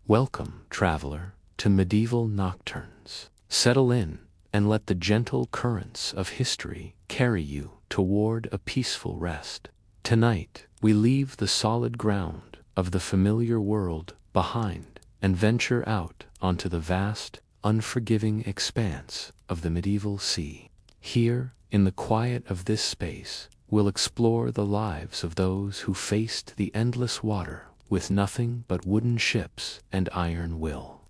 Welcome, traveler, to Medieval Nocturnes. Settle in and let the gentle currents of history carry you toward a peaceful rest. Tonight, we leave the solid ground of the familiar world behind and venture out onto the vast, unforgiving expanse of the medieval sea. Here, in the quiet of this space, we'll explore the lives of those who faced the endless water with nothing but wooden ships and iron will.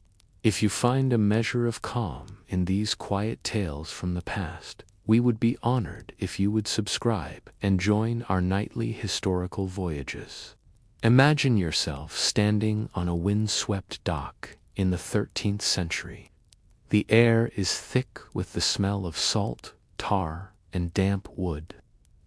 If you find a measure of calm in these quiet tales from the past, we would be honored if you would subscribe and join our nightly historical voyages. Imagine yourself standing on a windswept dock in the 13th century. The air is thick with the smell of salt, tar, and damp wood.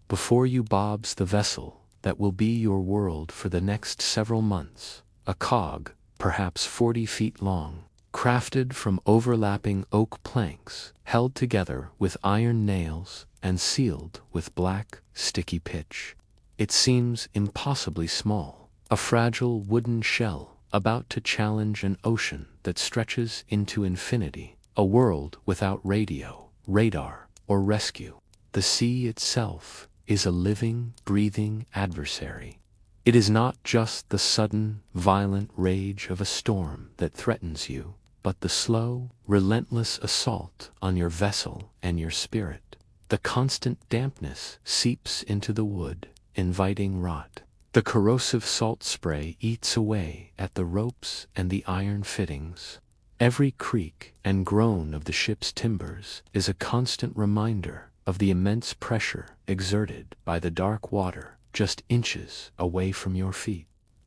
Before you bobs the vessel that will be your world for the next several months, a cog, perhaps 40 feet long, crafted from overlapping oak planks, held together with iron nails and sealed with black, sticky pitch. It seems impossibly small, a fragile wooden shell about to challenge an ocean that stretches into infinity, a world without radio, radar, or rescue. The sea itself is a living, breathing adversary. It is not just the sudden, violent rage of a storm that threatens you, but the slow, relentless assault on your vessel and your spirit. The constant dampness seeps into the wood, inviting rot. The corrosive salt spray eats away at the ropes and the iron fittings. Every creak and groan of the ship's timbers is a constant reminder of the immense pressure exerted by the dark water just inches away from your feet.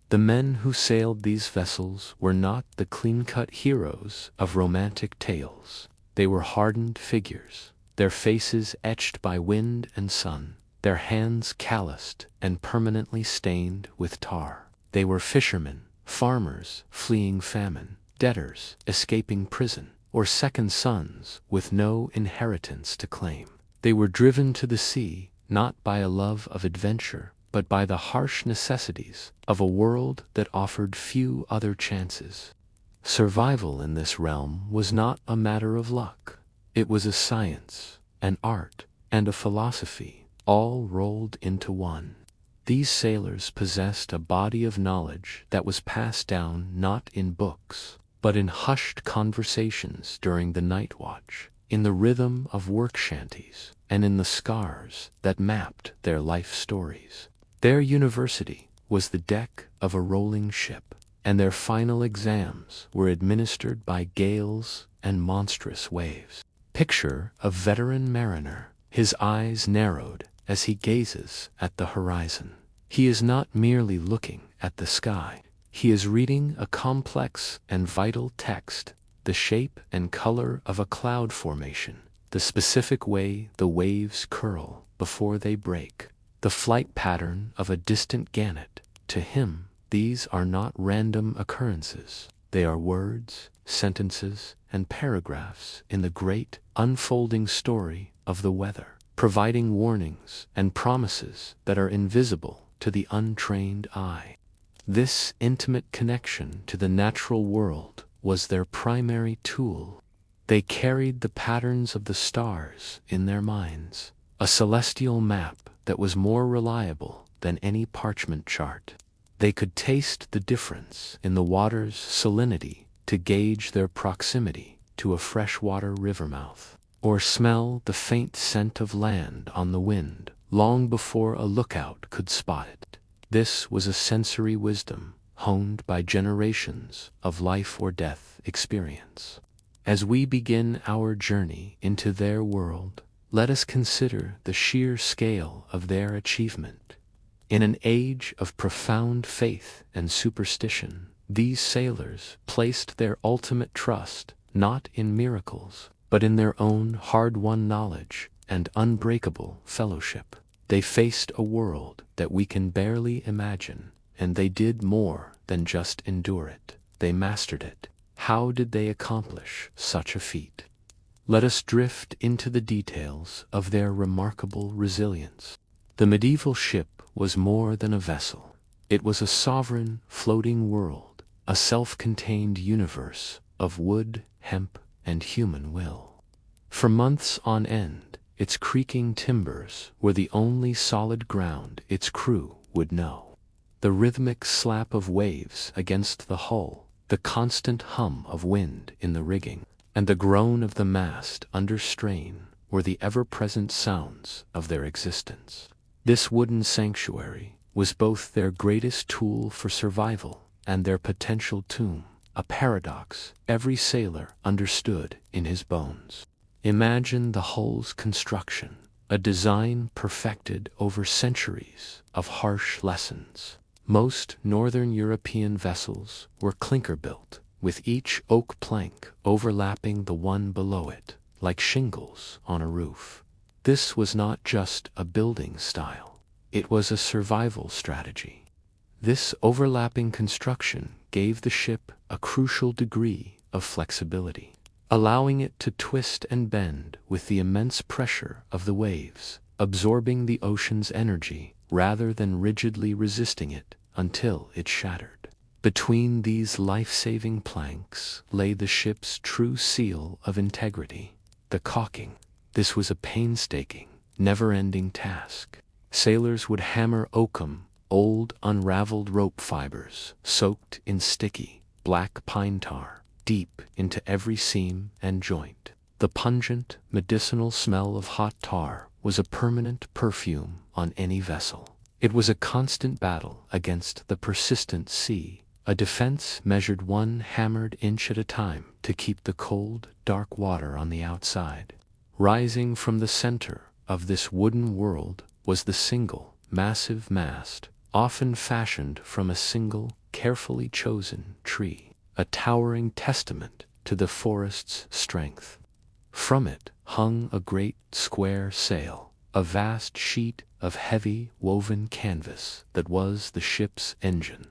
The men who sailed these vessels were not the clean-cut heroes of romantic tales. They were hardened figures, their faces etched by wind and sun, their hands calloused and permanently stained with tar. They were fishermen, farmers fleeing famine, debtors escaping prison, or second sons with no inheritance to claim. They were driven to the sea not by a love of adventure, but by the harsh necessities of a world that offered few other chances. Survival in this realm was not a matter of luck. It was a science, an art, and a philosophy, all rolled into one. These sailors possessed a body of knowledge that was passed down not in books, but in hushed conversations during the night watch, in the rhythm of work shanties, and in the scars that mapped their life stories. Their university was the deck of a rolling ship, and their final exams were administered by gales and monstrous waves. Picture a veteran mariner, his eyes narrowed as he gazes at the horizon. He is not merely looking at the sky. He is reading a complex and vital text, the shape and color of a cloud formation, the specific way the waves curl before they break, the flight pattern of a distant gannet. To him, these are not random occurrences. They are words, sentences, and paragraphs in the great, unfolding story of the weather, providing warnings and promises that are invisible to the untrained eye. This intimate connection to the natural world was their primary tool. They carried the patterns of the stars in their minds, a celestial map that was more reliable than any parchment chart. They could taste the difference in the water's salinity to gauge their proximity to a freshwater river mouth, or smell the faint scent of land on the wind long before a lookout could spot it. This was a sensory wisdom honed by generations of life or death experience. As we begin our journey into their world, let us consider the sheer scale of their achievement. In an age of profound faith and superstition, these sailors placed their ultimate trust not in miracles, but in their own hard-won knowledge and unbreakable fellowship. They faced a world that we can barely imagine, and they did more than just endure it. They mastered it. How did they accomplish such a feat? Let us drift into the details of their remarkable resilience. The medieval ship was more than a vessel. It was a sovereign, floating world a self-contained universe of wood, hemp, and human will. For months on end, its creaking timbers were the only solid ground its crew would know. The rhythmic slap of waves against the hull, the constant hum of wind in the rigging, and the groan of the mast under strain were the ever-present sounds of their existence. This wooden sanctuary was both their greatest tool for survival and their potential tomb, a paradox every sailor understood in his bones. Imagine the hull's construction, a design perfected over centuries of harsh lessons. Most northern European vessels were clinker-built, with each oak plank overlapping the one below it, like shingles on a roof. This was not just a building style, it was a survival strategy. This overlapping construction gave the ship a crucial degree of flexibility, allowing it to twist and bend with the immense pressure of the waves, absorbing the ocean's energy rather than rigidly resisting it until it shattered. Between these life-saving planks lay the ship's true seal of integrity, the caulking. This was a painstaking, never-ending task. Sailors would hammer oakum, old unraveled rope fibers soaked in sticky, black pine tar, deep into every seam and joint. The pungent, medicinal smell of hot tar was a permanent perfume on any vessel. It was a constant battle against the persistent sea, a defense measured one hammered inch at a time to keep the cold, dark water on the outside. Rising from the center of this wooden world was the single, massive mast, often fashioned from a single, carefully chosen tree, a towering testament to the forest's strength. From it hung a great square sail, a vast sheet of heavy woven canvas that was the ship's engine.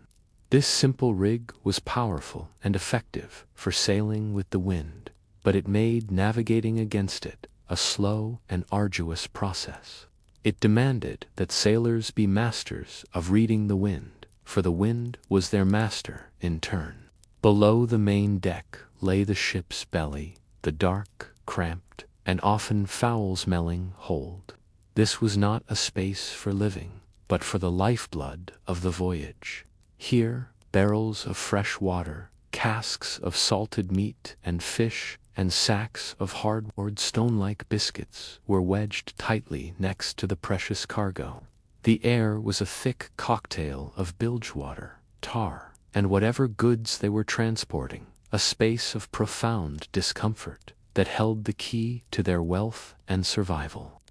This simple rig was powerful and effective for sailing with the wind, but it made navigating against it a slow and arduous process. It demanded that sailors be masters of reading the wind, for the wind was their master in turn. Below the main deck lay the ship's belly, the dark, cramped, and often foul-smelling hold. This was not a space for living, but for the lifeblood of the voyage. Here, barrels of fresh water, casks of salted meat and fish, and sacks of hard-boiled stone-like biscuits were wedged tightly next to the precious cargo. The air was a thick cocktail of bilge water, tar, and whatever goods they were transporting, a space of profound discomfort that held the key to their wealth and survival.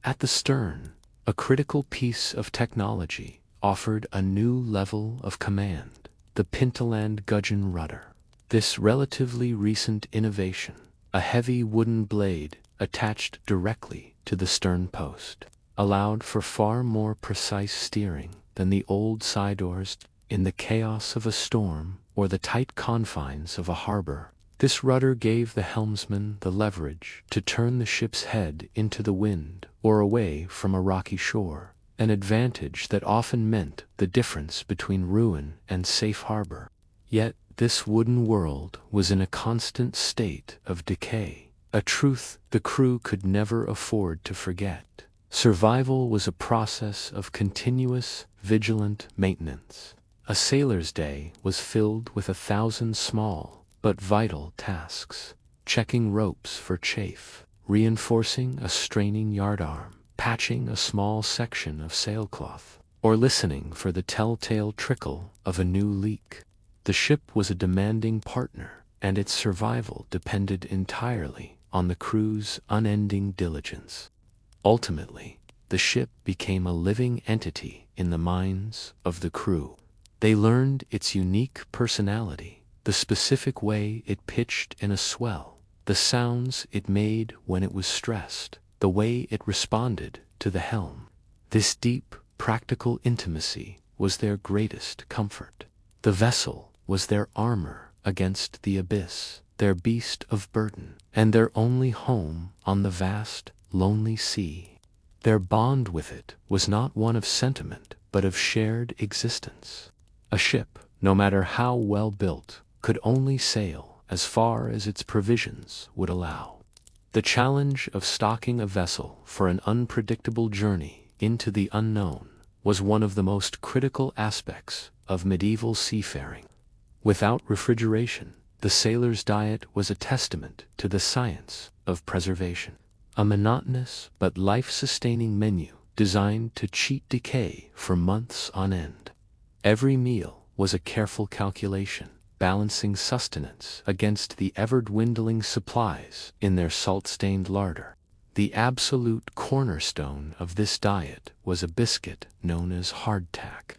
At the stern, a critical piece of technology offered a new level of command, the Pintaland gudgeon rudder. This relatively recent innovation, a heavy wooden blade attached directly to the stern post, allowed for far more precise steering than the old side oars. In the chaos of a storm or the tight confines of a harbor, this rudder gave the helmsman the leverage to turn the ship's head into the wind or away from a rocky shore, an advantage that often meant the difference between ruin and safe harbor. Yet this wooden world was in a constant state of decay, a truth the crew could never afford to forget. Survival was a process of continuous, vigilant maintenance. A sailor's day was filled with 1,000 small but vital tasks: checking ropes for chafe, reinforcing a straining yardarm, patching a small section of sailcloth, or listening for the telltale trickle of a new leak. The ship was a demanding partner, and its survival depended entirely on the crew's unending diligence. Ultimately, the ship became a living entity in the minds of the crew. They learned its unique personality, the specific way it pitched in a swell, the sounds it made when it was stressed, the way it responded to the helm. This deep, practical intimacy was their greatest comfort. The vessel was their armor against the abyss, their beast of burden, and their only home on the vast, lonely sea. Their bond with it was not one of sentiment, but of shared existence. A ship, no matter how well built, could only sail as far as its provisions would allow. The challenge of stocking a vessel for an unpredictable journey into the unknown was one of the most critical aspects of medieval seafaring. Without refrigeration, the sailor's diet was a testament to the science of preservation. A monotonous but life-sustaining menu designed to cheat decay for months on end. Every meal was a careful calculation, balancing sustenance against the ever-dwindling supplies in their salt-stained larder. The absolute cornerstone of this diet was a biscuit known as hardtack.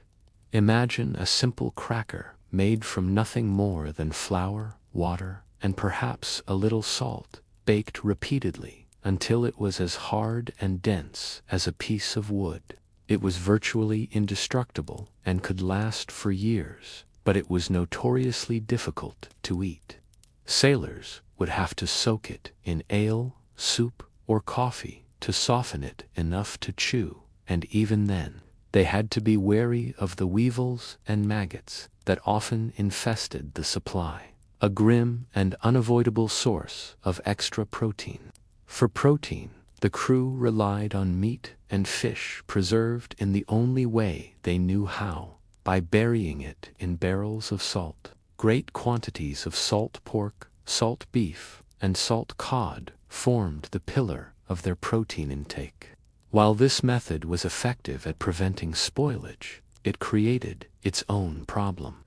Imagine a simple cracker made from nothing more than flour, water, and perhaps a little salt, baked repeatedly until it was as hard and dense as a piece of wood. It was virtually indestructible and could last for years, but it was notoriously difficult to eat. Sailors would have to soak it in ale, soup, or coffee to soften it enough to chew, and even then, they had to be wary of the weevils and maggots that often infested the supply, a grim and unavoidable source of extra protein. For protein, the crew relied on meat and fish preserved in the only way they knew how, by burying it in barrels of salt. Great quantities of salt pork, salt beef, and salt cod formed the pillar of their protein intake. While this method was effective at preventing spoilage, it created its own problem.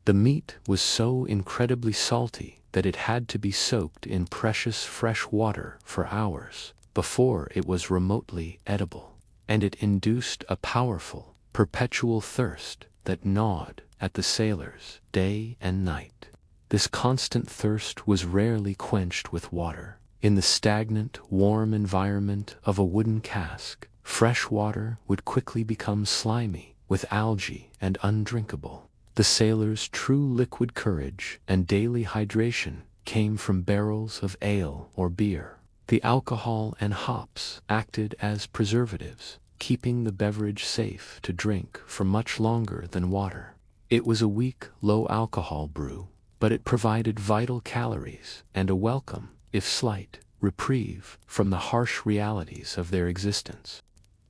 The meat was so incredibly salty that it had to be soaked in precious fresh water for hours before it was remotely edible, and it induced a powerful, perpetual thirst that gnawed at the sailors day and night. This constant thirst was rarely quenched with water. In the stagnant, warm environment of a wooden cask, fresh water would quickly become slimy, with algae, and undrinkable. The sailors' true liquid courage and daily hydration came from barrels of ale or beer. The alcohol and hops acted as preservatives, keeping the beverage safe to drink for much longer than water. It was a weak, low-alcohol brew, but it provided vital calories and a welcome, if slight, reprieve from the harsh realities of their existence.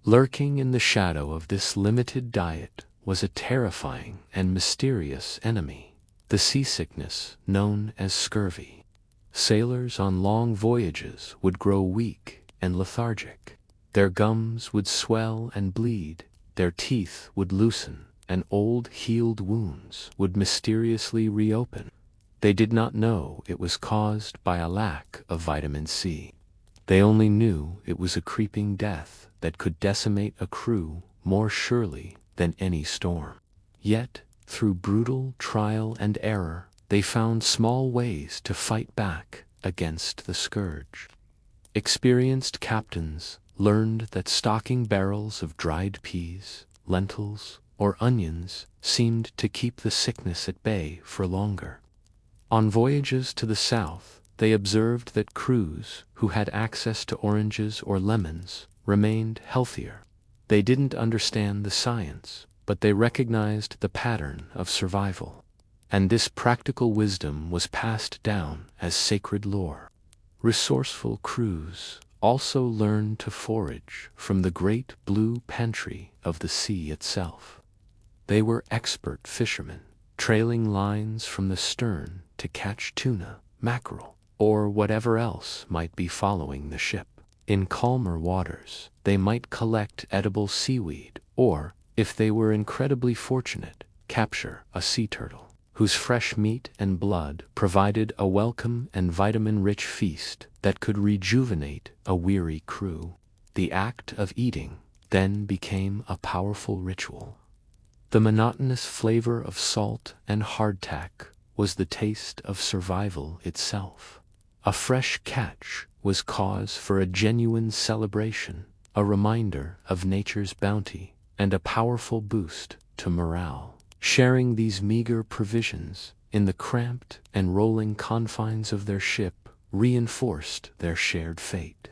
Lurking in the shadow of this limited diet was a terrifying and mysterious enemy, the seasickness known as scurvy. Sailors on long voyages would grow weak and lethargic. Their gums would swell and bleed, their teeth would loosen, and old healed wounds would mysteriously reopen. They did not know it was caused by a lack of vitamin C. They only knew it was a creeping death that could decimate a crew more surely than any storm. Yet, through brutal trial and error, they found small ways to fight back against the scourge. Experienced captains learned that stocking barrels of dried peas, lentils, or onions seemed to keep the sickness at bay for longer. On voyages to the south, they observed that crews who had access to oranges or lemons remained healthier. They didn't understand the science, but they recognized the pattern of survival. And this practical wisdom was passed down as sacred lore. Resourceful crews also learned to forage from the great blue pantry of the sea itself. They were expert fishermen, trailing lines from the stern to catch tuna, mackerel, or whatever else might be following the ship. In calmer waters, they might collect edible seaweed, or, if they were incredibly fortunate, capture a sea turtle, whose fresh meat and blood provided a welcome and vitamin-rich feast that could rejuvenate a weary crew. The act of eating then became a powerful ritual. The monotonous flavor of salt and hardtack was the taste of survival itself. A fresh catch was cause for a genuine celebration, a reminder of nature's bounty, and a powerful boost to morale. Sharing these meager provisions in the cramped and rolling confines of their ship reinforced their shared fate,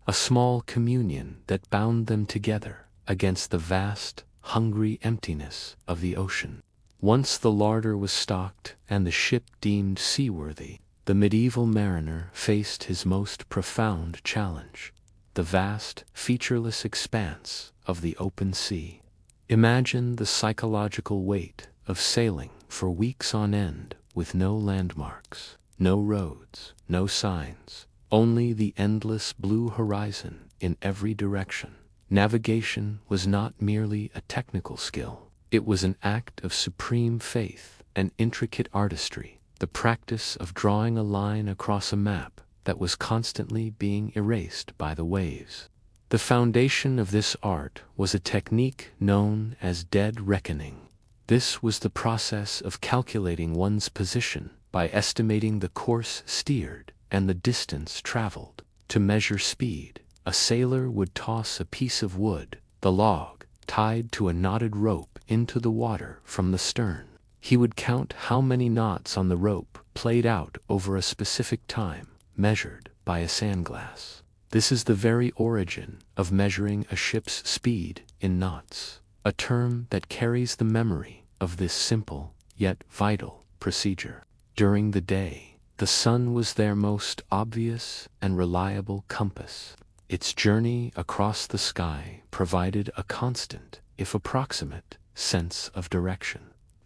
a small communion that bound them together against the vast, hungry emptiness of the ocean. Once the larder was stocked and the ship deemed seaworthy, the medieval mariner faced his most profound challenge: the vast, featureless expanse of the open sea. Imagine the psychological weight of sailing for weeks on end with no landmarks, no roads, no signs, only the endless blue horizon in every direction. Navigation was not merely a technical skill. It was an act of supreme faith and intricate artistry, the practice of drawing a line across a map that was constantly being erased by the waves. The foundation of this art was a technique known as dead reckoning. This was the process of calculating one's position by estimating the course steered and the distance traveled. To measure speed, a sailor would toss a piece of wood, the log, tied to a knotted rope, into the water from the stern. He would count how many knots on the rope played out over a specific time, measured by a sandglass. This is the very origin of measuring a ship's speed in knots, a term that carries the memory of this simple yet vital procedure. During the day, the sun was their most obvious and reliable compass. Its journey across the sky provided a constant, if approximate, sense of direction.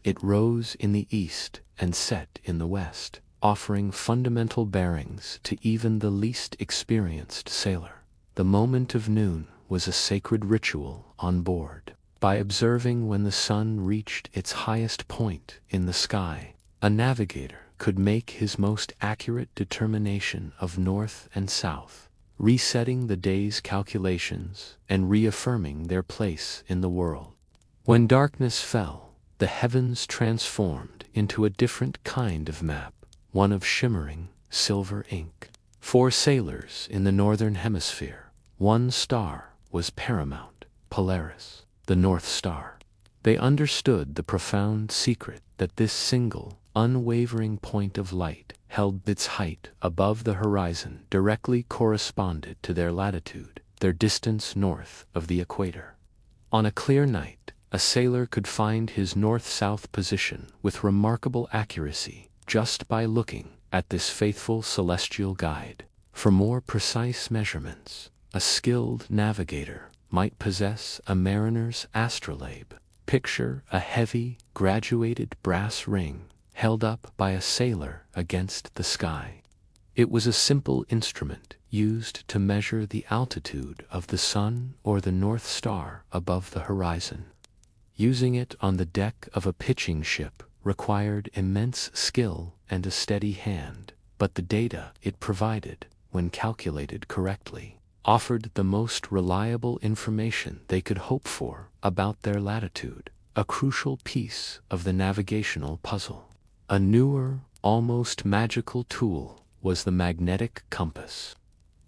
It rose in the east and set in the west, offering fundamental bearings to even the least experienced sailor. The moment of noon was a sacred ritual on board. By observing when the sun reached its highest point in the sky, a navigator could make his most accurate determination of north and south, resetting the day's calculations and reaffirming their place in the world. When darkness fell, the heavens transformed into a different kind of map, one of shimmering silver ink. For sailors in the northern hemisphere, one star was paramount: Polaris, the North Star. They understood the profound secret that this single, unwavering point of light held its height above the horizon directly corresponded to their latitude, their distance north of the equator. On a clear night, a sailor could find his north-south position with remarkable accuracy just by looking at this faithful celestial guide. For more precise measurements, a skilled navigator might possess a mariner's astrolabe. Picture a heavy, graduated brass ring held up by a sailor against the sky. It was a simple instrument used to measure the altitude of the sun or the North Star above the horizon. Using it on the deck of a pitching ship required immense skill and a steady hand, but the data it provided, when calculated correctly, offered the most reliable information they could hope for about their latitude, a crucial piece of the navigational puzzle. A newer, almost magical tool was the magnetic compass.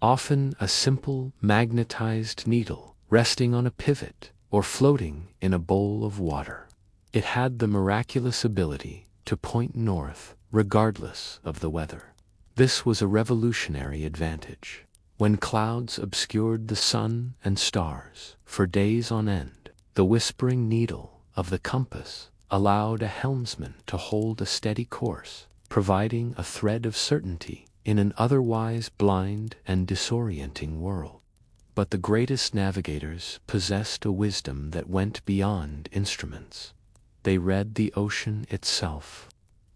Often a simple magnetized needle resting on a pivot or floating in a bowl of water. It had the miraculous ability to point north regardless of the weather. This was a revolutionary advantage. When clouds obscured the sun and stars for days on end, the whispering needle of the compass allowed a helmsman to hold a steady course, providing a thread of certainty in an otherwise blind and disorienting world. But the greatest navigators possessed a wisdom that went beyond instruments. They read the ocean itself.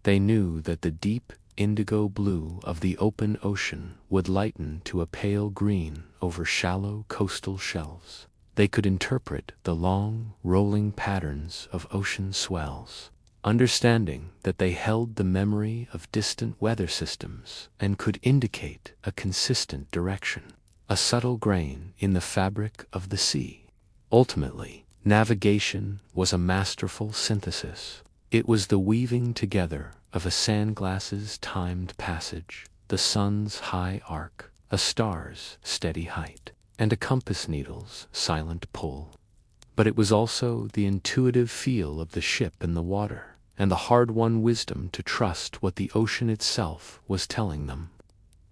They knew that the deep indigo blue of the open ocean would lighten to a pale green over shallow coastal shelves. They could interpret the long, rolling patterns of ocean swells, understanding that they held the memory of distant weather systems and could indicate a consistent direction, a subtle grain in the fabric of the sea. Ultimately, navigation was a masterful synthesis. It was the weaving together of a sandglass's timed passage, the sun's high arc, a star's steady height, and a compass needle's silent pull. But it was also the intuitive feel of the ship in the water, and the hard-won wisdom to trust what the ocean itself was telling them.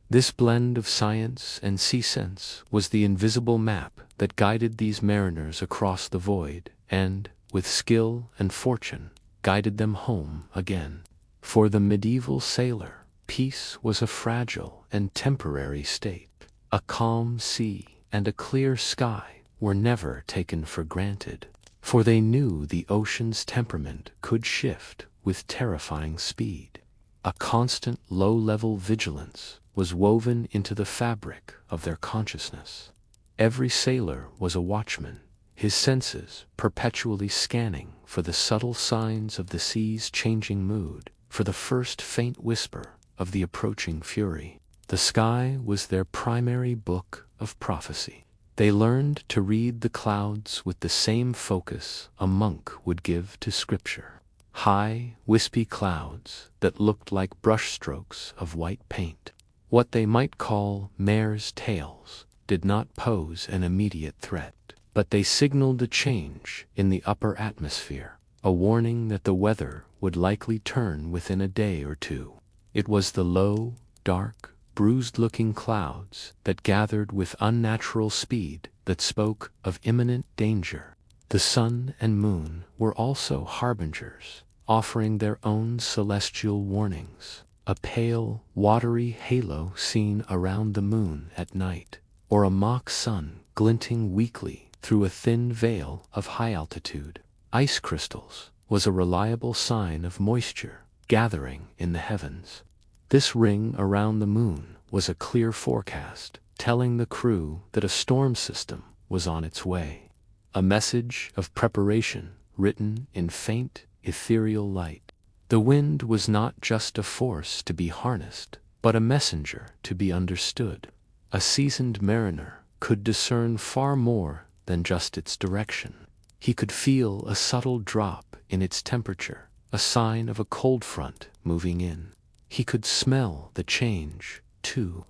This blend of science and sea sense was the invisible map that guided these mariners across the void and, with skill and fortune, guided them home again. For the medieval sailor, peace was a fragile and temporary state. A calm sea and a clear sky were never taken for granted, for they knew the ocean's temperament could shift with terrifying speed. A constant low-level vigilance was woven into the fabric of their consciousness. Every sailor was a watchman, his senses perpetually scanning for the subtle signs of the sea's changing mood, for the first faint whisper of the approaching fury. The sky was their primary book of prophecy. They learned to read the clouds with the same focus a monk would give to scripture. High, wispy clouds that looked like brushstrokes of white paint. What they might call mare's tails did not pose an immediate threat, but they signaled a change in the upper atmosphere, a warning that the weather would likely turn within a day or two. It was the low, dark, bruised-looking clouds that gathered with unnatural speed that spoke of imminent danger. The sun and moon were also harbingers, offering their own celestial warnings. A pale, watery halo seen around the moon at night, or a mock sun glinting weakly through a thin veil of high altitude ice crystals, was a reliable sign of moisture gathering in the heavens. This ring around the moon was a clear forecast, telling the crew that a storm system was on its way. A message of preparation written in faint, ethereal light. The wind was not just a force to be harnessed, but a messenger to be understood. A seasoned mariner could discern far more than just its direction. He could feel a subtle drop in its temperature, a sign of a cold front moving in. He could smell the change, too.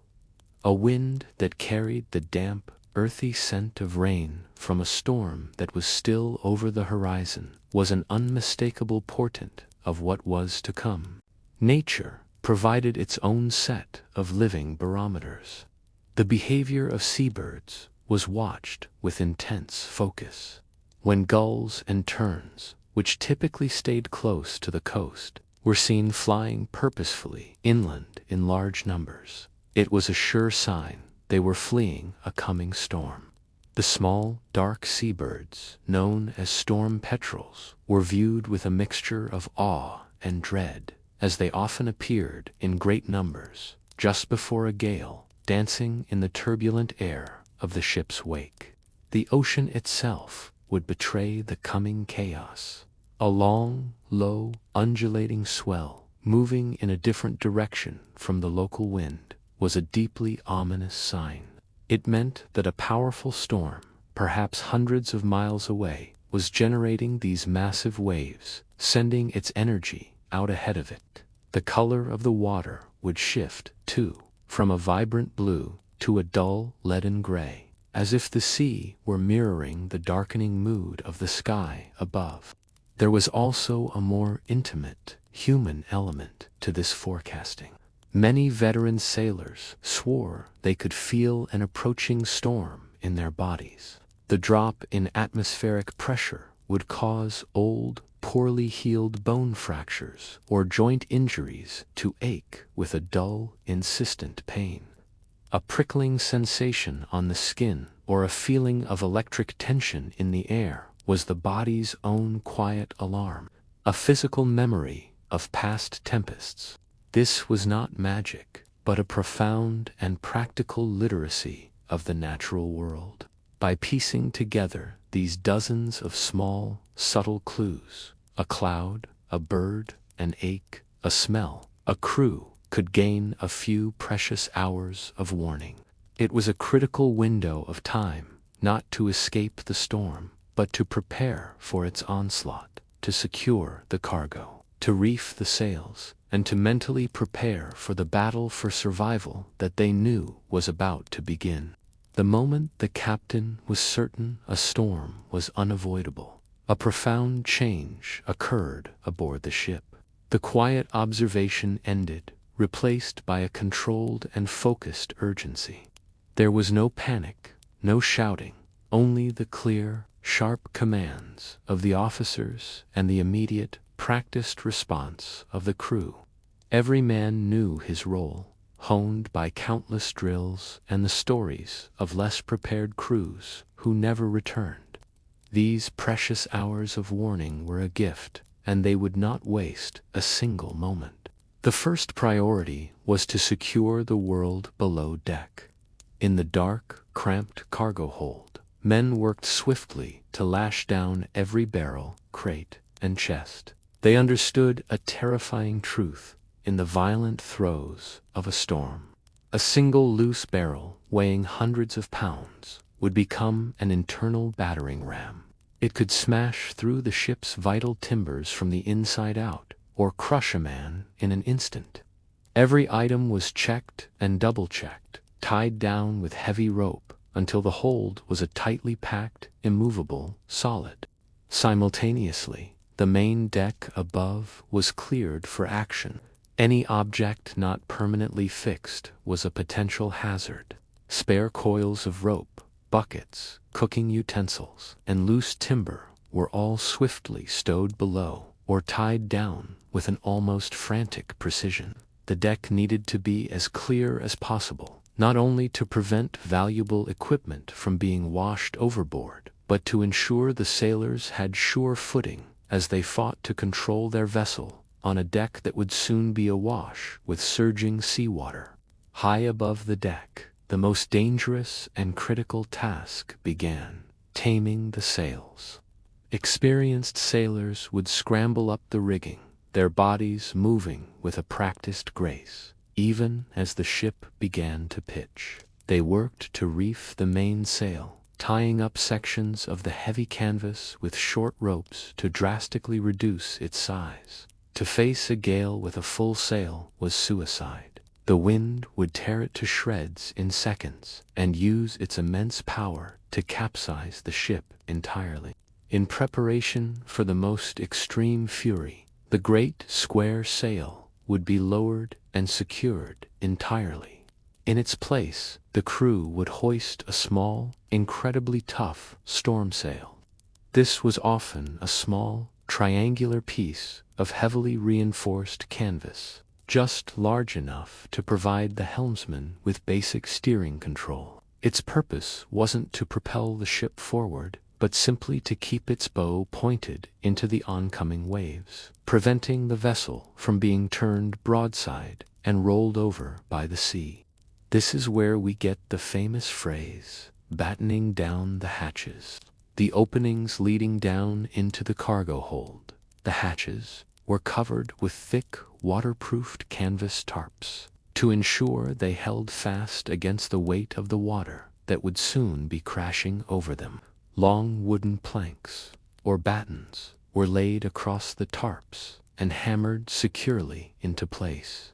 A wind that carried the damp, earthy scent of rain from a storm that was still over the horizon was an unmistakable portent of what was to come. Nature provided its own set of living barometers. The behavior of seabirds was watched with intense focus. When gulls and terns, which typically stayed close to the coast, were seen flying purposefully inland in large numbers, it was a sure sign they were fleeing a coming storm. The small, dark seabirds, known as storm petrels, were viewed with a mixture of awe and dread, as they often appeared in great numbers just before a gale, dancing in the turbulent air of the ship's wake. The ocean itself would betray the coming chaos. A long, low, undulating swell, moving in a different direction from the local wind, was a deeply ominous sign. It meant that a powerful storm, perhaps hundreds of miles away, was generating these massive waves, sending its energy out ahead of it. The color of the water would shift, too, from a vibrant blue to a dull, leaden gray, as if the sea were mirroring the darkening mood of the sky above. There was also a more intimate, human element to this forecasting. Many veteran sailors swore they could feel an approaching storm in their bodies. The drop in atmospheric pressure would cause old, poorly healed bone fractures or joint injuries to ache with a dull, insistent pain. A prickling sensation on the skin or a feeling of electric tension in the air was the body's own quiet alarm, a physical memory of past tempests. This was not magic, but a profound and practical literacy of the natural world. By piecing together these dozens of small, subtle clues, a cloud, a bird, an ache, a smell, a crew could gain a few precious hours of warning. It was a critical window of time, not to escape the storm, but to prepare for its onslaught, to secure the cargo, to reef the sails, and to mentally prepare for the battle for survival that they knew was about to begin. The moment the captain was certain a storm was unavoidable, a profound change occurred aboard the ship. The quiet observation ended, replaced by a controlled and focused urgency. There was no panic, no shouting, only the clear, sharp commands of the officers and the immediate, practiced response of the crew. Every man knew his role, honed by countless drills and the stories of less prepared crews who never returned. These precious hours of warning were a gift, and they would not waste a single moment. The first priority was to secure the world below deck. In the dark, cramped cargo hold, men worked swiftly to lash down every barrel, crate, and chest. They understood a terrifying truth in the violent throes of a storm. A single loose barrel, weighing hundreds of pounds, would become an internal battering ram. It could smash through the ship's vital timbers from the inside out, or crush a man in an instant. Every item was checked and double-checked, tied down with heavy rope, until the hold was a tightly packed, immovable solid. Simultaneously, the main deck above was cleared for action. Any object not permanently fixed was a potential hazard. Spare coils of rope, buckets, cooking utensils, and loose timber were all swiftly stowed below or tied down with an almost frantic precision. The deck needed to be as clear as possible, not only to prevent valuable equipment from being washed overboard, but to ensure the sailors had sure footing as they fought to control their vessel on a deck that would soon be awash with surging seawater. High above the deck, the most dangerous and critical task began: taming the sails. Experienced sailors would scramble up the rigging, their bodies moving with a practiced grace. Even as the ship began to pitch, they worked to reef the mainsail, tying up sections of the heavy canvas with short ropes to drastically reduce its size. To face a gale with a full sail was suicide. The wind would tear it to shreds in seconds and use its immense power to capsize the ship entirely. In preparation for the most extreme fury, the great square sail would be lowered and secured entirely. In its place, the crew would hoist a small, incredibly tough storm sail. This was often a small, triangular piece of heavily reinforced canvas, just large enough to provide the helmsman with basic steering control. Its purpose wasn't to propel the ship forward, but simply to keep its bow pointed into the oncoming waves, preventing the vessel from being turned broadside and rolled over by the sea. This is where we get the famous phrase, battening down the hatches. The openings leading down into the cargo hold, the hatches, were covered with thick, waterproofed canvas tarps to ensure they held fast against the weight of the water that would soon be crashing over them. Long wooden planks, or battens, were laid across the tarps and hammered securely into place.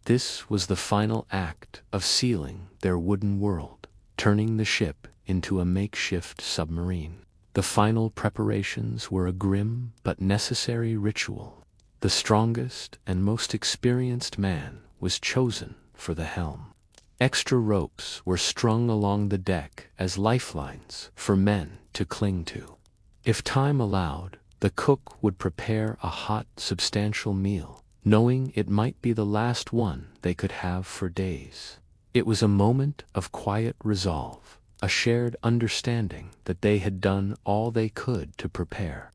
This was the final act of sealing their wooden world, turning the ship into a makeshift submarine. The final preparations were a grim but necessary ritual. The strongest and most experienced man was chosen for the helm. Extra ropes were strung along the deck as lifelines for men to cling to. If time allowed, the cook would prepare a hot, substantial meal, knowing it might be the last one they could have for days. It was a moment of quiet resolve, a shared understanding that they had done all they could to prepare.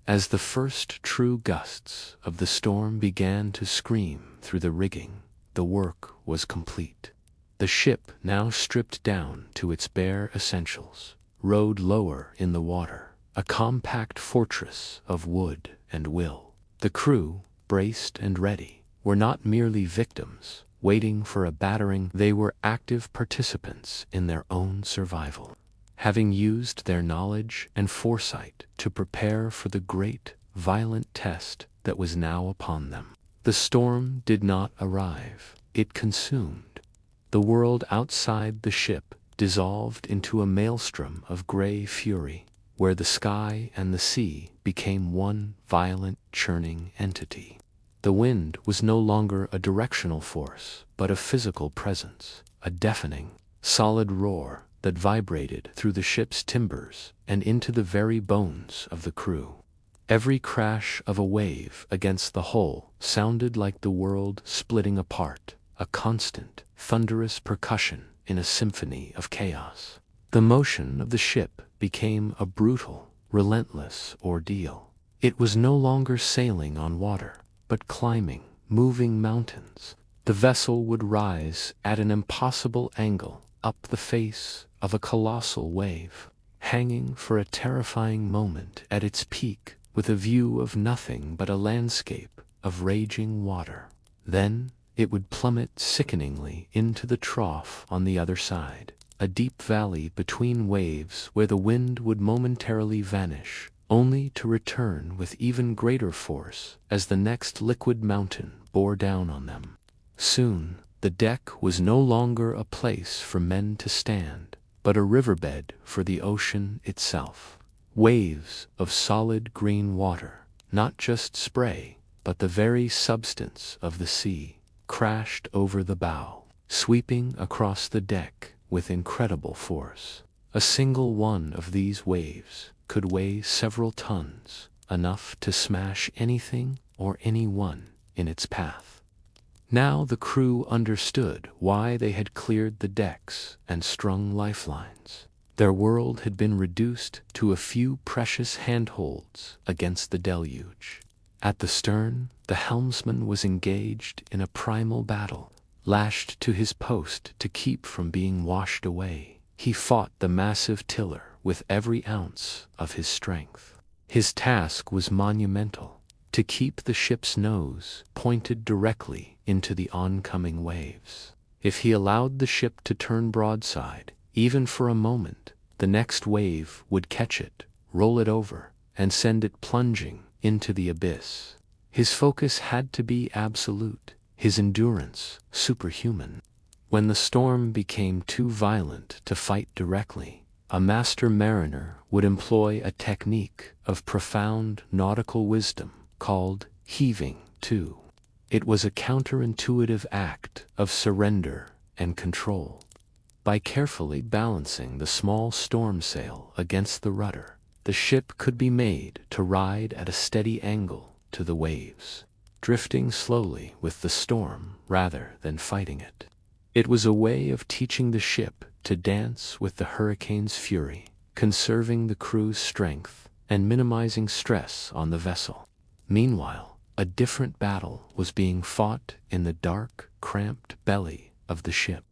As the first true gusts of the storm began to scream through the rigging, the work was complete. The ship, now stripped down to its bare essentials, rode lower in the water, a compact fortress of wood and will. The crew, braced and ready, were not merely victims waiting for a battering. They were active participants in their own survival, having used their knowledge and foresight to prepare for the great, violent test that was now upon them. The storm did not arrive, it consumed. The world outside the ship dissolved into a maelstrom of gray fury, where the sky and the sea became one violent, churning entity. The wind was no longer a directional force, but a physical presence, a deafening, solid roar that vibrated through the ship's timbers and into the very bones of the crew. Every crash of a wave against the hull sounded like the world splitting apart, a constant, thunderous percussion in a symphony of chaos. The motion of the ship became a brutal, relentless ordeal. It was no longer sailing on water, but climbing, moving mountains. The vessel would rise at an impossible angle up the face of a colossal wave, hanging for a terrifying moment at its peak with a view of nothing but a landscape of raging water. Then it would plummet sickeningly into the trough on the other side, a deep valley between waves where the wind would momentarily vanish, only to return with even greater force as the next liquid mountain bore down on them. Soon, the deck was no longer a place for men to stand, but a riverbed for the ocean itself. Waves of solid green water, not just spray, but the very substance of the sea, crashed over the bow, sweeping across the deck with incredible force. A single one of these waves could weigh several tons, enough to smash anything or anyone in its path. Now the crew understood why they had cleared the decks and strung lifelines. Their world had been reduced to a few precious handholds against the deluge. At the stern, the helmsman was engaged in a primal battle, lashed to his post to keep from being washed away. He fought the massive tiller with every ounce of his strength. His task was monumental: to keep the ship's nose pointed directly into the oncoming waves. If he allowed the ship to turn broadside, even for a moment, the next wave would catch it, roll it over, and send it plunging into the abyss. His focus had to be absolute, his endurance superhuman. When the storm became too violent to fight directly, a master mariner would employ a technique of profound nautical wisdom called heaving to. It was a counterintuitive act of surrender and control. By carefully balancing the small storm sail against the rudder, the ship could be made to ride at a steady angle to the waves, drifting slowly with the storm rather than fighting it. It was a way of teaching the ship to dance with the hurricane's fury, conserving the crew's strength and minimizing stress on the vessel. Meanwhile, a different battle was being fought in the dark, cramped belly of the ship.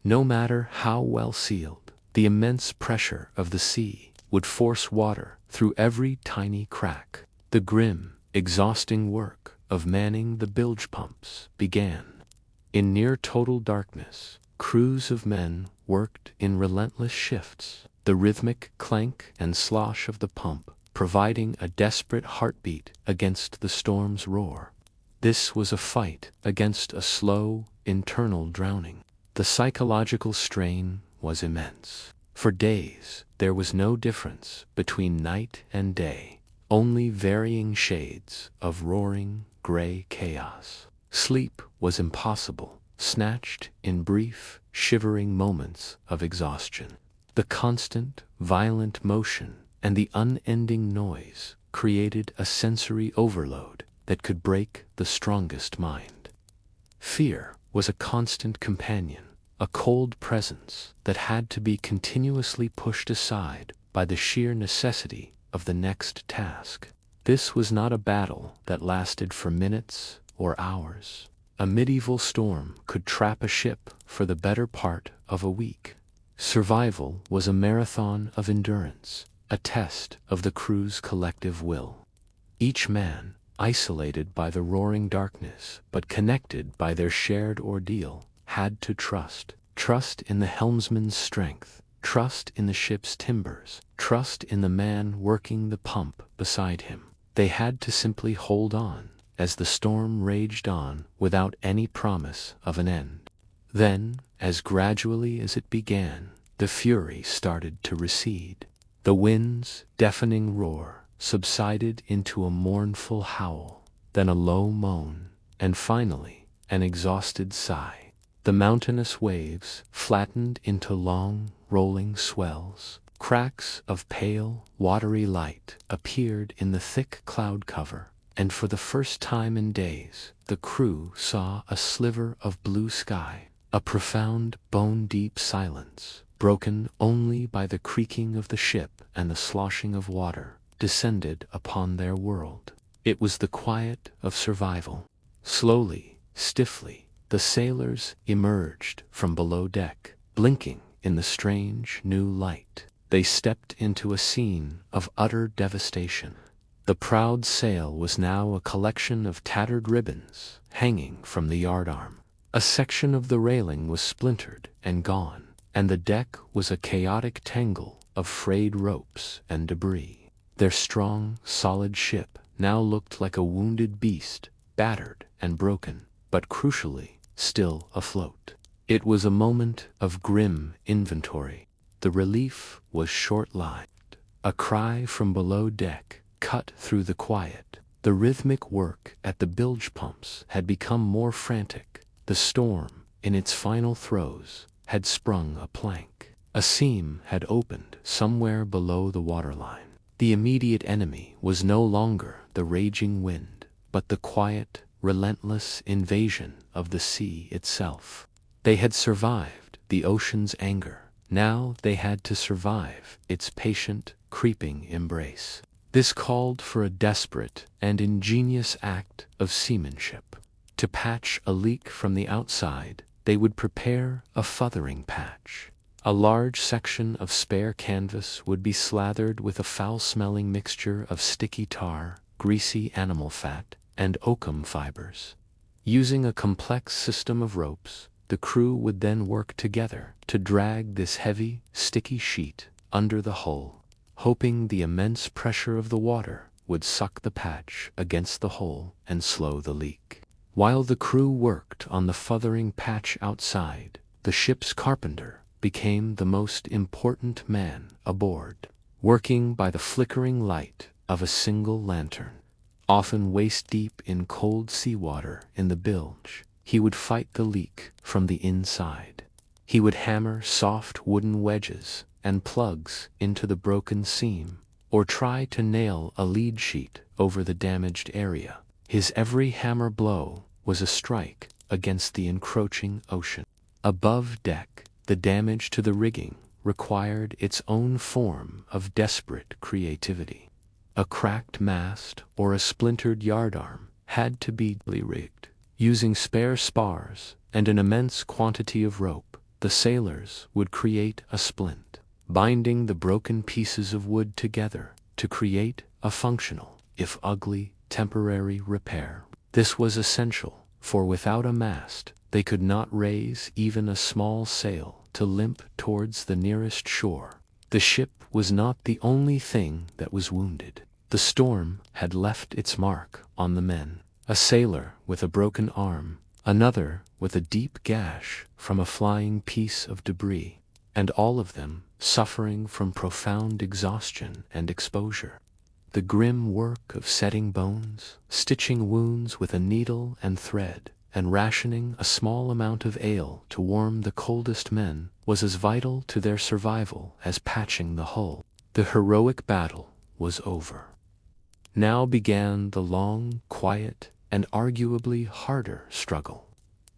No matter how well sealed, the immense pressure of the sea would force water through every tiny crack. The grim, exhausting work of manning the bilge pumps began. In near total darkness, crews of men worked in relentless shifts, the rhythmic clank and slosh of the pump providing a desperate heartbeat against the storm's roar. This was a fight against a slow, internal drowning. The psychological strain was immense. For days, there was no difference between night and day, only varying shades of roaring, gray chaos. Sleep was impossible, snatched in brief, shivering moments of exhaustion. The constant, violent motion and the unending noise created a sensory overload that could break the strongest mind. Fear was a constant companion, a cold presence that had to be continuously pushed aside by the sheer necessity of the next task. This was not a battle that lasted for minutes or hours. A medieval storm could trap a ship for the better part of a week. Survival was a marathon of endurance, a test of the crew's collective will. Each man, isolated by the roaring darkness but connected by their shared ordeal, had to trust in the helmsman's strength, trust in the ship's timbers, trust in the man working the pump beside him. They had to simply hold on as the storm raged on without any promise of an end. Then, as gradually as it began, the fury started to recede. The wind's deafening roar subsided into a mournful howl, then a low moan, and finally an exhausted sigh. The mountainous waves flattened into long, rolling swells, Cracks of pale, watery light appeared in the thick cloud cover, and for the first time in days, the crew saw a sliver of blue sky. A profound, bone-deep silence, broken only by the creaking of the ship and the sloshing of water, descended upon their world. It was the quiet of survival. Slowly, stiffly, the sailors emerged from below deck, blinking in the strange new light. They stepped into a scene of utter devastation. The proud sail was now a collection of tattered ribbons hanging from the yardarm. A section of the railing was splintered and gone, and the deck was a chaotic tangle of frayed ropes and debris. Their strong, solid ship now looked like a wounded beast, battered and broken, but crucially, still afloat. It was a moment of grim inventory. The relief was short-lived. A cry from below deck cut through the quiet. The rhythmic work at the bilge pumps had become more frantic. The storm, in its final throes, had sprung a plank. A seam had opened somewhere below the waterline. The immediate enemy was no longer the raging wind, but the quiet, relentless invasion of the sea itself. They had survived the ocean's anger. Now they had to survive its patient, creeping embrace. This called for a desperate and ingenious act of seamanship. To patch a leak from the outside, they would prepare a futhering patch. A large section of spare canvas would be slathered with a foul-smelling mixture of sticky tar, greasy animal fat, and oakum fibers. Using a complex system of ropes, the crew would then work together to drag this heavy, sticky sheet under the hull, hoping the immense pressure of the water would suck the patch against the hull and slow the leak. While the crew worked on the futhering patch outside, the ship's carpenter became the most important man aboard, working by the flickering light of a single lantern. Often waist-deep in cold seawater in the bilge, he would fight the leak from the inside. He would hammer soft wooden wedges and plugs into the broken seam, or try to nail a lead sheet over the damaged area. His every hammer blow was a strike against the encroaching ocean. Above deck, the damage to the rigging required its own form of desperate creativity. A cracked mast or a splintered yardarm had to be rigged. Using spare spars and an immense quantity of rope, the sailors would create a splint, binding the broken pieces of wood together to create a functional, if ugly, temporary repair. This was essential, for without a mast, they could not raise even a small sail to limp towards the nearest shore. The ship was not the only thing that was wounded. The storm had left its mark on the men. A sailor with a broken arm, another with a deep gash from a flying piece of debris, and all of them suffering from profound exhaustion and exposure. The grim work of setting bones, stitching wounds with a needle and thread, and rationing a small amount of ale to warm the coldest men was as vital to their survival as patching the hull. The heroic battle was over. Now began the long, quiet, and arguably harder struggle.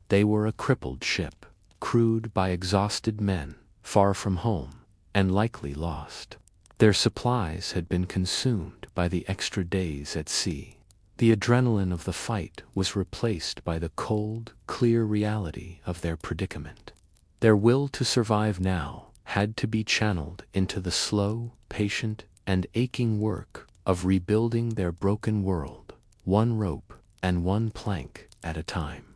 They were a crippled ship, crewed by exhausted men, far from home, and likely lost. Their supplies had been consumed by the extra days at sea. The adrenaline of the fight was replaced by the cold, clear reality of their predicament. Their will to survive now had to be channeled into the slow, patient, and aching work of rebuilding their broken world, one rope and one plank at a time.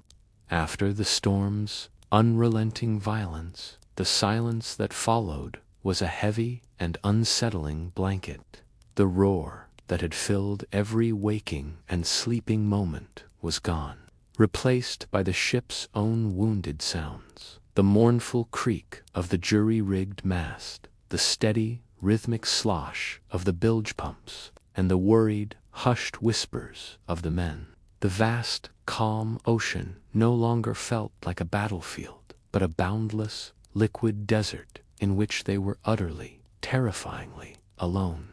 After the storm's unrelenting violence, the silence that followed was a heavy and unsettling blanket. The roar that had filled every waking and sleeping moment was gone, replaced by the ship's own wounded sounds. The mournful creak of the jury-rigged mast, the steady, rhythmic slosh of the bilge pumps, and the worried, hushed whispers of the men. The vast, calm ocean no longer felt like a battlefield, but a boundless, liquid desert in which they were utterly, terrifyingly alone.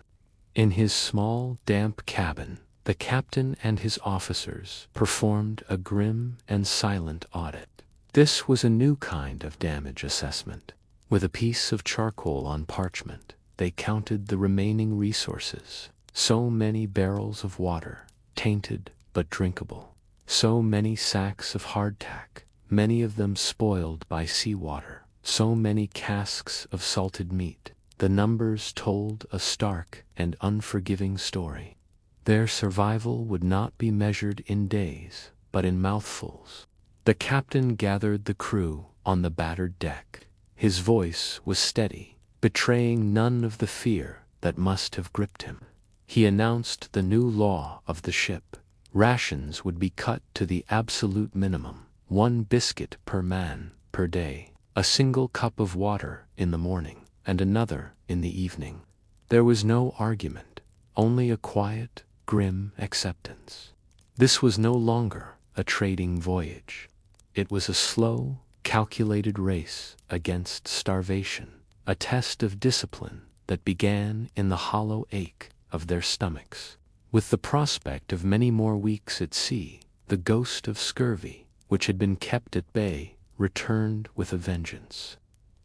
In his small, damp cabin, the captain and his officers performed a grim and silent audit. This was a new kind of damage assessment. With a piece of charcoal on parchment, they counted the remaining resources. So many barrels of water, tainted but drinkable. So many sacks of hardtack, many of them spoiled by seawater. So many casks of salted meat. The numbers told a stark and unforgiving story. Their survival would not be measured in days, but in mouthfuls. The captain gathered the crew on the battered deck. His voice was steady, betraying none of the fear that must have gripped him. He announced the new law of the ship. Rations would be cut to the absolute minimum, 1 biscuit per man per day, a single cup of water in the morning, and another in the evening. There was no argument, only a quiet, grim acceptance. This was no longer a trading voyage. It was a slow, calculated race against starvation, a test of discipline that began in the hollow ache of their stomachs. With the prospect of many more weeks at sea, the ghost of scurvy, which had been kept at bay, returned with a vengeance.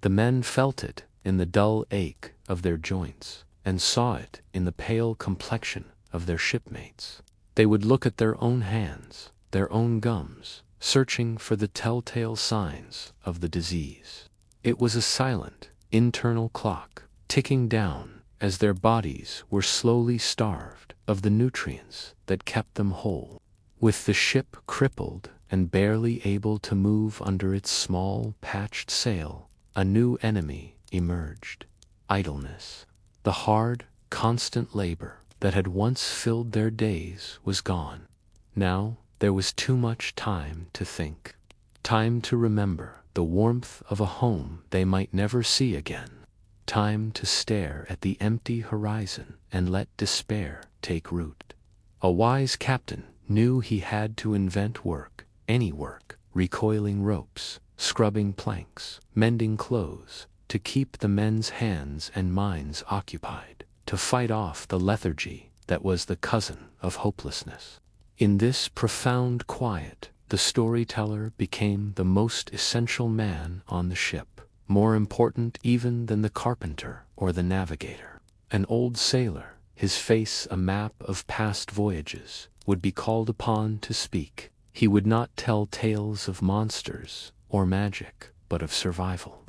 The men felt it in the dull ache of their joints, and saw it in the pale complexion of their shipmates. They would look at their own hands, their own gums, searching for the telltale signs of the disease. It was a silent, internal clock, ticking down as their bodies were slowly starved of the nutrients that kept them whole. With the ship crippled and barely able to move under its small, patched sail, a new enemy emerged: idleness. The hard, constant labor that had once filled their days was gone. Now there was too much time to think, time to remember the warmth of a home they might never see again, time to stare at the empty horizon and let despair take root. A wise captain knew he had to invent work, any work, recoiling ropes, scrubbing planks, mending clothes, to keep the men's hands and minds occupied, to fight off the lethargy that was the cousin of hopelessness. In this profound quiet, the storyteller became the most essential man on the ship, more important even than the carpenter or the navigator. An old sailor, his face a map of past voyages, would be called upon to speak. He would not tell tales of monsters or magic, but of survival.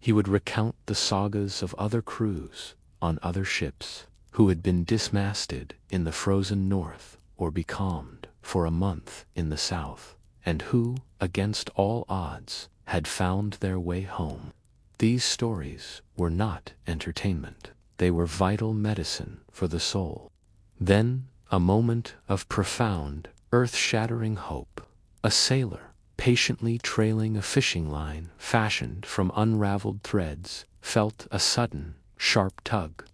He would recount the sagas of other crews on other ships who had been dismasted in the frozen north or becalmed for a month in the south, and who, against all odds, had found their way home. These stories were not entertainment. They were vital medicine for the soul. Then, a moment of profound, earth-shattering hope. A sailor, patiently trailing a fishing line fashioned from unraveled threads, felt a sudden, sharp tug.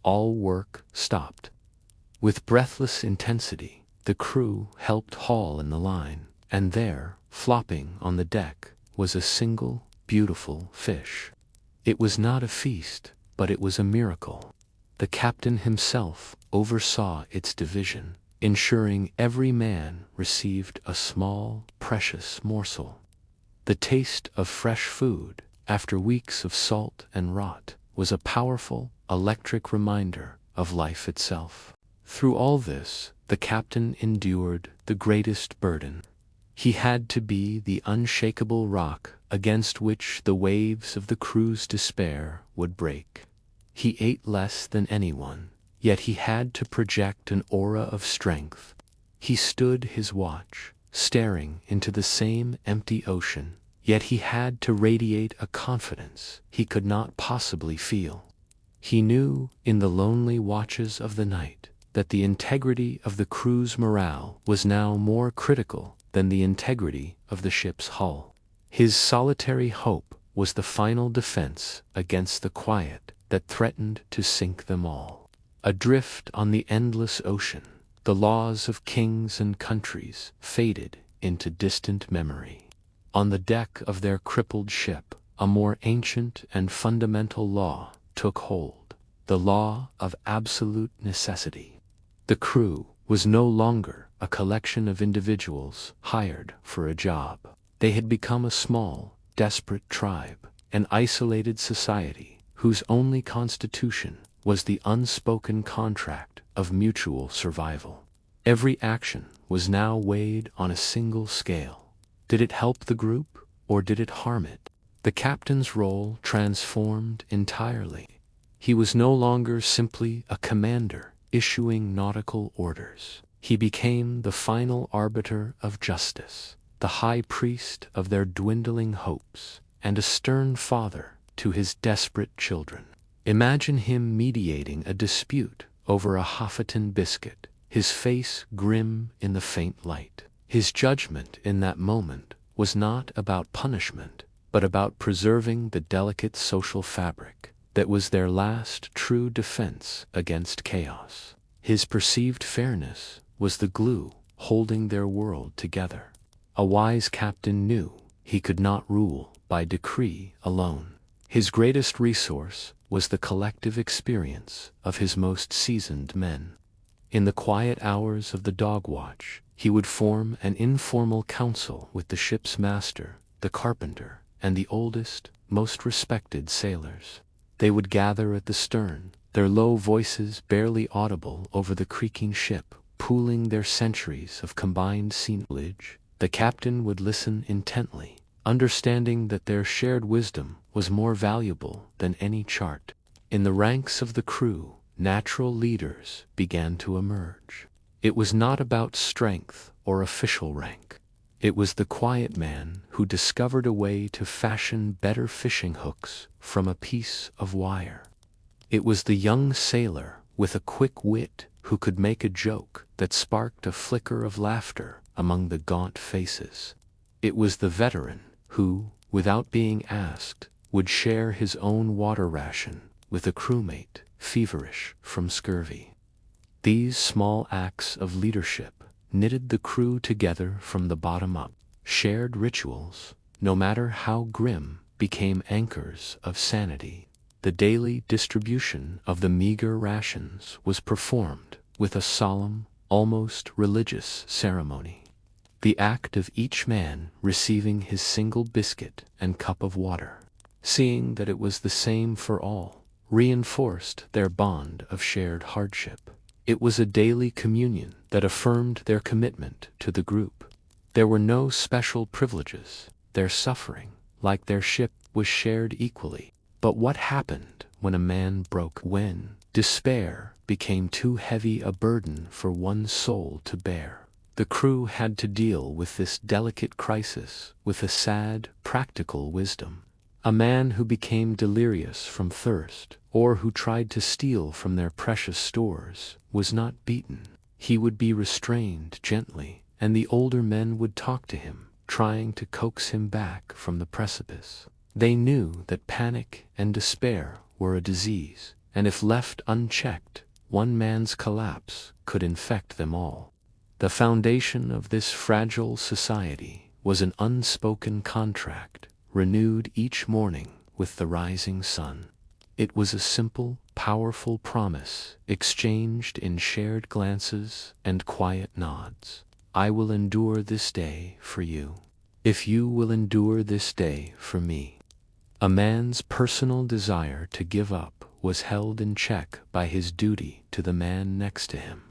All work stopped. With breathless intensity, the crew helped haul in the line, and there, flopping on the deck, was a single, beautiful fish. It was not a feast, but it was a miracle. The captain himself oversaw its division, ensuring every man received a small, precious morsel. The taste of fresh food, after weeks of salt and rot, was a powerful, electric reminder of life itself. Through all this, the captain endured the greatest burden. He had to be the unshakable rock against which the waves of the crew's despair would break. He ate less than anyone, yet he had to project an aura of strength. He stood his watch, staring into the same empty ocean, yet he had to radiate a confidence he could not possibly feel. He knew, in the lonely watches of the night, that the integrity of the crew's morale was now more critical than the integrity of the ship's hull. His solitary hope was the final defense against the quiet that threatened to sink them all. Adrift on the endless ocean, the laws of kings and countries faded into distant memory. On the deck of their crippled ship, a more ancient and fundamental law took hold. the law of absolute necessity. The crew was no longer a collection of individuals hired for a job. They had become a small, desperate tribe, an isolated society whose only constitution was the unspoken contract of mutual survival. Every action was now weighed on a single scale. Did it help the group, or did it harm it? The captain's role transformed entirely. He was no longer simply a commander issuing nautical orders. He became the final arbiter of justice, the high priest of their dwindling hopes, and a stern father to his desperate children. Imagine him mediating a dispute over a Hoffaton biscuit, his face grim in the faint light. His judgment in that moment was not about punishment, but about preserving the delicate social fabric that was their last true defense against chaos. His perceived fairness was the glue holding their world together. A wise captain knew he could not rule by decree alone. His greatest resource was the collective experience of his most seasoned men. In the quiet hours of the dog watch, he would form an informal council with the ship's master, the carpenter, and the oldest, most respected sailors. They would gather at the stern, their low voices barely audible over the creaking ship, pooling their centuries of combined knowledge. The captain would listen intently, understanding that their shared wisdom was more valuable than any chart. In the ranks of the crew, natural leaders began to emerge. It was not about strength or official rank. It was the quiet man who discovered a way to fashion better fishing hooks from a piece of wire. It was the young sailor with a quick wit who could make a joke that sparked a flicker of laughter among the gaunt faces. It was the veteran who, without being asked, would share his own water ration with a crewmate feverish from scurvy. These small acts of leadership knitted the crew together from the bottom up. Shared rituals, no matter how grim, became anchors of sanity. The daily distribution of the meager rations was performed with a solemn, almost religious ceremony. The act of each man receiving his single biscuit and cup of water, seeing that it was the same for all, reinforced their bond of shared hardship. It was a daily communion that affirmed their commitment to the group. There were no special privileges. Their suffering, like their ship, was shared equally. But what happened when a man broke? When despair became too heavy a burden for one soul to bear. The crew had to deal with this delicate crisis with a sad, practical wisdom. A man who became delirious from thirst, or who tried to steal from their precious stores, was not beaten. He would be restrained gently, and the older men would talk to him, trying to coax him back from the precipice. They knew that panic and despair were a disease, and if left unchecked, one man's collapse could infect them all. The foundation of this fragile society was an unspoken contract, renewed each morning with the rising sun. It was a simple, powerful promise, exchanged in shared glances and quiet nods. I will endure this day for you, if you will endure this day for me. A man's personal desire to give up was held in check by his duty to the man next to him.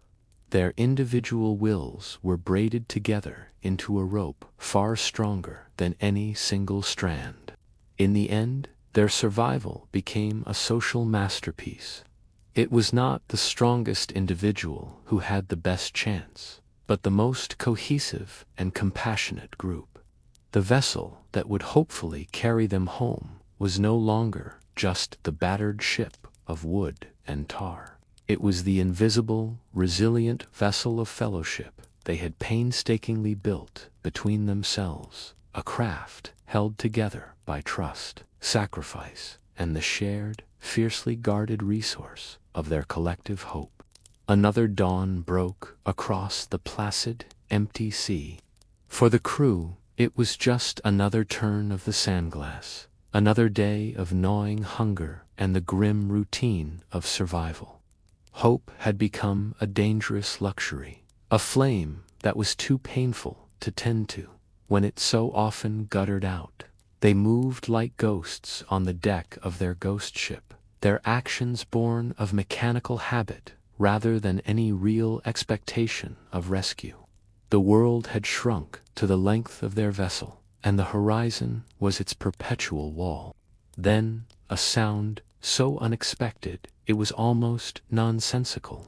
Their individual wills were braided together into a rope far stronger than any single strand. In the end, their survival became a social masterpiece. It was not the strongest individual who had the best chance, but the most cohesive and compassionate group. The vessel that would hopefully carry them home was no longer just the battered ship of wood and tar. It was the invisible, resilient vessel of fellowship they had painstakingly built between themselves, a craft held together by trust, sacrifice, and the shared, fiercely guarded resource of their collective hope. Another dawn broke across the placid, empty sea. For the crew, it was just another turn of the sandglass, another day of gnawing hunger and the grim routine of survival. Hope had become a dangerous luxury, a flame that was too painful to tend to when it so often guttered out. They moved like ghosts on the deck of their ghost ship, their actions born of mechanical habit rather than any real expectation of rescue. The world had shrunk to the length of their vessel, and the horizon was its perpetual wall. Then, a sound so unexpected it was almost nonsensical.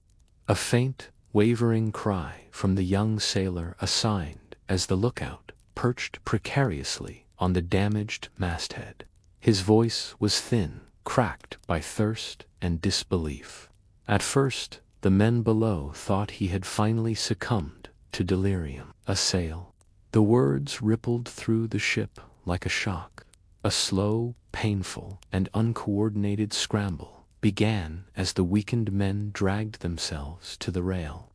A faint, wavering cry from the young sailor assigned as the lookout, perched precariously on the damaged masthead. His voice was thin, cracked by thirst and disbelief. At first, the men below thought he had finally succumbed to delirium. A sail. The words rippled through the ship like a shock. A slow, painful, and uncoordinated scramble began as the weakened men dragged themselves to the rail.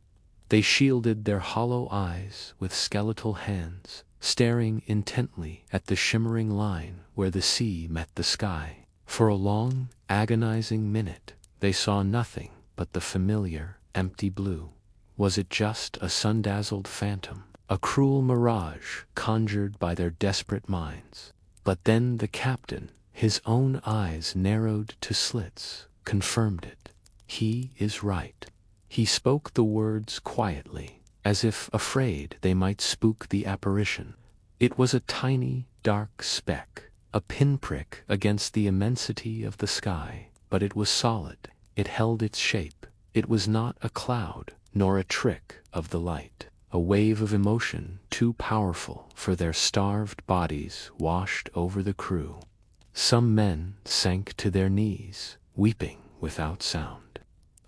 They shielded their hollow eyes with skeletal hands, staring intently at the shimmering line where the sea met the sky. For a long, agonizing minute, they saw nothing but the familiar, empty blue. Was it just a sun-dazzled phantom, a cruel mirage conjured by their desperate minds? But then the captain, his own eyes narrowed to slits, confirmed it. He is right. He spoke the words quietly, as if afraid they might spook the apparition. It was a tiny, dark speck, a pinprick against the immensity of the sky, but it was solid. It held its shape. It was not a cloud, nor a trick of the light. A wave of emotion too powerful for their starved bodies washed over the crew. Some men sank to their knees, weeping without sound.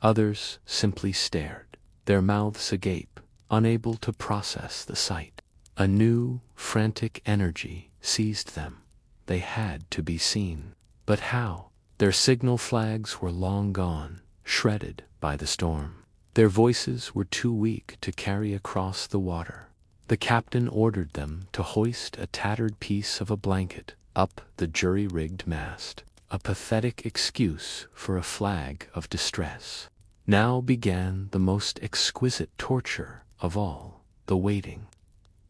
Others simply stared, their mouths agape, unable to process the sight. A new, frantic energy seized them. They had to be seen. But how? Their signal flags were long gone, shredded by the storm. Their voices were too weak to carry across the water. The captain ordered them to hoist a tattered piece of a blanket up the jury-rigged mast, a pathetic excuse for a flag of distress. Now began the most exquisite torture of all, the waiting.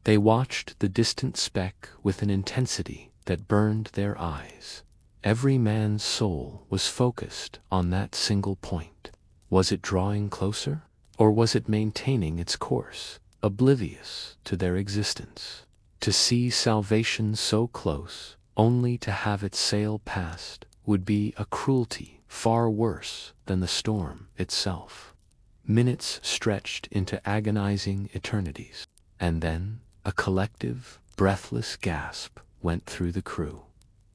They watched the distant speck with an intensity that burned their eyes. Every man's soul was focused on that single point. Was it drawing closer, or was it maintaining its course, oblivious to their existence? To see salvation so close, only to have it sail past, would be a cruelty far worse than the storm itself. Minutes stretched into agonizing eternities, and then a collective, breathless gasp went through the crew.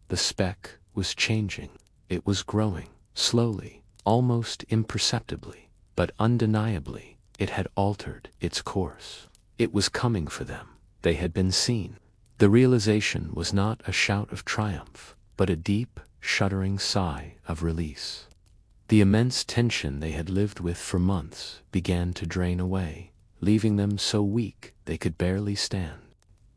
The speck was changing. It was growing, slowly, almost imperceptibly, but undeniably, it had altered its course. It was coming for them. They had been seen. The realization was not a shout of triumph, but a deep, shuddering sigh of release. The immense tension they had lived with for months began to drain away, leaving them so weak they could barely stand.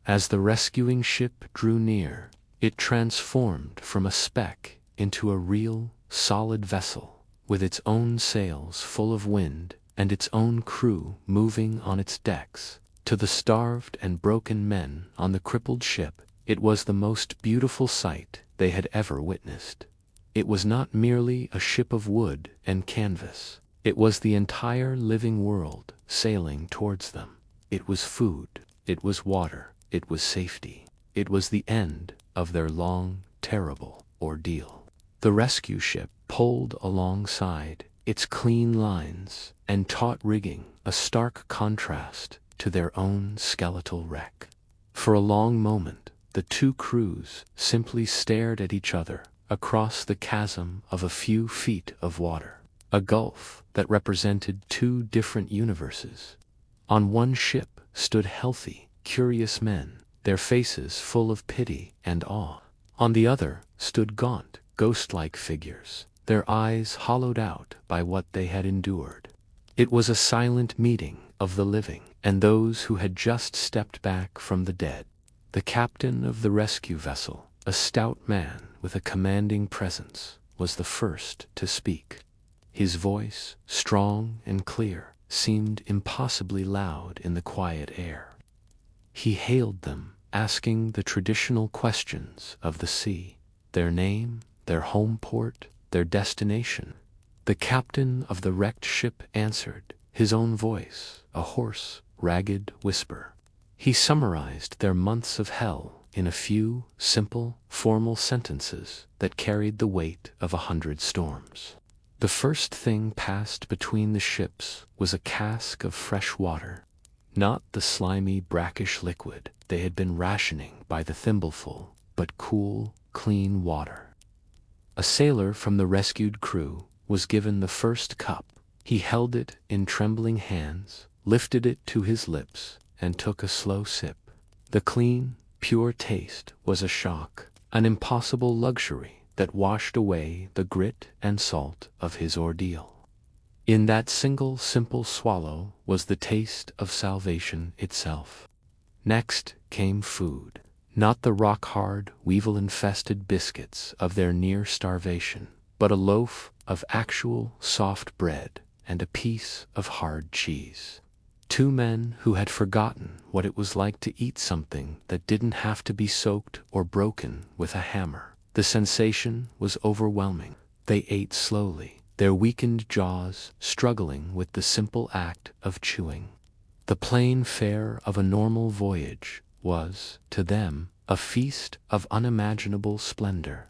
As the rescuing ship drew near, it transformed from a speck into a real, solid vessel, with its own sails full of wind and its own crew moving on its decks. To the starved and broken men on the crippled ship, it was the most beautiful sight they had ever witnessed. It was not merely a ship of wood and canvas. It was the entire living world sailing towards them. It was food. It was water. It was safety. It was the end of their long, terrible ordeal. The rescue ship pulled alongside, its clean lines and taut rigging a stark contrast to their own skeletal wreck. For a long moment, the two crews simply stared at each other across the chasm of a few feet of water, a gulf that represented two different universes. On one ship stood healthy, curious men, their faces full of pity and awe. On the other stood gaunt, ghost-like figures, their eyes hollowed out by what they had endured. It was a silent meeting of the living and those who had just stepped back from the dead. The captain of the rescue vessel, a stout man with a commanding presence, was the first to speak. His voice, strong and clear, seemed impossibly loud in the quiet air. He hailed them, asking the traditional questions of the sea: their name, their home port, their destination. The captain of the wrecked ship answered, his own voice, a hoarse, ragged whisper. He summarized their months of hell in a few, simple, formal sentences that carried the weight of 100 storms. The first thing passed between the ships was a cask of fresh water, not the slimy, brackish liquid they had been rationing by the thimbleful, but cool, clean water. A sailor from the rescued crew was given the first cup. He held it in trembling hands, lifted it to his lips, and took a slow sip. The clean, pure taste was a shock, an impossible luxury that washed away the grit and salt of his ordeal. In that single simple swallow was the taste of salvation itself. Next came food, not the rock-hard, weevil-infested biscuits of their near starvation, but a loaf of actual soft bread and a piece of hard cheese. Two men who had forgotten what it was like to eat something that didn't have to be soaked or broken with a hammer. The sensation was overwhelming. They ate slowly, their weakened jaws struggling with the simple act of chewing. The plain fare of a normal voyage was, to them, a feast of unimaginable splendor.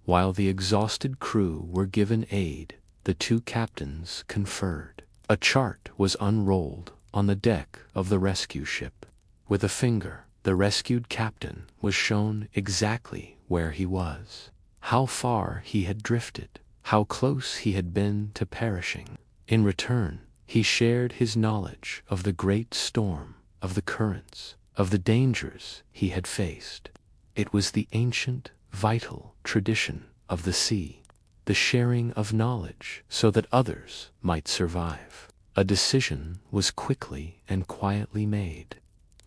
While the exhausted crew were given aid, the two captains conferred. A chart was unrolled on the deck of the rescue ship. With a finger, the rescued captain was shown exactly where he was, how far he had drifted, how close he had been to perishing. In return, he shared his knowledge of the great storm, of the currents, of the dangers he had faced. It was the ancient, vital tradition of the sea, the sharing of knowledge so that others might survive. A decision was quickly and quietly made.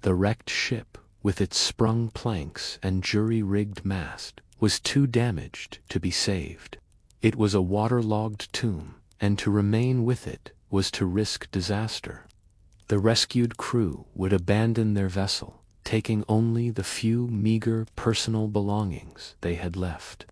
The wrecked ship, with its sprung planks and jury-rigged mast, was too damaged to be saved. It was a waterlogged tomb, and to remain with it was to risk disaster. The rescued crew would abandon their vessel, taking only the few meager personal belongings they had left.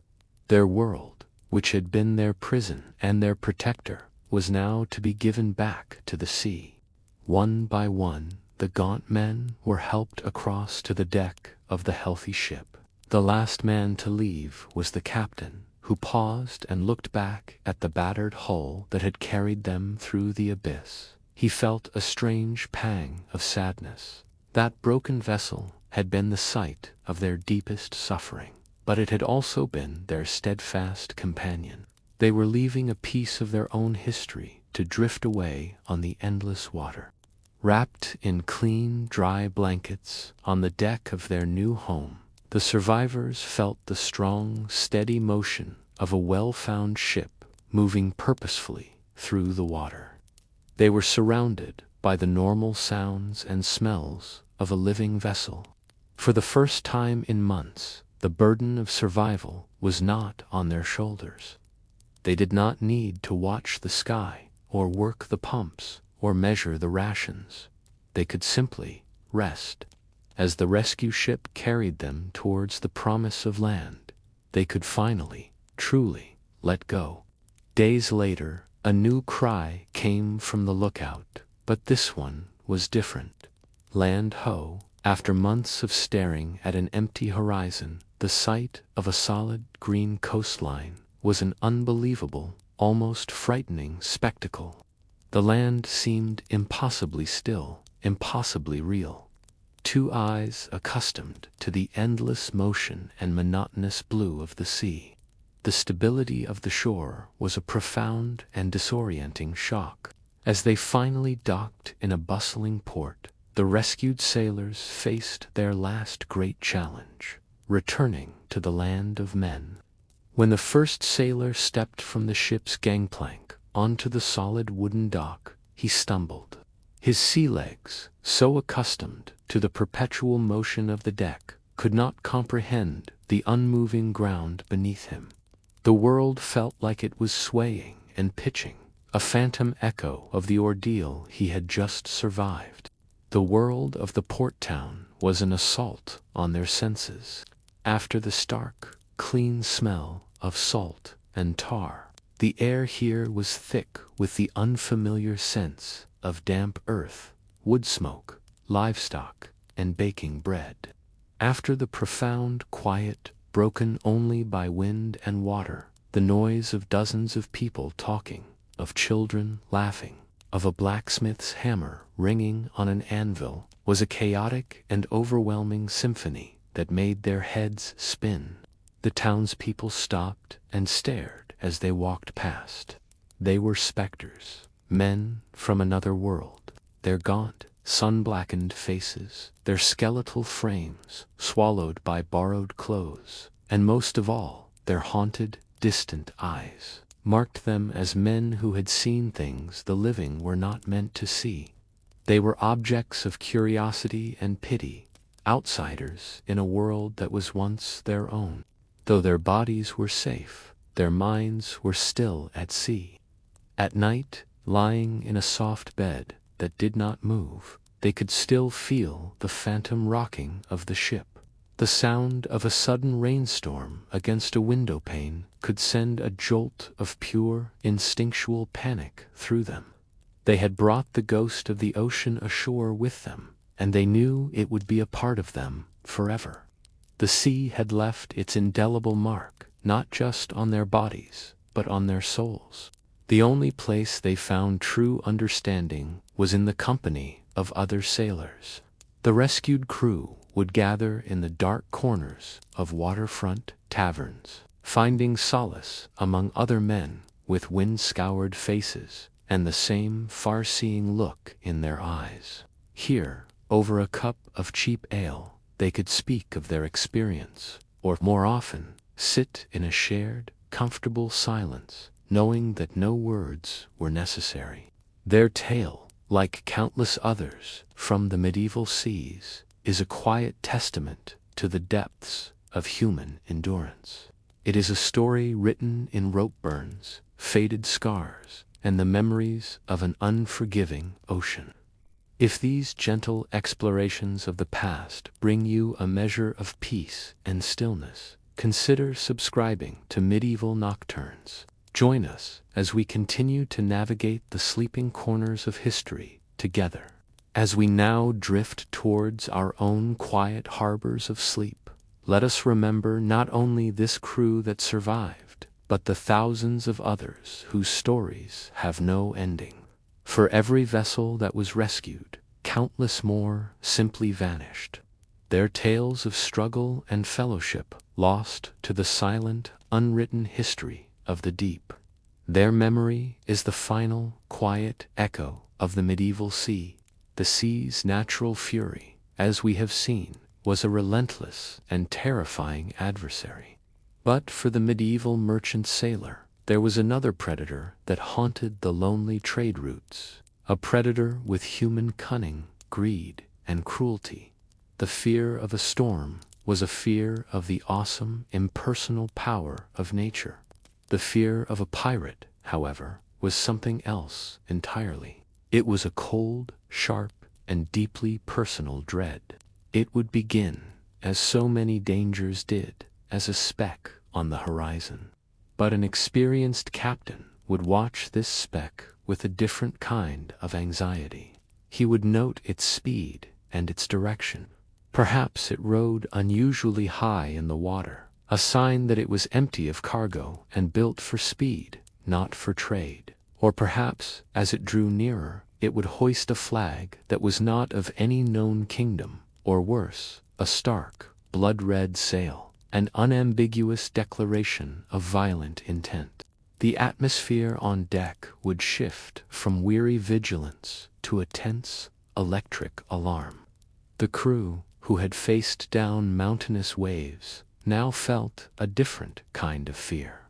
Their world, which had been their prison and their protector, was now to be given back to the sea. One by one, the gaunt men were helped across to the deck of the healthy ship. The last man to leave was the captain, who paused and looked back at the battered hull that had carried them through the abyss. He felt a strange pang of sadness. That broken vessel had been the site of their deepest suffering, but it had also been their steadfast companion. They were leaving a piece of their own history to drift away on the endless water. Wrapped in clean, dry blankets on the deck of their new home, the survivors felt the strong, steady motion of a well-found ship moving purposefully through the water. They were surrounded by the normal sounds and smells of a living vessel. For the first time in months, the burden of survival was not on their shoulders. They did not need to watch the sky, or work the pumps, or measure the rations. They could simply rest. As the rescue ship carried them towards the promise of land, they could finally, truly, let go. Days later, a new cry came from the lookout, but this one was different. Land ho! After months of staring at an empty horizon, the sight of a solid green coastline was an unbelievable, almost frightening spectacle. The land seemed impossibly still, impossibly real. Two eyes accustomed to the endless motion and monotonous blue of the sea. The stability of the shore was a profound and disorienting shock. As they finally docked in a bustling port, the rescued sailors faced their last great challenge, returning to the land of men. When the first sailor stepped from the ship's gangplank onto the solid wooden dock, he stumbled. His sea legs, so accustomed to the perpetual motion of the deck, could not comprehend the unmoving ground beneath him. The world felt like it was swaying and pitching, a phantom echo of the ordeal he had just survived. The world of the port town was an assault on their senses. After the stark, clean smell of salt and tar, the air here was thick with the unfamiliar scents of damp earth, wood smoke, livestock, and baking bread. After the profound quiet broken only by wind and water, the noise of dozens of people talking, of children laughing, of a blacksmith's hammer ringing on an anvil, was a chaotic and overwhelming symphony that made their heads spin. The townspeople stopped and stared as they walked past. They were specters, men from another world, their gaunt, sun-blackened faces, their skeletal frames swallowed by borrowed clothes, and most of all, their haunted, distant eyes, marked them as men who had seen things the living were not meant to see. They were objects of curiosity and pity, outsiders in a world that was once their own. Though their bodies were safe, their minds were still at sea. At night, lying in a soft bed that did not move, they could still feel the phantom rocking of the ship. The sound of a sudden rainstorm against a window pane could send a jolt of pure, instinctual panic through them. They had brought the ghost of the ocean ashore with them, and they knew it would be a part of them forever. The sea had left its indelible mark, not just on their bodies, but on their souls. The only place they found true understanding was in the company of other sailors. The rescued crew would gather in the dark corners of waterfront taverns, finding solace among other men with wind-scoured faces and the same far-seeing look in their eyes. Here, over a cup of cheap ale, they could speak of their experience, or more often, sit in a shared, comfortable silence, knowing that no words were necessary. Their tale, like countless others from the medieval seas, is a quiet testament to the depths of human endurance. It is a story written in rope burns, faded scars, and the memories of an unforgiving ocean. If these gentle explorations of the past bring you a measure of peace and stillness, consider subscribing to Medieval Nocturnes. Join us as we continue to navigate the sleeping corners of history together. As we now drift towards our own quiet harbors of sleep, let us remember not only this crew that survived, but the thousands of others whose stories have no ending. For every vessel that was rescued, countless more simply vanished, their tales of struggle and fellowship lost to the silent, unwritten history of the deep. Their memory is the final, quiet echo of the medieval sea. The sea's natural fury, as we have seen, was a relentless and terrifying adversary. But for the medieval merchant sailor, there was another predator that haunted the lonely trade routes, a predator with human cunning, greed, and cruelty. The fear of a storm was a fear of the awesome, impersonal power of nature. The fear of a pirate, however, was something else entirely. It was a cold, sharp, and deeply personal dread. It would begin, as so many dangers did, as a speck on the horizon. But an experienced captain would watch this speck with a different kind of anxiety. He would note its speed and its direction. Perhaps it rode unusually high in the water, a sign that it was empty of cargo and built for speed, not for trade. Or perhaps, as it drew nearer, it would hoist a flag that was not of any known kingdom, or worse, a stark, blood-red sail, an unambiguous declaration of violent intent. The atmosphere on deck would shift from weary vigilance to a tense, electric alarm. The crew, who had faced down mountainous waves, now felt a different kind of fear.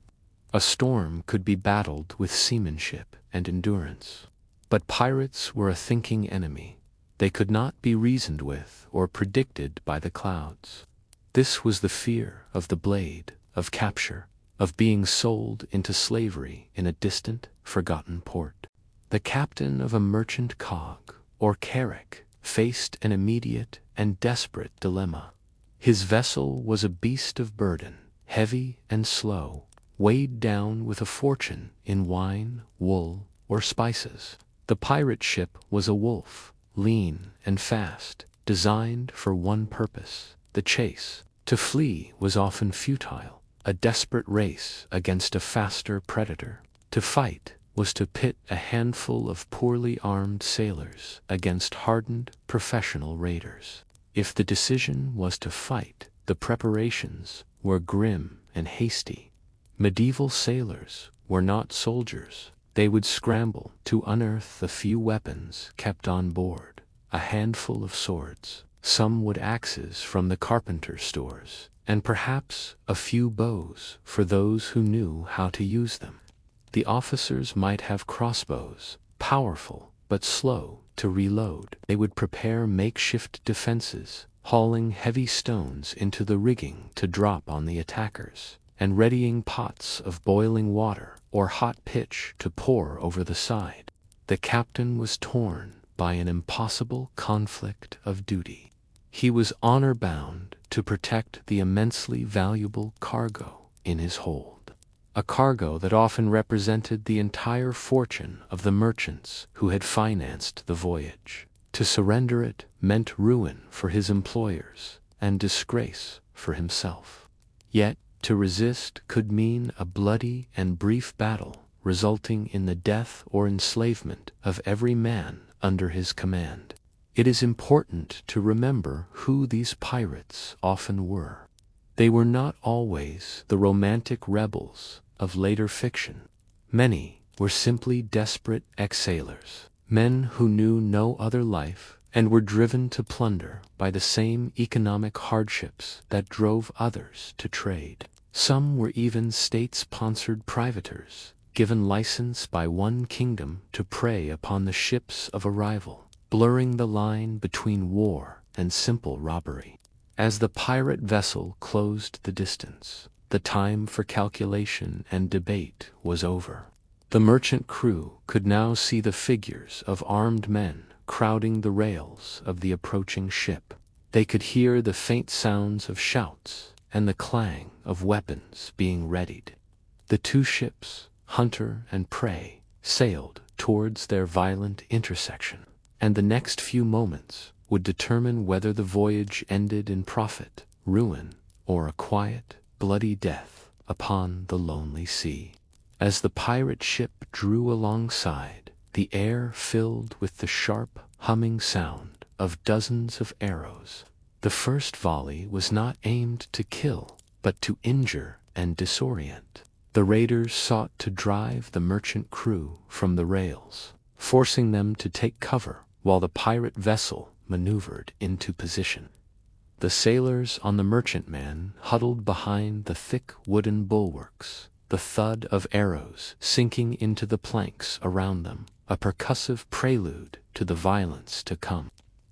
A storm could be battled with seamanship and endurance. But pirates were a thinking enemy. They could not be reasoned with or predicted by the clouds. This was the fear of the blade, of capture, of being sold into slavery in a distant, forgotten port. The captain of a merchant cog, or carrack, faced an immediate and desperate dilemma. His vessel was a beast of burden, heavy and slow, weighed down with a fortune in wine, wool, or spices. The pirate ship was a wolf, lean and fast, designed for one purpose, the chase. To flee was often futile, a desperate race against a faster predator. To fight was to pit a handful of poorly armed sailors against hardened professional raiders. If the decision was to fight, the preparations were grim and hasty. Medieval sailors were not soldiers. They would scramble to unearth the few weapons kept on board, a handful of swords, some wood axes from the carpenter's stores, and perhaps a few bows for those who knew how to use them. The officers might have crossbows, powerful but slow to reload. They would prepare makeshift defenses, hauling heavy stones into the rigging to drop on the attackers, and readying pots of boiling water or hot pitch to pour over the side. The captain was torn by an impossible conflict of duty. He was honor-bound to protect the immensely valuable cargo in his hold, a cargo that often represented the entire fortune of the merchants who had financed the voyage. To surrender it meant ruin for his employers and disgrace for himself. Yet, to resist could mean a bloody and brief battle, resulting in the death or enslavement of every man under his command. It is important to remember who these pirates often were. They were not always the romantic rebels of later fiction. Many were simply desperate ex-sailors, men who knew no other life and were driven to plunder by the same economic hardships that drove others to trade. Some were even state-sponsored privateers, given license by one kingdom to prey upon the ships of a rival, blurring the line between war and simple robbery. As the pirate vessel closed the distance, the time for calculation and debate was over. The merchant crew could now see the figures of armed men crowding the rails of the approaching ship. They could hear the faint sounds of shouts and the clang of weapons being readied. The two ships, hunter and prey, sailed towards their violent intersection, and the next few moments would determine whether the voyage ended in profit, ruin, or a quiet, bloody death upon the lonely sea. As the pirate ship drew alongside, the air filled with the sharp, humming sound of dozens of arrows. The first volley was not aimed to kill, but to injure and disorient. The raiders sought to drive the merchant crew from the rails, forcing them to take cover while the pirate vessel maneuvered into position. The sailors on the merchantman huddled behind the thick wooden bulwarks, the thud of arrows sinking into the planks around them, a percussive prelude to the violence to come.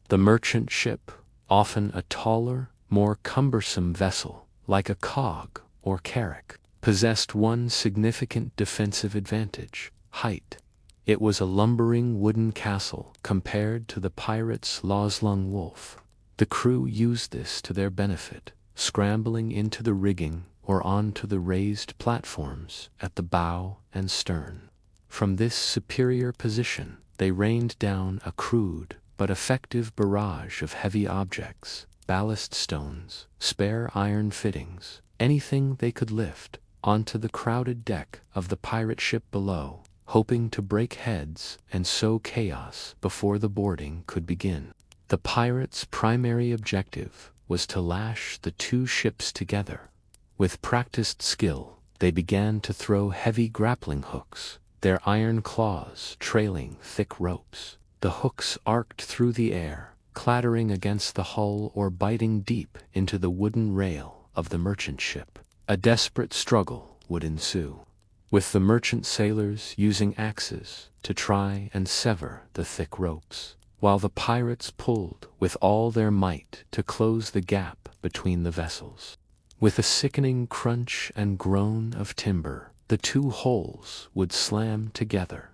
The merchant ship, often a taller, more cumbersome vessel, like a cog or carrack, possessed one significant defensive advantage: height. It was a lumbering wooden castle compared to the pirates' Loslung Wolf. The crew used this to their benefit, scrambling into the rigging or onto the raised platforms at the bow and stern. From this superior position, they rained down a crude but effective barrage of heavy objects, ballast stones, spare iron fittings, anything they could lift, onto the crowded deck of the pirate ship below, hoping to break heads and sow chaos before the boarding could begin. The pirates' primary objective was to lash the two ships together. With practiced skill, they began to throw heavy grappling hooks, their iron claws trailing thick ropes. The hooks arced through the air, clattering against the hull or biting deep into the wooden rail of the merchant ship. A desperate struggle would ensue, with the merchant sailors using axes to try and sever the thick ropes, while the pirates pulled with all their might to close the gap between the vessels. With a sickening crunch and groan of timber, the two hulls would slam together.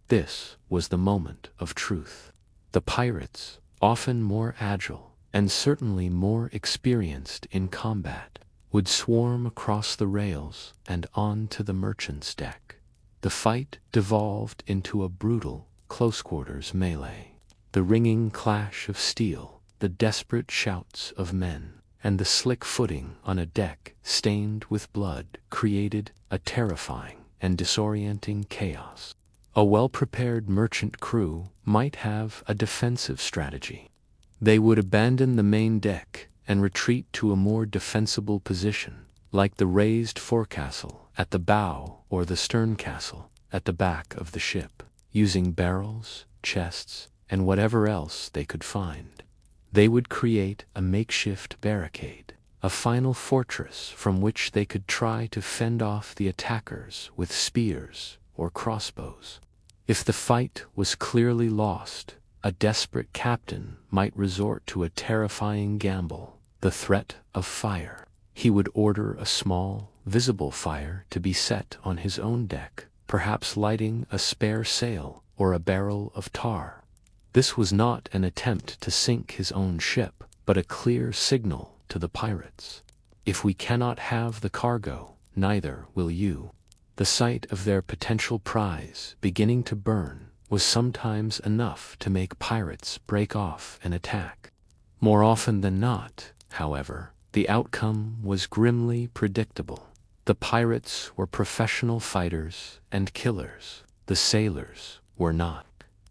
This was the moment of truth. The pirates, often more agile and certainly more experienced in combat, would swarm across the rails and onto the merchant's deck. The fight devolved into a brutal, close-quarters melee. The ringing clash of steel, the desperate shouts of men, and the slick footing on a deck stained with blood created a terrifying and disorienting chaos. A well-prepared merchant crew might have a defensive strategy. They would abandon the main deck and retreat to a more defensible position, like the raised forecastle at the bow or the stern castle at the back of the ship, using barrels, chests, and whatever else they could find. They would create a makeshift barricade, a final fortress from which they could try to fend off the attackers with spears or crossbows. If the fight was clearly lost, a desperate captain might resort to a terrifying gamble, the threat of fire. He would order a small, visible fire to be set on his own deck, perhaps lighting a spare sail or a barrel of tar. This was not an attempt to sink his own ship, but a clear signal to the pirates. If we cannot have the cargo, neither will you. The sight of their potential prize beginning to burn was sometimes enough to make pirates break off an attack. More often than not, however, the outcome was grimly predictable. The pirates were professional fighters and killers. The sailors were not.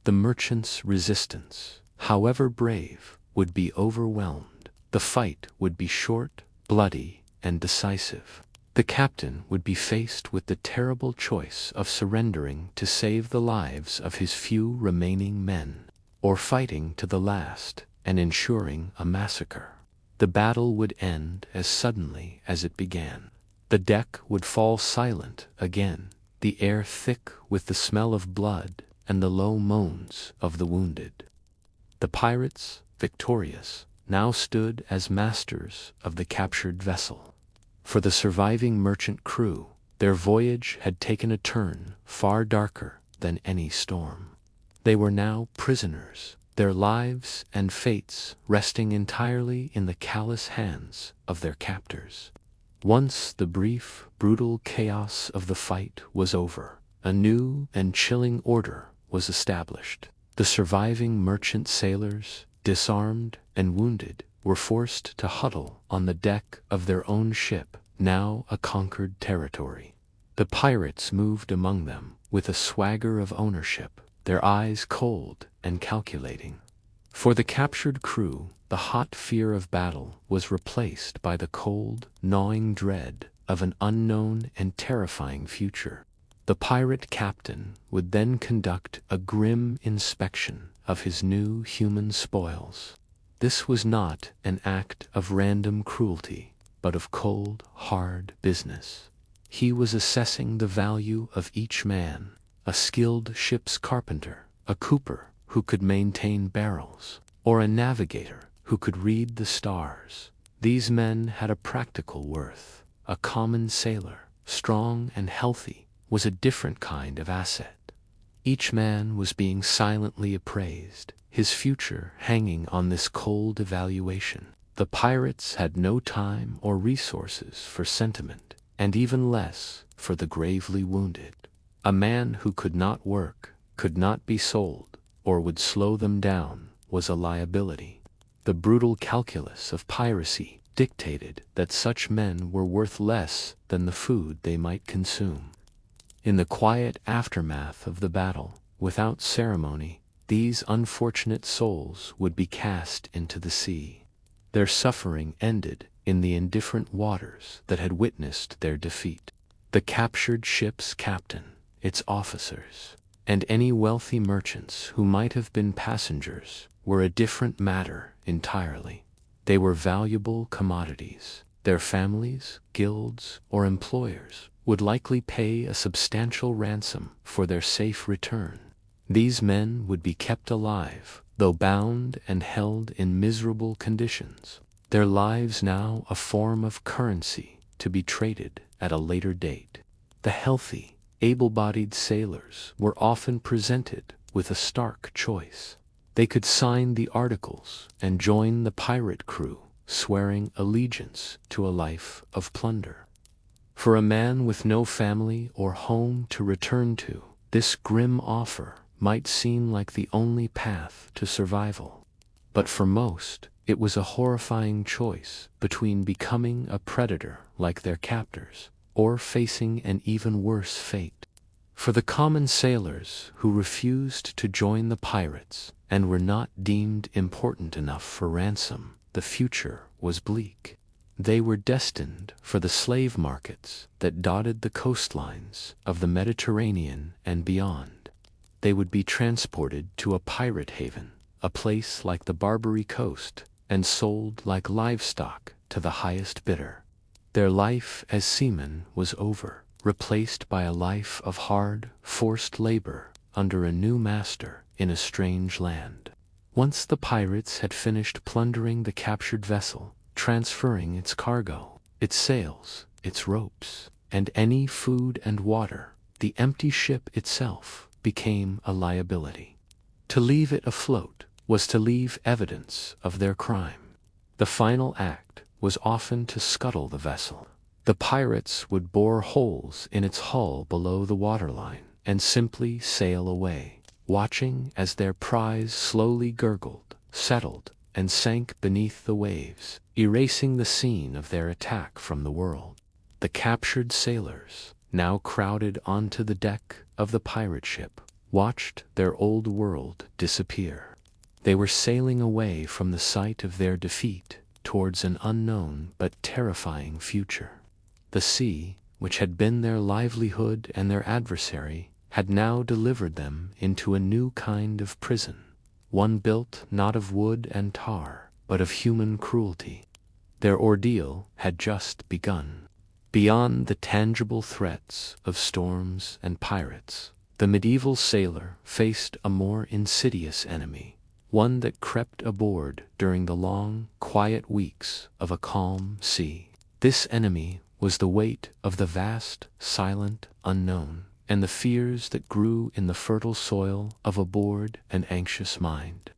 The merchant's resistance, however brave, would be overwhelmed. The fight would be short, bloody, and decisive. The captain would be faced with the terrible choice of surrendering to save the lives of his few remaining men, or fighting to the last and ensuring a massacre. The battle would end as suddenly as it began. The deck would fall silent again, the air thick with the smell of blood and the low moans of the wounded. The pirates, victorious, now stood as masters of the captured vessel. For the surviving merchant crew, their voyage had taken a turn far darker than any storm. They were now prisoners, their lives and fates resting entirely in the callous hands of their captors. Once the brief, brutal chaos of the fight was over, a new and chilling order was established. The surviving merchant sailors, disarmed and wounded, were forced to huddle on the deck of their own ship, now a conquered territory. The pirates moved among them with a swagger of ownership, their eyes cold and calculating. For the captured crew, the hot fear of battle was replaced by the cold, gnawing dread of an unknown and terrifying future. The pirate captain would then conduct a grim inspection of his new human spoils. This was not an act of random cruelty, but of cold, hard business. He was assessing the value of each man, a skilled ship's carpenter, a cooper who could maintain barrels, or a navigator who could read the stars. These men had a practical worth. A common sailor, strong and healthy, was a different kind of asset. Each man was being silently appraised, his future hanging on this cold evaluation. The pirates had no time or resources for sentiment, and even less for the gravely wounded. A man who could not work, could not be sold, or would slow them down, was a liability. The brutal calculus of piracy dictated that such men were worth less than the food they might consume. In the quiet aftermath of the battle, without ceremony, these unfortunate souls would be cast into the sea. Their suffering ended in the indifferent waters that had witnessed their defeat. The captured ship's captain, its officers, and any wealthy merchants who might have been passengers were a different matter entirely. They were valuable commodities. Their families, guilds, or employers would likely pay a substantial ransom for their safe return. These men would be kept alive, though bound and held in miserable conditions. their lives now a form of currency to be traded at a later date. The healthy, able-bodied sailors were often presented with a stark choice. They could sign the articles and join the pirate crew, swearing allegiance to a life of plunder. For a man with no family or home to return to, this grim offer might seem like the only path to survival. But for most, it was a horrifying choice between becoming a predator like their captors, or facing an even worse fate. For the common sailors who refused to join the pirates and were not deemed important enough for ransom, the future was bleak. They were destined for the slave markets that dotted the coastlines of the Mediterranean and beyond. They would be transported to a pirate haven, a place like the Barbary Coast, and sold like livestock to the highest bidder. Their life as seamen was over, replaced by a life of hard, forced labor under a new master in a strange land. Once the pirates had finished plundering the captured vessel, transferring its cargo, its sails, its ropes, and any food and water, the empty ship itself became a liability. To leave it afloat was to leave evidence of their crime. The final act was often to scuttle the vessel. The pirates would bore holes in its hull below the waterline and simply sail away, watching as their prize slowly gurgled, settled, and sank beneath the waves, erasing the scene of their attack from the world. The captured sailors, now crowded onto the deck of the pirate ship, watched their old world disappear. They were sailing away from the site of their defeat towards an unknown but terrifying future. The sea, which had been their livelihood and their adversary, had now delivered them into a new kind of prison, one built not of wood and tar, but of human cruelty. Their ordeal had just begun. Beyond the tangible threats of storms and pirates, the medieval sailor faced a more insidious enemy, one that crept aboard during the long, quiet weeks of a calm sea. This enemy was the weight of the vast, silent unknown, and the fears that grew in the fertile soil of a bored and anxious mind.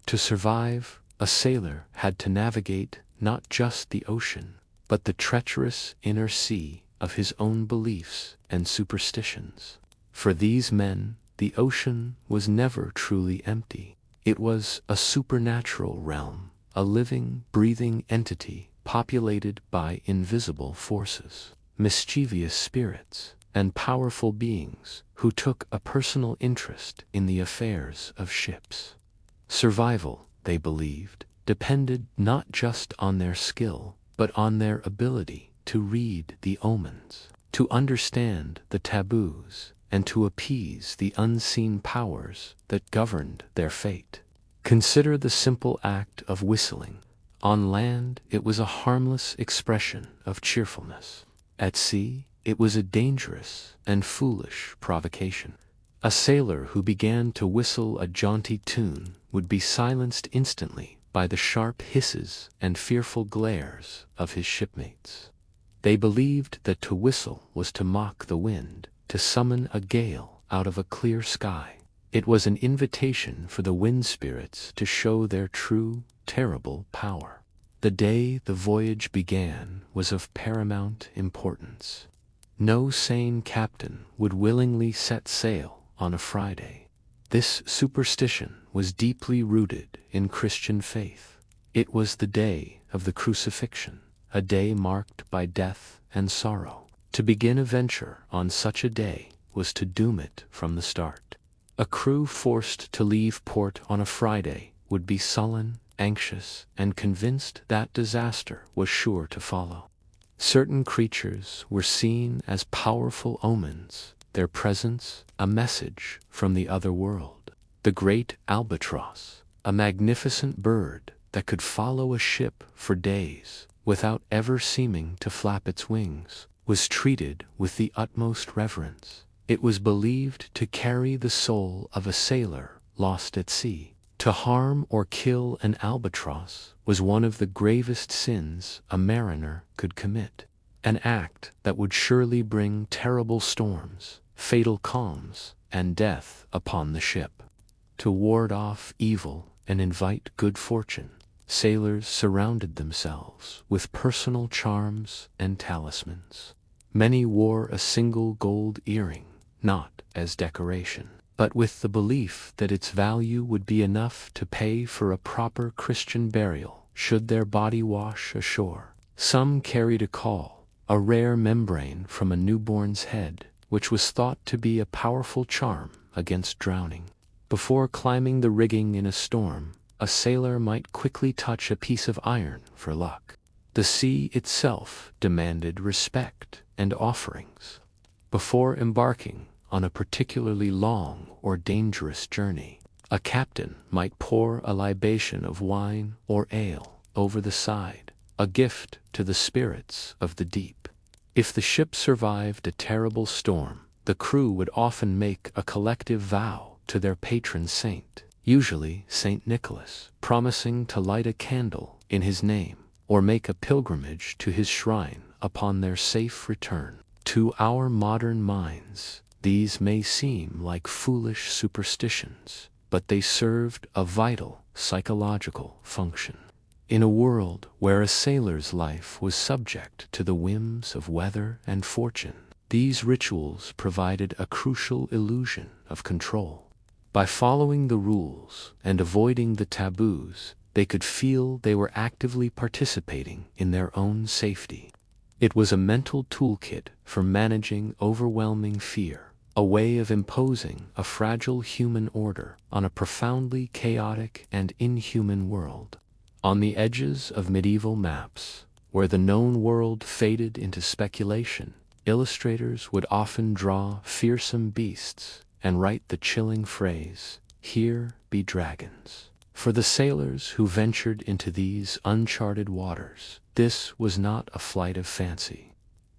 To survive, a sailor had to navigate not just the ocean, but the treacherous inner sea of his own beliefs and superstitions. For these men, the ocean was never truly empty. It was a supernatural realm, a living, breathing entity populated by invisible forces, mischievous spirits, and powerful beings who took a personal interest in the affairs of ships. Survival, they believed, depended not just on their skill, but on their ability to read the omens, to understand the taboos, and to appease the unseen powers that governed their fate. Consider the simple act of whistling. On land, it was a harmless expression of cheerfulness. At sea, it was a dangerous and foolish provocation. A sailor who began to whistle a jaunty tune would be silenced instantly by the sharp hisses and fearful glares of his shipmates. They believed that to whistle was to mock the wind, to summon a gale out of a clear sky. It was an invitation for the wind spirits to show their true, terrible power. The day the voyage began was of paramount importance. No sane captain would willingly set sail on a Friday. This superstition was deeply rooted in Christian faith. It was the day of the crucifixion, a day marked by death and sorrow. To begin a venture on such a day was to doom it from the start. A crew forced to leave port on a Friday would be sullen, anxious, and convinced that disaster was sure to follow. Certain creatures were seen as powerful omens, their presence a message from the other world. The great albatross, a magnificent bird that could follow a ship for days without ever seeming to flap its wings, was treated with the utmost reverence. It was believed to carry the soul of a sailor lost at sea, To harm or kill an albatross was one of the gravest sins a mariner could commit, an act that would surely bring terrible storms, fatal calms, and death upon the ship. To ward off evil and invite good fortune, sailors surrounded themselves with personal charms and talismans. Many wore a single gold earring, not as decoration, but with the belief that its value would be enough to pay for a proper Christian burial should their body wash ashore. Some carried a caul, a rare membrane from a newborn's head, which was thought to be a powerful charm against drowning. Before climbing the rigging in a storm, a sailor might quickly touch a piece of iron for luck. The sea itself demanded respect and offerings. Before embarking on a particularly long or dangerous journey, a captain might pour a libation of wine or ale over the side, a gift to the spirits of the deep. If the ship survived a terrible storm, the crew would often make a collective vow to their patron saint, usually Saint Nicholas, promising to light a candle in his name or make a pilgrimage to his shrine upon their safe return. To our modern minds, these may seem like foolish superstitions, but they served a vital psychological function. In a world where a sailor's life was subject to the whims of weather and fortune, these rituals provided a crucial illusion of control. By following the rules and avoiding the taboos, they could feel they were actively participating in their own safety. It was a mental toolkit for managing overwhelming fear, a way of imposing a fragile human order on a profoundly chaotic and inhuman world. On the edges of medieval maps, where the known world faded into speculation, illustrators would often draw fearsome beasts and write the chilling phrase, "Here be dragons." For the sailors who ventured into these uncharted waters, this was not a flight of fancy.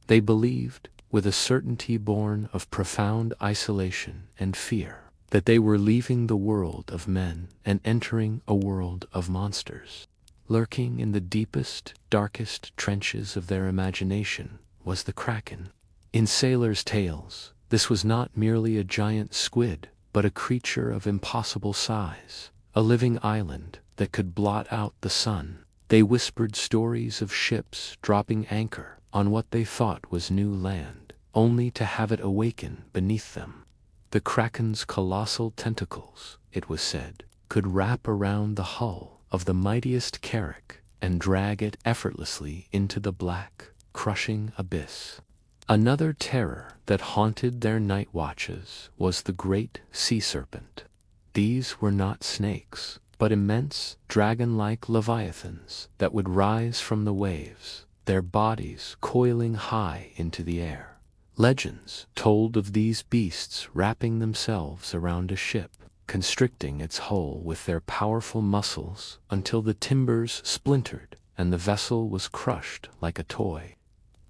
They believed, with a certainty born of profound isolation and fear, that they were leaving the world of men and entering a world of monsters. Lurking in the deepest, darkest trenches of their imagination was the kraken. In sailors' tales, this was not merely a giant squid, but a creature of impossible size, a living island that could blot out the sun. They whispered stories of ships dropping anchor on what they thought was new land, only to have it awaken beneath them. The kraken's colossal tentacles, it was said, could wrap around the hull of the mightiest carrack and drag it effortlessly into the black, crushing abyss. Another terror that haunted their night watches was the great sea serpent. These were not snakes, but immense, dragon-like leviathans that would rise from the waves, their bodies coiling high into the air. Legends told of these beasts wrapping themselves around a ship, constricting its hull with their powerful muscles until the timbers splintered and the vessel was crushed like a toy.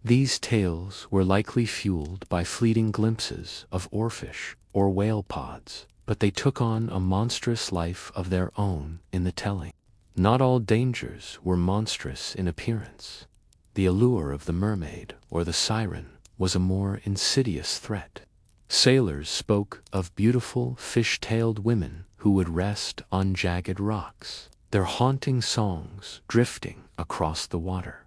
These tales were likely fueled by fleeting glimpses of oarfish or whale pods, but they took on a monstrous life of their own in the telling. Not all dangers were monstrous in appearance. The allure of the mermaid or the siren was a more insidious threat. Sailors spoke of beautiful fish-tailed women who would rest on jagged rocks, their haunting songs drifting across the water.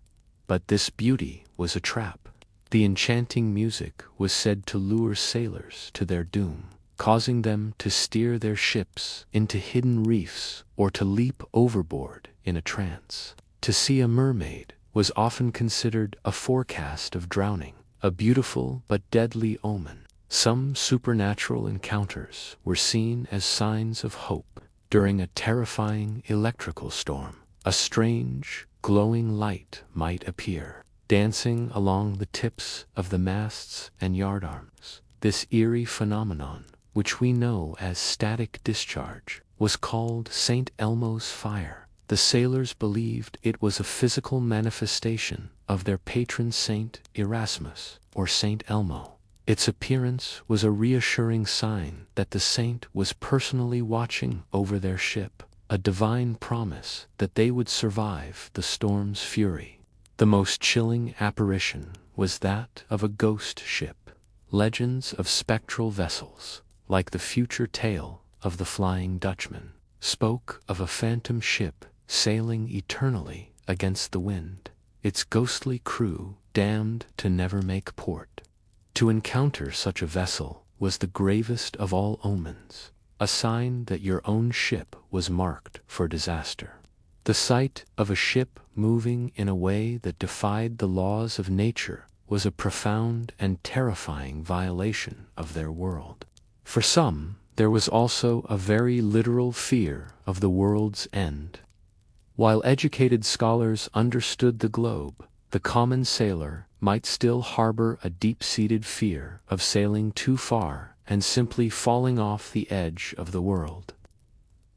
But this beauty was a trap. The enchanting music was said to lure sailors to their doom, causing them to steer their ships into hidden reefs or to leap overboard in a trance. To see a mermaid was often considered a forecast of drowning, a beautiful but deadly omen. Some supernatural encounters were seen as signs of hope. During a terrifying electrical storm, a strange, glowing light might appear, dancing along the tips of the masts and yardarms. This eerie phenomenon, which we know as static discharge, was called St. Elmo's fire. The sailors believed it was a physical manifestation of their patron saint Erasmus, or St. Elmo. Its appearance was a reassuring sign that the saint was personally watching over their ship, a divine promise that they would survive the storm's fury. The most chilling apparition was that of a ghost ship. Legends of spectral vessels, like the future tale of the Flying Dutchman, spoke of a phantom ship sailing eternally against the wind, its ghostly crew damned to never make port. To encounter such a vessel was the gravest of all omens, a sign that your own ship was marked for disaster. The sight of a ship moving in a way that defied the laws of nature was a profound and terrifying violation of their world. For some, there was also a very literal fear of the world's end. While educated scholars understood the globe, the common sailor might still harbor a deep-seated fear of sailing too far and simply falling off the edge of the world.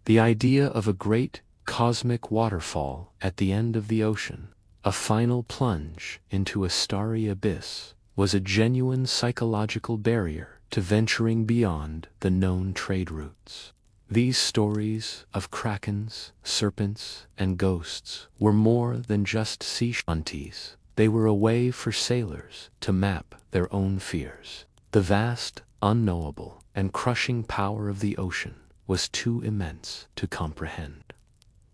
The idea of a great cosmic waterfall at the end of the ocean, a final plunge into a starry abyss, was a genuine psychological barrier to venturing beyond the known trade routes. These stories of krakens, serpents, and ghosts were more than just sea shanties. They were a way for sailors to map their own fears. The vast, unknowable, and crushing power of the ocean was too immense to comprehend.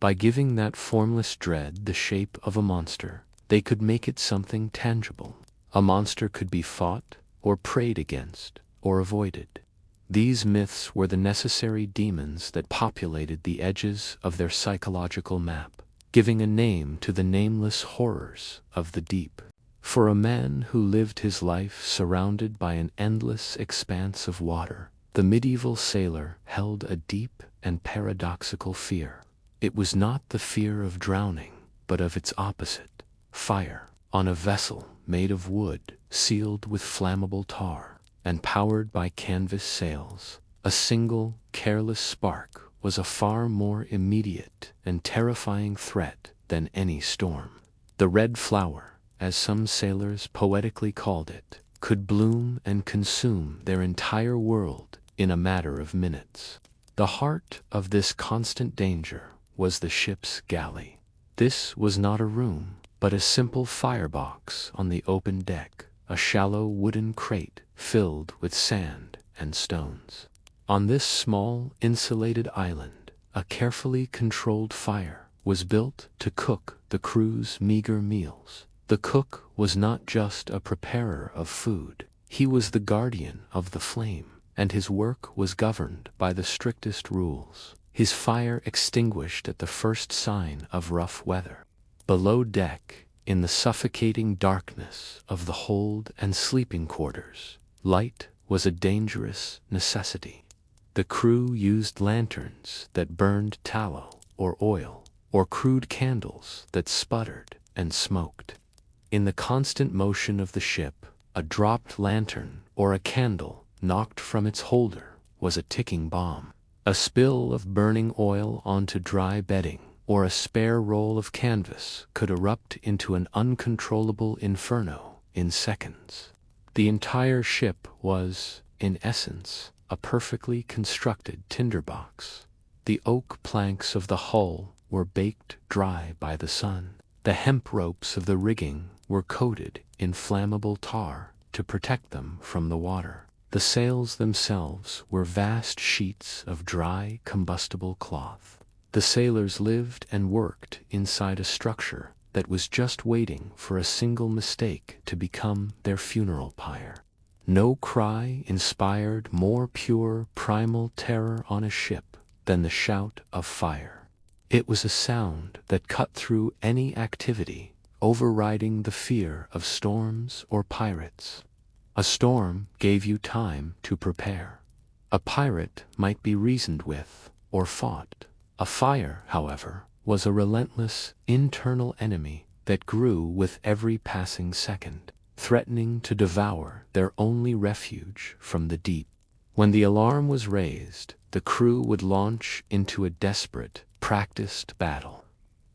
By giving that formless dread the shape of a monster, they could make it something tangible. A monster could be fought, or prayed against, or avoided. These myths were the necessary demons that populated the edges of their psychological map, giving a name to the nameless horrors of the deep. For a man who lived his life surrounded by an endless expanse of water, the medieval sailor held a deep and paradoxical fear. It was not the fear of drowning, but of its opposite, fire. On a vessel made of wood, sealed with flammable tar, and powered by canvas sails, a single, careless spark was a far more immediate and terrifying threat than any storm. The red flower, as some sailors poetically called it, could bloom and consume their entire world in a matter of minutes. The heart of this constant danger was the ship's galley. This was not a room, but a simple firebox on the open deck, a shallow wooden crate filled with sand and stones. On this small, insulated island, a carefully controlled fire was built to cook the crew's meager meals. The cook was not just a preparer of food, he was the guardian of the flame, and his work was governed by the strictest rules. His fire extinguished at the first sign of rough weather. Below deck, in the suffocating darkness of the hold and sleeping quarters, light was a dangerous necessity. The crew used lanterns that burned tallow or oil, or crude candles that sputtered and smoked. In the constant motion of the ship, a dropped lantern or a candle knocked from its holder was a ticking bomb. A spill of burning oil onto dry bedding, or a spare roll of canvas, could erupt into an uncontrollable inferno in seconds. The entire ship was, in essence, a perfectly constructed tinderbox. The oak planks of the hull were baked dry by the sun. The hemp ropes of the rigging were coated in flammable tar to protect them from the water. The sails themselves were vast sheets of dry, combustible cloth. The sailors lived and worked inside a structure that was just waiting for a single mistake to become their funeral pyre. No cry inspired more pure, primal terror on a ship than the shout of fire. It was a sound that cut through any activity, overriding the fear of storms or pirates. A storm gave you time to prepare. A pirate might be reasoned with or fought. A fire, however, was a relentless, internal enemy that grew with every passing second, threatening to devour their only refuge from the deep. When the alarm was raised, the crew would launch into a desperate, practiced battle.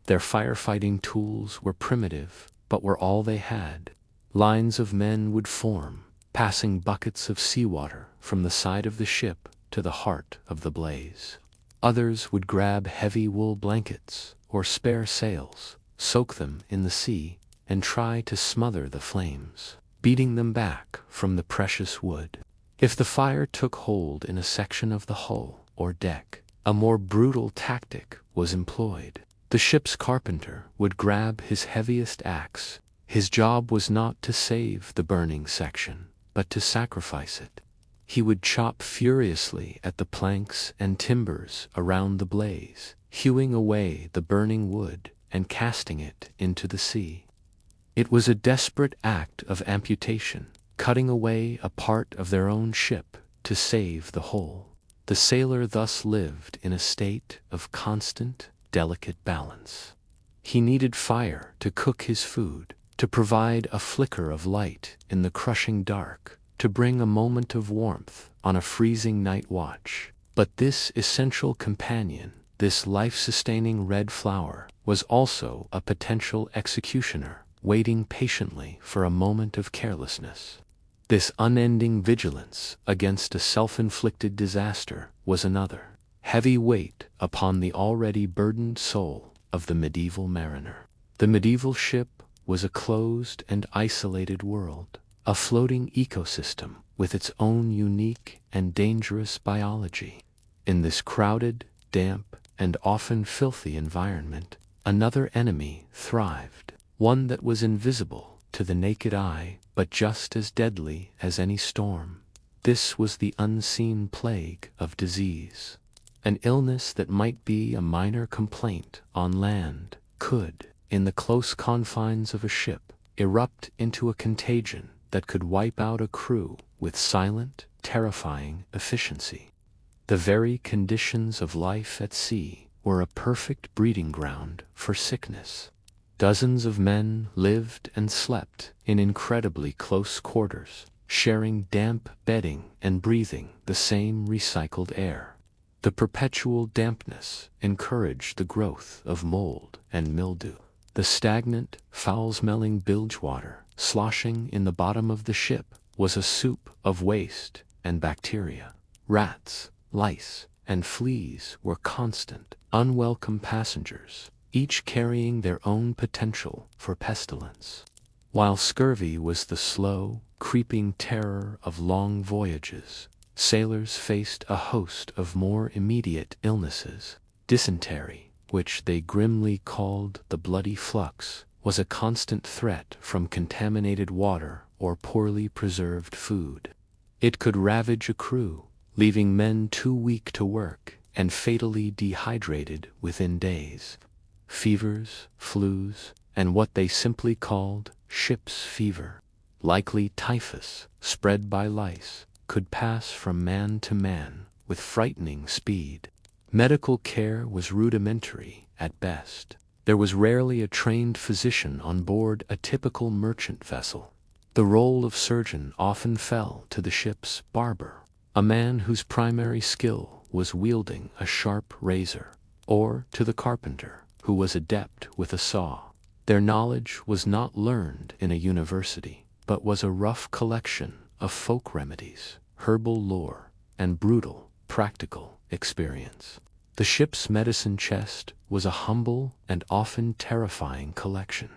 Their firefighting tools were primitive, but were all they had. Lines of men would form, passing buckets of seawater from the side of the ship to the heart of the blaze. Others would grab heavy wool blankets or spare sails, soak them in the sea, and try to smother the flames, beating them back from the precious wood. If the fire took hold in a section of the hull or deck, a more brutal tactic was employed. The ship's carpenter would grab his heaviest axe. His job was not to save the burning section, but to sacrifice it. He would chop furiously at the planks and timbers around the blaze, hewing away the burning wood and casting it into the sea. It was a desperate act of amputation, cutting away a part of their own ship to save the whole. The sailor thus lived in a state of constant, delicate balance. He needed fire to cook his food, to provide a flicker of light in the crushing dark, to bring a moment of warmth on a freezing night watch. But this essential companion, this life-sustaining red flower, was also a potential executioner, waiting patiently for a moment of carelessness. This unending vigilance against a self-inflicted disaster was another heavy weight upon the already burdened soul of the medieval mariner. The medieval ship was a closed and isolated world, a floating ecosystem with its own unique and dangerous biology. In this crowded, damp, and often filthy environment, another enemy thrived, one that was invisible to the naked eye, but just as deadly as any storm. This was the unseen plague of disease. An illness that might be a minor complaint on land could, in the close confines of a ship, erupt into a contagion that could wipe out a crew with silent, terrifying efficiency. The very conditions of life at sea were a perfect breeding ground for sickness. Dozens of men lived and slept in incredibly close quarters, sharing damp bedding and breathing the same recycled air. The perpetual dampness encouraged the growth of mold and mildew. The stagnant, foul-smelling bilge water sloshing in the bottom of the ship was a soup of waste and bacteria. Rats, lice, and fleas were constant, unwelcome passengers, each carrying their own potential for pestilence. While scurvy was the slow, creeping terror of long voyages, sailors faced a host of more immediate illnesses. Dysentery, which they grimly called the bloody flux, was a constant threat from contaminated water or poorly preserved food. It could ravage a crew, leaving men too weak to work and fatally dehydrated within days. Fevers, flus, and what they simply called ship's fever, likely typhus, spread by lice, could pass from man to man with frightening speed. Medical care was rudimentary at best. There was rarely a trained physician on board a typical merchant vessel. The role of surgeon often fell to the ship's barber, a man whose primary skill was wielding a sharp razor, or to the carpenter, who was adept with a saw. Their knowledge was not learned in a university, but was a rough collection of folk remedies, herbal lore, and brutal, practical experience. The ship's medicine chest was a humble and often terrifying collection.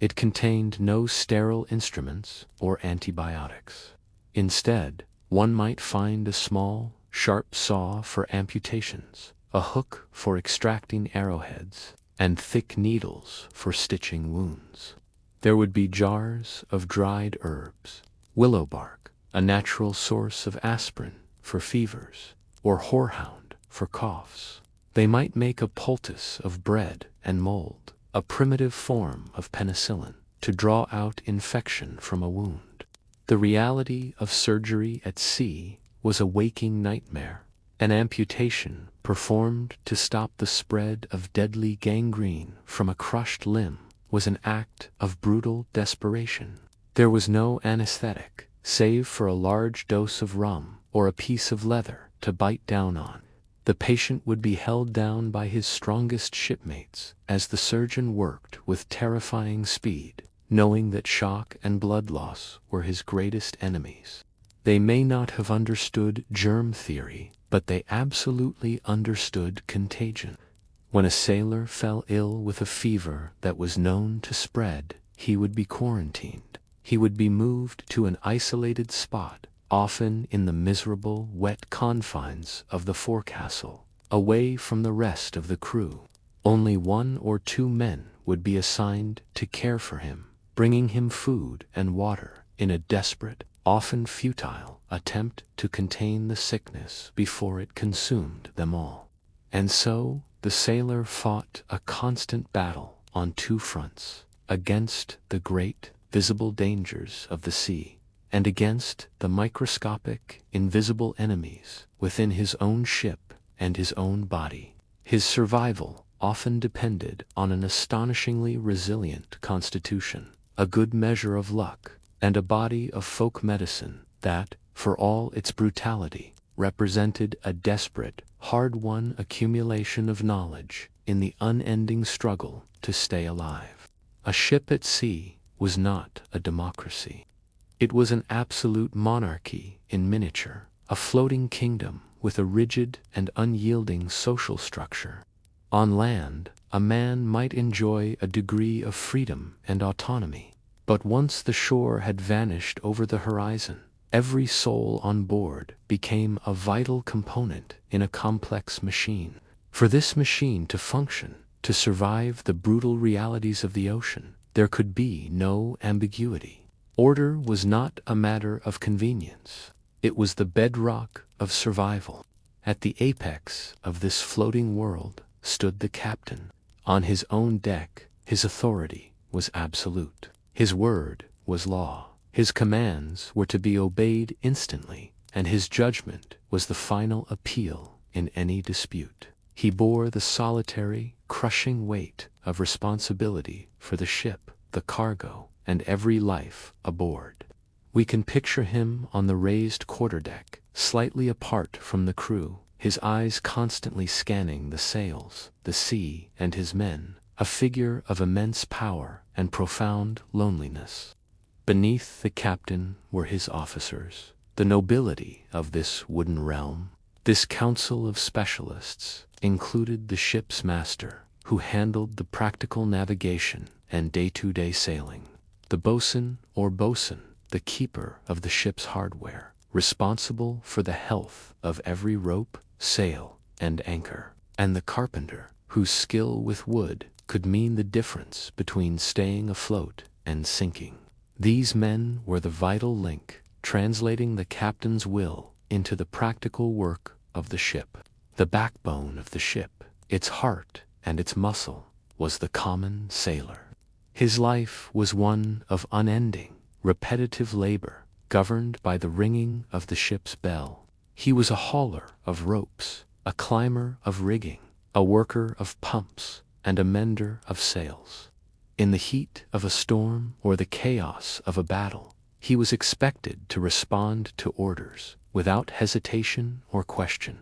It contained no sterile instruments or antibiotics. Instead, one might find a small, sharp saw for amputations, a hook for extracting arrowheads, and thick needles for stitching wounds. There would be jars of dried herbs, willow bark, a natural source of aspirin for fevers, or horehound for coughs. They might make a poultice of bread and mold, a primitive form of penicillin, to draw out infection from a wound. The reality of surgery at sea was a waking nightmare. An amputation performed to stop the spread of deadly gangrene from a crushed limb was an act of brutal desperation. There was no anesthetic, save for a large dose of rum or a piece of leather to bite down on. The patient would be held down by his strongest shipmates as the surgeon worked with terrifying speed, knowing that shock and blood loss were his greatest enemies. They may not have understood germ theory, but they absolutely understood contagion. When a sailor fell ill with a fever that was known to spread, he would be quarantined. He would be moved to an isolated spot, often in the miserable, wet confines of the forecastle, away from the rest of the crew. Only 1 or 2 men would be assigned to care for him, bringing him food and water in a desperate, often futile, attempt to contain the sickness before it consumed them all. And so, the sailor fought a constant battle on 2 fronts, against the great, visible dangers of the sea, and against the microscopic, invisible enemies within his own ship and his own body. His survival often depended on an astonishingly resilient constitution, a good measure of luck, and a body of folk medicine that, for all its brutality, represented a desperate, hard-won accumulation of knowledge in the unending struggle to stay alive. A ship at sea was not a democracy. It was an absolute monarchy in miniature, a floating kingdom with a rigid and unyielding social structure. On land, a man might enjoy a degree of freedom and autonomy, but once the shore had vanished over the horizon, every soul on board became a vital component in a complex machine. For this machine to function, to survive the brutal realities of the ocean, there could be no ambiguity. Order was not a matter of convenience. It was the bedrock of survival. At the apex of this floating world stood the captain. On his own deck, his authority was absolute. His word was law. His commands were to be obeyed instantly, and his judgment was the final appeal in any dispute. He bore the solitary, crushing weight of responsibility for the ship, the cargo, and every life aboard. We can picture him on the raised quarterdeck, slightly apart from the crew, his eyes constantly scanning the sails, the sea, and his men, a figure of immense power and profound loneliness. Beneath the captain were his officers, the nobility of this wooden realm. This council of specialists included the ship's master, who handled the practical navigation and day-to-day sailing, the bosun or bosun, the keeper of the ship's hardware, responsible for the health of every rope, sail, and anchor, and the carpenter, whose skill with wood could mean the difference between staying afloat and sinking. These men were the vital link, translating the captain's will into the practical work of the ship. The backbone of the ship, its heart and its muscle, was the common sailor. His life was one of unending, repetitive labor, governed by the ringing of the ship's bell. He was a hauler of ropes, a climber of rigging, a worker of pumps, and a mender of sails. In the heat of a storm or the chaos of a battle, he was expected to respond to orders without hesitation or question.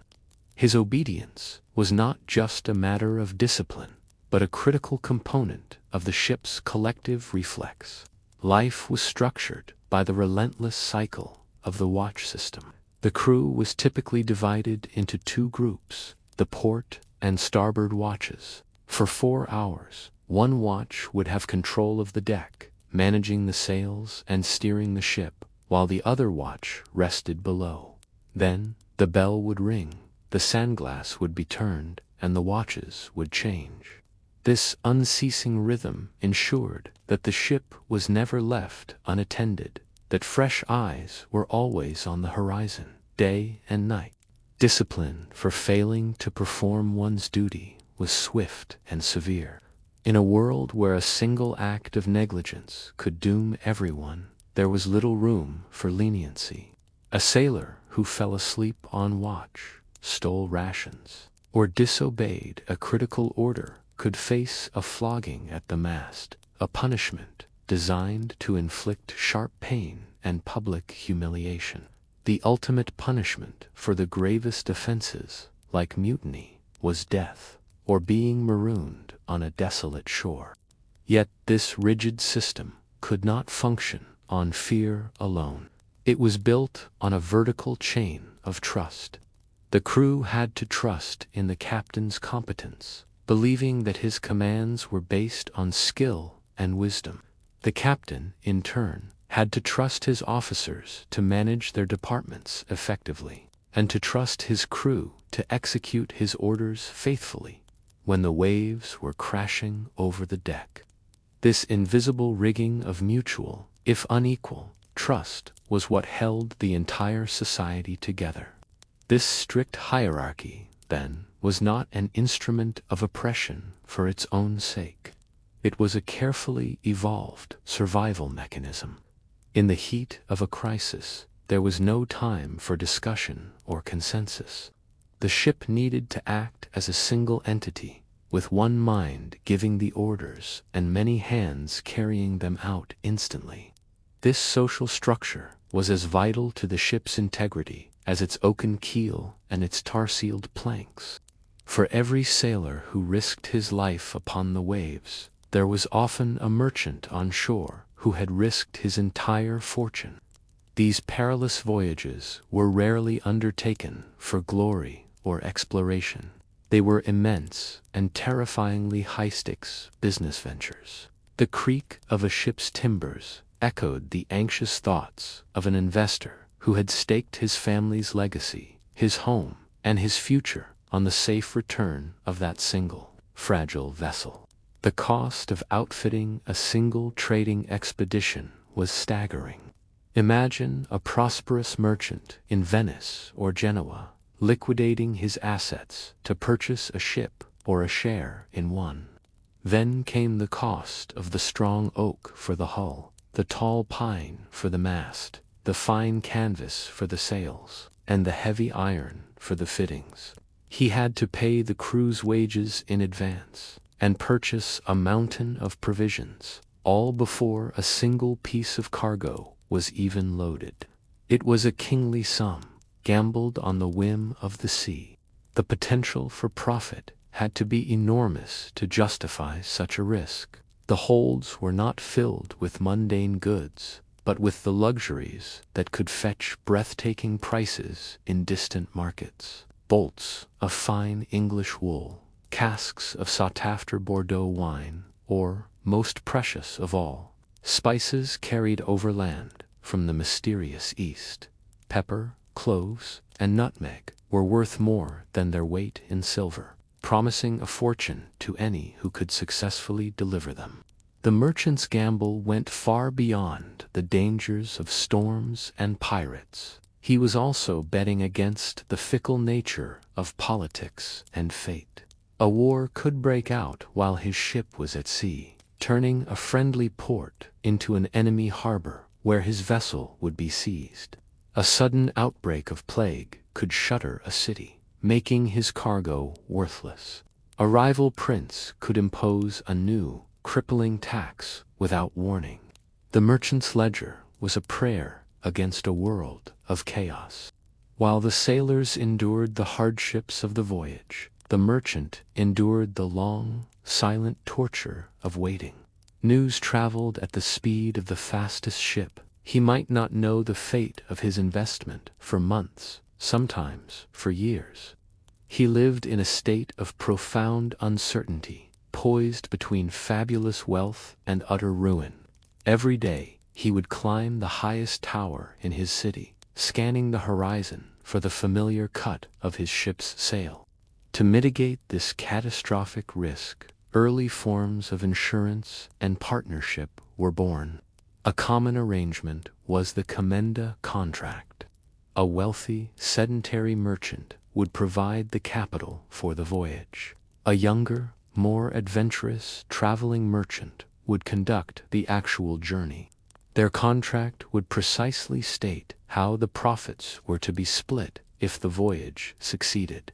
His obedience was not just a matter of discipline, but a critical component of the ship's collective reflex. Life was structured by the relentless cycle of the watch system. The crew was typically divided into 2 groups, the port and starboard watches. For 4 hours, one watch would have control of the deck, managing the sails and steering the ship, while the other watch rested below. Then, the bell would ring, the sandglass would be turned, and the watches would change. This unceasing rhythm ensured that the ship was never left unattended, that fresh eyes were always on the horizon, day and night. Discipline for failing to perform one's duty was swift and severe. In a world where a single act of negligence could doom everyone, there was little room for leniency. A sailor who fell asleep on watch, stole rations, or disobeyed a critical order could face a flogging at the mast, a punishment designed to inflict sharp pain and public humiliation. The ultimate punishment for the gravest offenses, like mutiny, was death, or being marooned on a desolate shore. Yet this rigid system could not function on fear alone. It was built on a vertical chain of trust. The crew had to trust in the captain's competence, believing that his commands were based on skill and wisdom. The captain, in turn, had to trust his officers to manage their departments effectively, and to trust his crew to execute his orders faithfully when the waves were crashing over the deck. This invisible rigging of mutual, if unequal, trust was what held the entire society together. This strict hierarchy, then, was not an instrument of oppression for its own sake. It was a carefully evolved survival mechanism. In the heat of a crisis, there was no time for discussion or consensus. The ship needed to act as a single entity, with one mind giving the orders and many hands carrying them out instantly. This social structure was as vital to the ship's integrity as its oaken keel and its tar-sealed planks. For every sailor who risked his life upon the waves, there was often a merchant on shore who had risked his entire fortune. These perilous voyages were rarely undertaken for glory or exploration. They were immense and terrifyingly high-stakes business ventures. The creak of a ship's timbers echoed the anxious thoughts of an investor who had staked his family's legacy, his home, and his future on the safe return of that single, fragile vessel. The cost of outfitting a single trading expedition was staggering. Imagine a prosperous merchant in Venice or Genoa liquidating his assets to purchase a ship or a share in one. Then came the cost of the strong oak for the hull, the tall pine for the mast, the fine canvas for the sails, and the heavy iron for the fittings. He had to pay the crew's wages in advance and purchase a mountain of provisions, all before a single piece of cargo was even loaded. It was a kingly sum, gambled on the whim of the sea. The potential for profit had to be enormous to justify such a risk. The holds were not filled with mundane goods, but with the luxuries that could fetch breathtaking prices in distant markets. Bolts of fine English wool, casks of sought-after Bordeaux wine, or, most precious of all, spices carried overland from the mysterious East. Pepper, cloves, and nutmeg were worth more than their weight in silver, promising a fortune to any who could successfully deliver them. The merchant's gamble went far beyond the dangers of storms and pirates. He was also betting against the fickle nature of politics and fate. A war could break out while his ship was at sea, turning a friendly port into an enemy harbor where his vessel would be seized. A sudden outbreak of plague could shatter a city, making his cargo worthless. A rival prince could impose a new, crippling tax without warning. The merchant's ledger was a prayer against a world of chaos. While the sailors endured the hardships of the voyage, the merchant endured the long, silent torture of waiting. News traveled at the speed of the fastest ship. He might not know the fate of his investment for months, sometimes for years. He lived in a state of profound uncertainty, poised between fabulous wealth and utter ruin. Every day, he would climb the highest tower in his city, scanning the horizon for the familiar cut of his ship's sail. To mitigate this catastrophic risk, early forms of insurance and partnership were born. A common arrangement was the commenda contract. A wealthy, sedentary merchant would provide the capital for the voyage. A younger, more adventurous traveling merchant would conduct the actual journey. Their contract would precisely state how the profits were to be split if the voyage succeeded.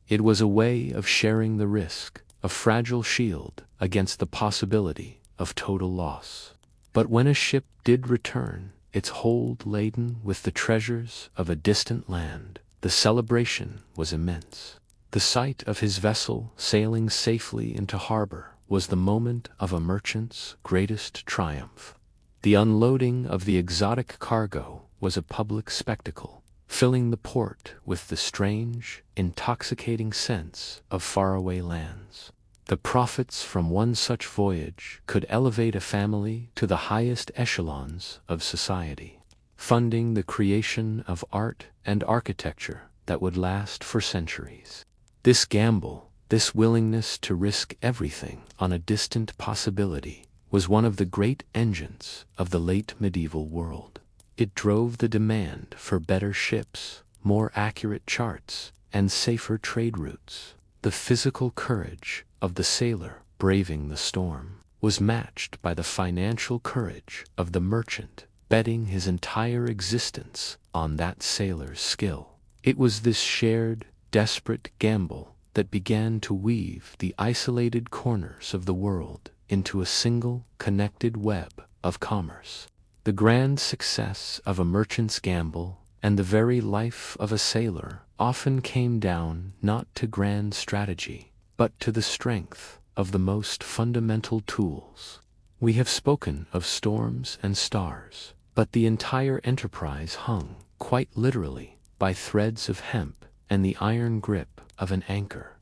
It was a way of sharing the risk, a fragile shield against the possibility of total loss. But when a ship did return, its hold laden with the treasures of a distant land, the celebration was immense. The sight of his vessel sailing safely into harbor was the moment of a merchant's greatest triumph. The unloading of the exotic cargo was a public spectacle, filling the port with the strange, intoxicating sense of faraway lands. The profits from one such voyage could elevate a family to the highest echelons of society, funding the creation of art and architecture that would last for centuries. This gamble, this willingness to risk everything on a distant possibility, was one of the great engines of the late medieval world. It drove the demand for better ships, more accurate charts, and safer trade routes. The physical courage of the sailor braving the storm was matched by the financial courage of the merchant, betting his entire existence on that sailor's skill. It was this shared, desperate gamble that began to weave the isolated corners of the world into a single, connected web of commerce. The grand success of a merchant's gamble and the very life of a sailor often came down not to grand strategy, but to the strength of the most fundamental tools. We have spoken of storms and stars, but the entire enterprise hung, quite literally, by threads of hemp and the iron grip of an anchor.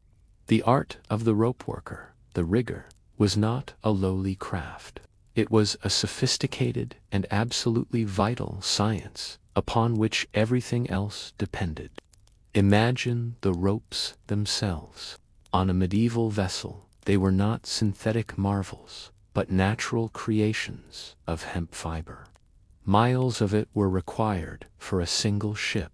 The art of the rope worker, the rigger, was not a lowly craft. It was a sophisticated and absolutely vital science upon which everything else depended. Imagine the ropes themselves. On a medieval vessel, they were not synthetic marvels, but natural creations of hemp fiber. Miles of it were required for a single ship.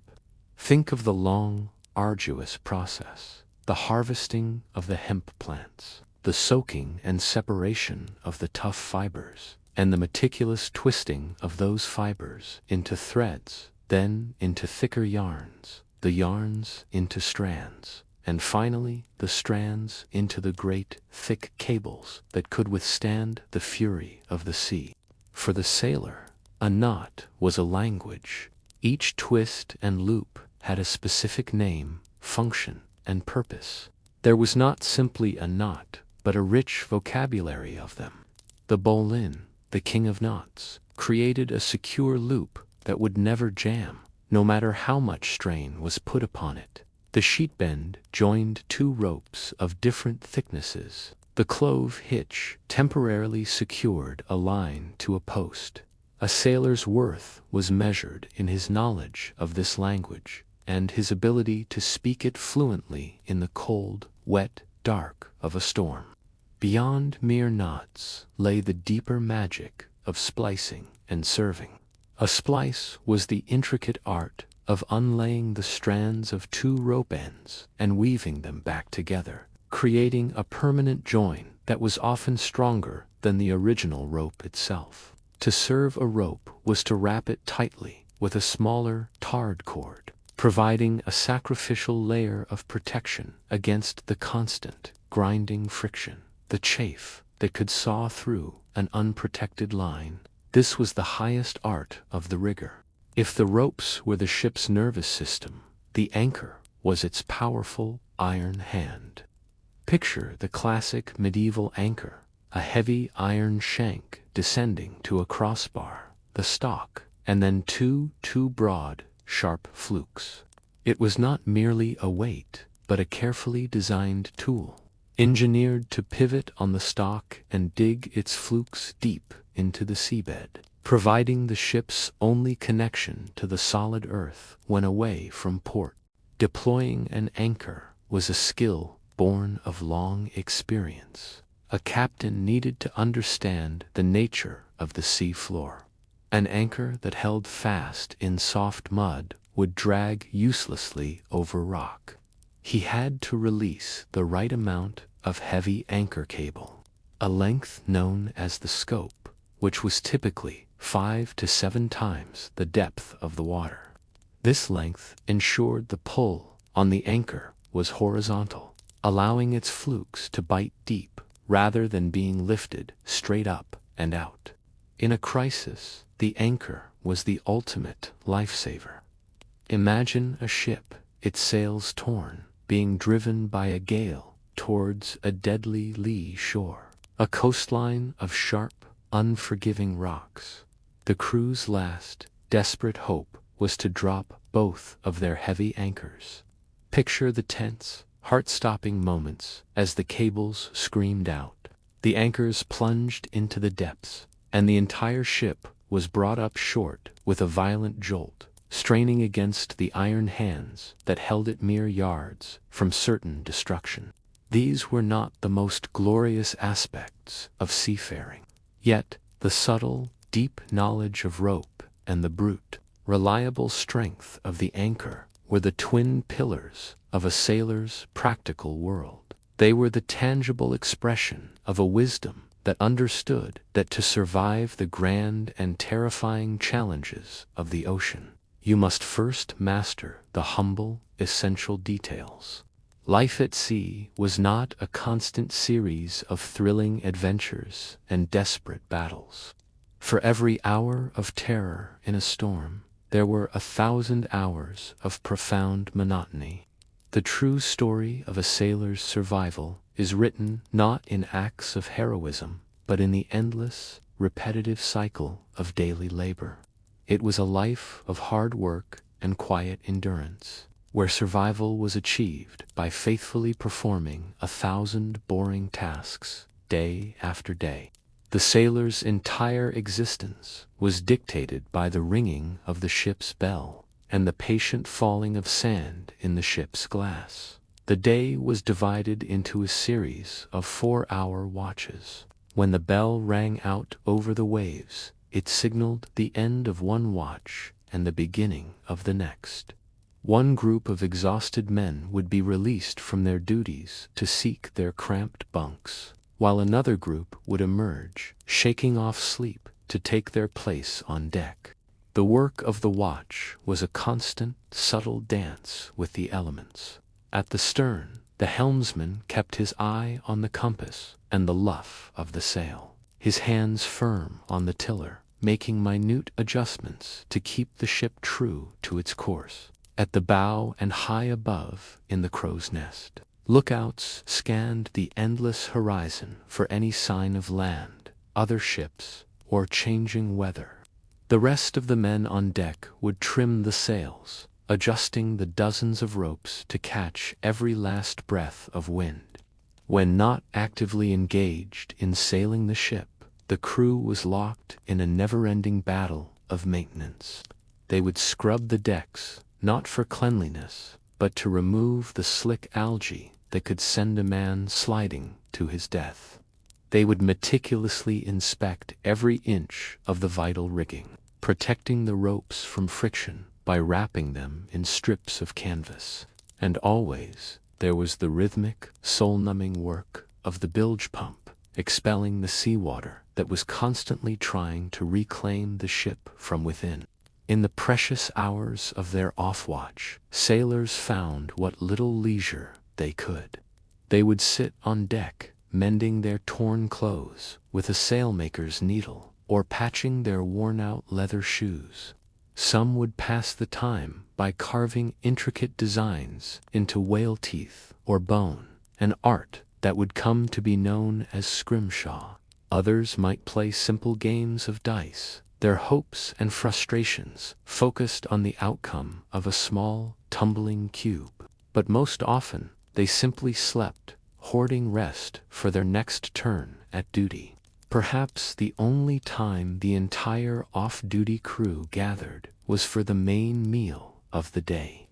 Think of the long, arduous process, the harvesting of the hemp plants, the soaking and separation of the tough fibers, and the meticulous twisting of those fibers into threads, then into thicker yarns, the yarns into strands, and finally the strands into the great, thick cables that could withstand the fury of the sea. For the sailor, a knot was a language. Each twist and loop had a specific name, function, and purpose. There was not simply a knot, but a rich vocabulary of them. The bowline, the king of knots, created a secure loop that would never jam, no matter how much strain was put upon it. The sheet bend joined two ropes of different thicknesses. The clove hitch temporarily secured a line to a post. A sailor's worth was measured in his knowledge of this language and his ability to speak it fluently in the cold, wet dark of a storm. Beyond mere knots lay the deeper magic of splicing and serving. A splice was the intricate art of unlaying the strands of two rope ends and weaving them back together, creating a permanent join that was often stronger than the original rope itself. To serve a rope was to wrap it tightly with a smaller, tarred cord, providing a sacrificial layer of protection against the constant, grinding friction, the chafe that could saw through an unprotected line. This was the highest art of the rigger. If the ropes were the ship's nervous system, the anchor was its powerful iron hand. Picture the classic medieval anchor, a heavy iron shank descending to a crossbar, the stock, and then two broad, sharp flukes. It was not merely a weight, but a carefully designed tool, engineered to pivot on the stock and dig its flukes deep into the seabed, providing the ship's only connection to the solid earth when away from port. Deploying an anchor was a skill born of long experience. A captain needed to understand the nature of the sea floor. An anchor that held fast in soft mud would drag uselessly over rock. He had to release the right amount of heavy anchor cable, a length known as the scope, which was typically 5 to 7 times the depth of the water. This length ensured the pull on the anchor was horizontal, allowing its flukes to bite deep rather than being lifted straight up and out. In a crisis, the anchor was the ultimate lifesaver. Imagine a ship, its sails torn, being driven by a gale towards a deadly lee shore, a coastline of sharp, unforgiving rocks. The crew's last, desperate hope was to drop both of their heavy anchors. Picture the tense, heart-stopping moments as the cables screamed out. The anchors plunged into the depths, and the entire ship was brought up short with a violent jolt, straining against the iron hands that held it mere yards from certain destruction. These were not the most glorious aspects of seafaring. Yet, the subtle, deep knowledge of rope and the brute, reliable strength of the anchor were the twin pillars of a sailor's practical world. They were the tangible expression of a wisdom that understood that to survive the grand and terrifying challenges of the ocean, you must first master the humble, essential details. Life at sea was not a constant series of thrilling adventures and desperate battles. For every hour of terror in a storm, there were 1,000 hours of profound monotony. The true story of a sailor's survival is written not in acts of heroism, but in the endless, repetitive cycle of daily labor. It was a life of hard work and quiet endurance, where survival was achieved by faithfully performing 1,000 boring tasks day after day. The sailor's entire existence was dictated by the ringing of the ship's bell and the patient falling of sand in the ship's glass. The day was divided into a series of 4-hour watches. When the bell rang out over the waves, it signaled the end of one watch and the beginning of the next. One group of exhausted men would be released from their duties to seek their cramped bunks, while another group would emerge, shaking off sleep, to take their place on deck. The work of the watch was a constant, subtle dance with the elements. At the stern, the helmsman kept his eye on the compass and the luff of the sail, his hands firm on the tiller, making minute adjustments to keep the ship true to its course. At the bow and high above in the crow's nest, lookouts scanned the endless horizon for any sign of land, other ships, or changing weather. The rest of the men on deck would trim the sails, adjusting the dozens of ropes to catch every last breath of wind. When not actively engaged in sailing the ship, the crew was locked in a never-ending battle of maintenance. They would scrub the decks, not for cleanliness, but to remove the slick algae that could send a man sliding to his death. They would meticulously inspect every inch of the vital rigging, protecting the ropes from friction by wrapping them in strips of canvas. And always there was the rhythmic, soul-numbing work of the bilge pump, expelling the seawater that was constantly trying to reclaim the ship from within. In the precious hours of their off-watch, sailors found what little leisure they could. They would sit on deck, mending their torn clothes with a sailmaker's needle, or patching their worn-out leather shoes. Some would pass the time by carving intricate designs into whale teeth or bone, an art that would come to be known as scrimshaw. Others might play simple games of dice, their hopes and frustrations focused on the outcome of a small, tumbling cube. But most often, they simply slept, hoarding rest for their next turn at duty. Perhaps the only time the entire off-duty crew gathered was for the main meal of the day.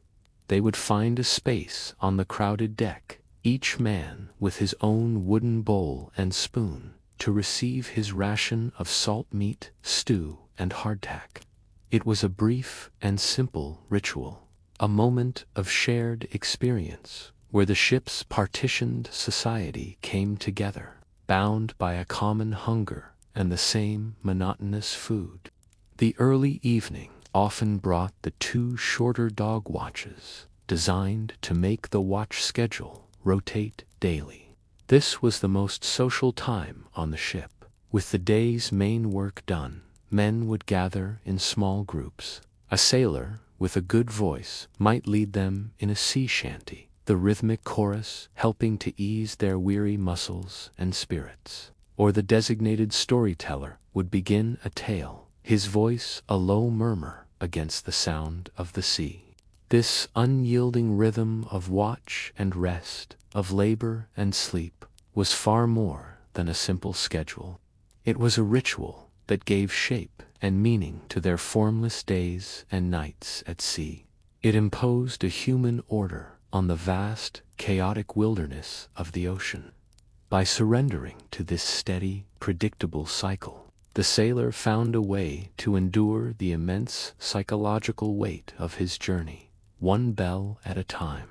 They would find a space on the crowded deck, each man with his own wooden bowl and spoon, to receive his ration of salt meat, stew, and hardtack. It was a brief and simple ritual, a moment of shared experience where the ship's partitioned society came together, bound by a common hunger and the same monotonous food. The early evening often brought the 2 shorter dog watches, designed to make the watch schedule rotate daily. This was the most social time on the ship. With the day's main work done, men would gather in small groups. A sailor with a good voice might lead them in a sea shanty, the rhythmic chorus helping to ease their weary muscles and spirits. Or the designated storyteller would begin a tale, his voice a low murmur, against the sound of the sea. This unyielding rhythm of watch and rest, of labor and sleep, was far more than a simple schedule. It was a ritual that gave shape and meaning to their formless days and nights at sea. It imposed a human order on the vast, chaotic wilderness of the ocean. By surrendering to this steady, predictable cycle, the sailor found a way to endure the immense psychological weight of his journey, one bell at a time.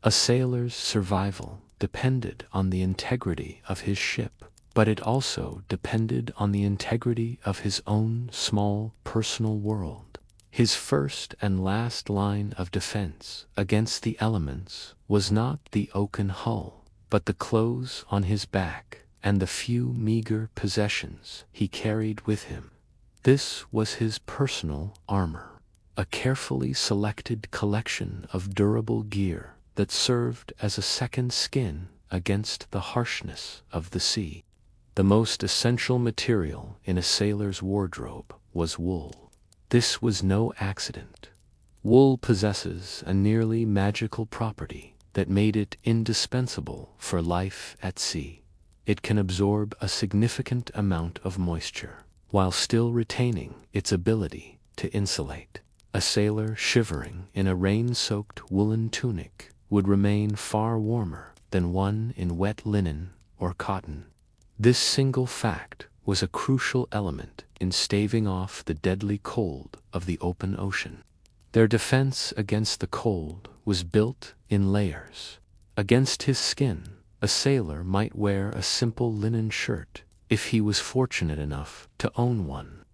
A sailor's survival depended on the integrity of his ship, but it also depended on the integrity of his own small personal world. His first and last line of defense against the elements was not the oaken hull, but the clothes on his back and the few meager possessions he carried with him. This was his personal armor, a carefully selected collection of durable gear that served as a second skin against the harshness of the sea. The most essential material in a sailor's wardrobe was wool. This was no accident. Wool possesses a nearly magical property that made it indispensable for life at sea. It can absorb a significant amount of moisture, while still retaining its ability to insulate. A sailor shivering in a rain-soaked woolen tunic would remain far warmer than one in wet linen or cotton. This single fact was a crucial element in staving off the deadly cold of the open ocean. Their defense against the cold was built in layers. Against his skin, a sailor might wear a simple linen shirt if he was fortunate enough to own one.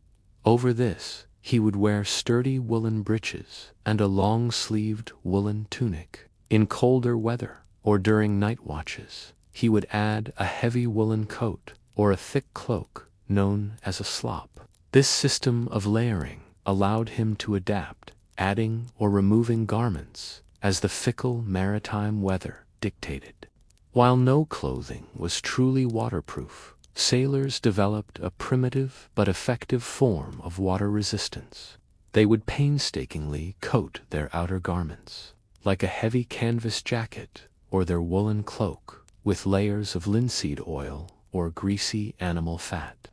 Over this, he would wear sturdy woolen breeches and a long-sleeved woolen tunic. In colder weather or during night watches, he would add a heavy woolen coat or a thick cloak known as a slop. This system of layering allowed him to adapt, adding or removing garments as the fickle maritime weather dictated. While no clothing was truly waterproof, sailors developed a primitive but effective form of water resistance. They would painstakingly coat their outer garments, like a heavy canvas jacket or their woolen cloak, with layers of linseed oil or greasy animal fat.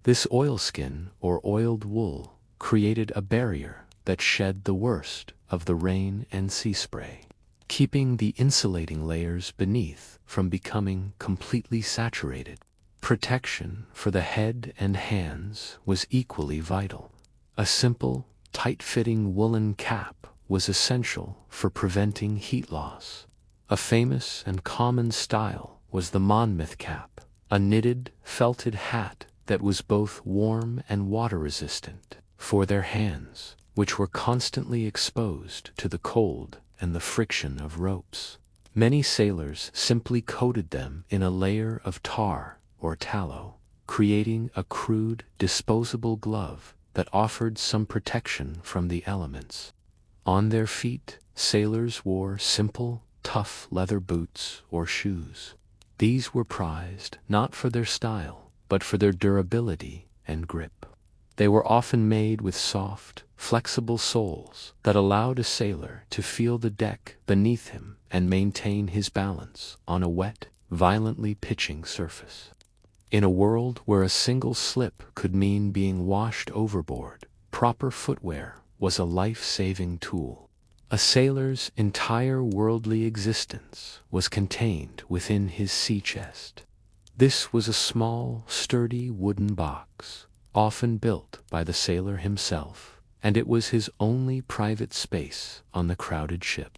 This oilskin or oiled wool created a barrier that shed the worst of the rain and sea spray, keeping the insulating layers beneath from becoming completely saturated. Protection for the head and hands was equally vital. A simple, tight-fitting woolen cap was essential for preventing heat loss. A famous and common style was the Monmouth cap, a knitted, felted hat that was both warm and water-resistant for their hands, which were constantly exposed to the cold and the friction of ropes. Many sailors simply coated them in a layer of tar or tallow, creating a crude, disposable glove that offered some protection from the elements. On their feet, sailors wore simple, tough leather boots or shoes. These were prized not for their style, but for their durability and grip. They were often made with soft, flexible soles that allowed a sailor to feel the deck beneath him and maintain his balance on a wet, violently pitching surface. In a world where a single slip could mean being washed overboard, proper footwear was a life-saving tool. A sailor's entire worldly existence was contained within his sea chest. This was a small, sturdy wooden box, often built by the sailor himself, and it was his only private space on the crowded ship.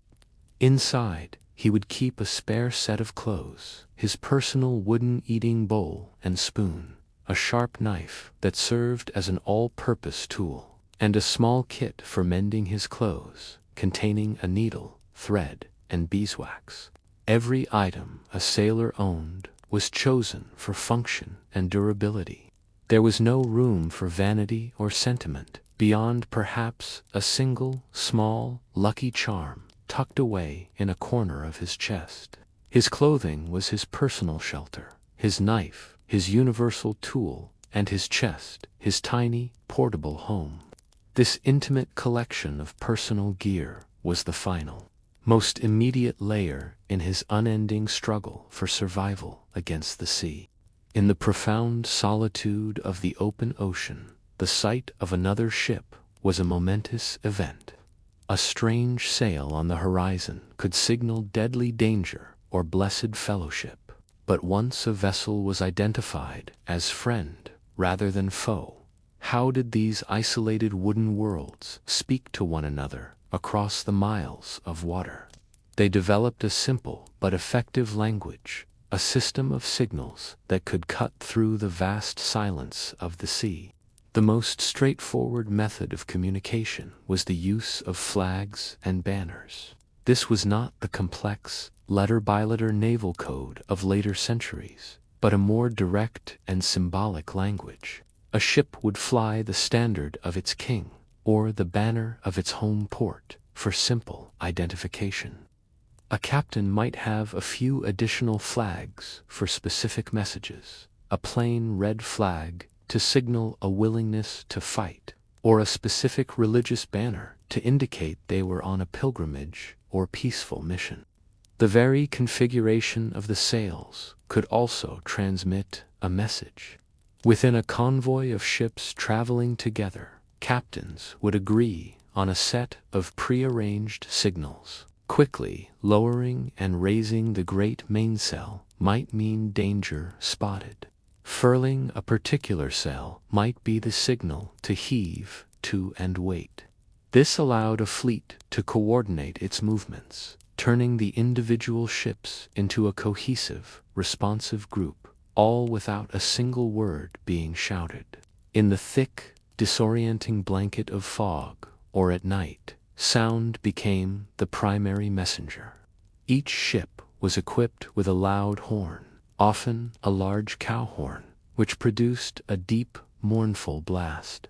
Inside, he would keep a spare set of clothes, his personal wooden eating bowl and spoon, a sharp knife that served as an all-purpose tool, and a small kit for mending his clothes, containing a needle, thread, and beeswax. Every item a sailor owned was chosen for function and durability. There was no room for vanity or sentiment, beyond perhaps a single, small, lucky charm tucked away in a corner of his chest. His clothing was his personal shelter, his knife, his universal tool, and his chest, his tiny, portable home. This intimate collection of personal gear was the final, most immediate layer in his unending struggle for survival against the sea. In the profound solitude of the open ocean, the sight of another ship was a momentous event. A strange sail on the horizon could signal deadly danger or blessed fellowship. But once a vessel was identified as friend rather than foe, how did these isolated wooden worlds speak to one another across the miles of water? They developed a simple but effective language, a system of signals that could cut through the vast silence of the sea. The most straightforward method of communication was the use of flags and banners. This was not the complex, letter-by-letter naval code of later centuries, but a more direct and symbolic language. A ship would fly the standard of its king, or the banner of its home port, for simple identification. A captain might have a few additional flags for specific messages, a plain red flag to signal a willingness to fight, or a specific religious banner to indicate they were on a pilgrimage or peaceful mission. The very configuration of the sails could also transmit a message. Within a convoy of ships traveling together, captains would agree on a set of prearranged signals. Quickly lowering and raising the great mainsail might mean danger spotted. Furling a particular sail might be the signal to heave to and wait. This allowed a fleet to coordinate its movements, turning the individual ships into a cohesive, responsive group, all without a single word being shouted. In the thick, disorienting blanket of fog, or at night, sound became the primary messenger. Each ship was equipped with a loud horn, often a large cow horn, which produced a deep, mournful blast.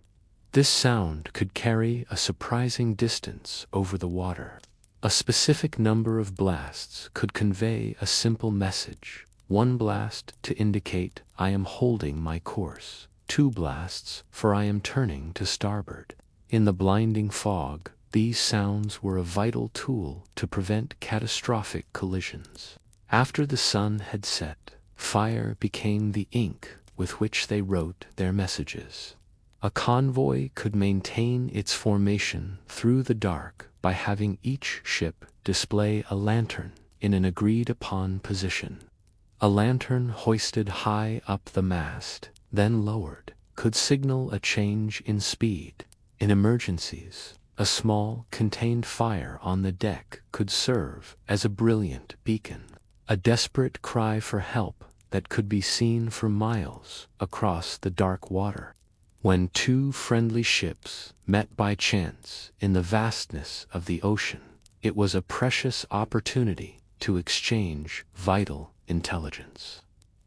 This sound could carry a surprising distance over the water. A specific number of blasts could convey a simple message. One blast to indicate I am holding my course, 2 blasts for I am turning to starboard. In the blinding fog, these sounds were a vital tool to prevent catastrophic collisions. After the sun had set, fire became the ink with which they wrote their messages. A convoy could maintain its formation through the dark by having each ship display a lantern in an agreed-upon position. A lantern hoisted high up the mast, then lowered, could signal a change in speed. In emergencies, a small, contained fire on the deck could serve as a brilliant beacon, a desperate cry for help that could be seen for miles across the dark water. When 2 friendly ships met by chance in the vastness of the ocean, it was a precious opportunity to exchange vital intelligence.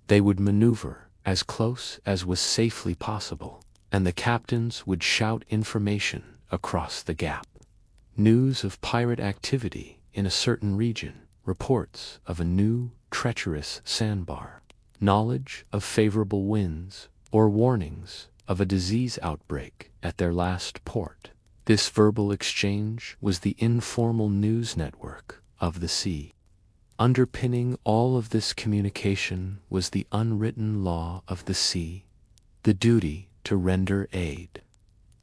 They would maneuver as close as was safely possible, and the captains would shout information across the gap. News of pirate activity in a certain region, reports of a new, treacherous sandbar, knowledge of favorable winds, or warnings of a disease outbreak at their last port. This verbal exchange was the informal news network of the sea. Underpinning all of this communication was the unwritten law of the sea, the duty to render aid.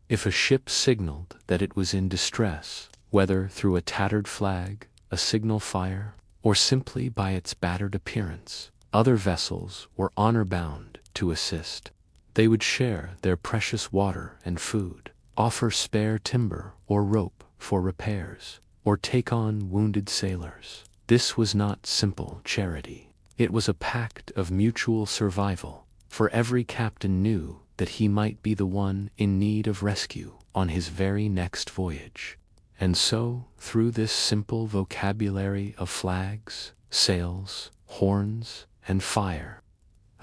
If a ship signaled that it was in distress, whether through a tattered flag, a signal fire, or simply by its battered appearance, other vessels were honor-bound to assist. They would share their precious water and food, offer spare timber or rope for repairs, or take on wounded sailors. This was not simple charity. It was a pact of mutual survival, for every captain knew that he might be the one in need of rescue on his very next voyage. And so, through this simple vocabulary of flags, sails, horns, and fire,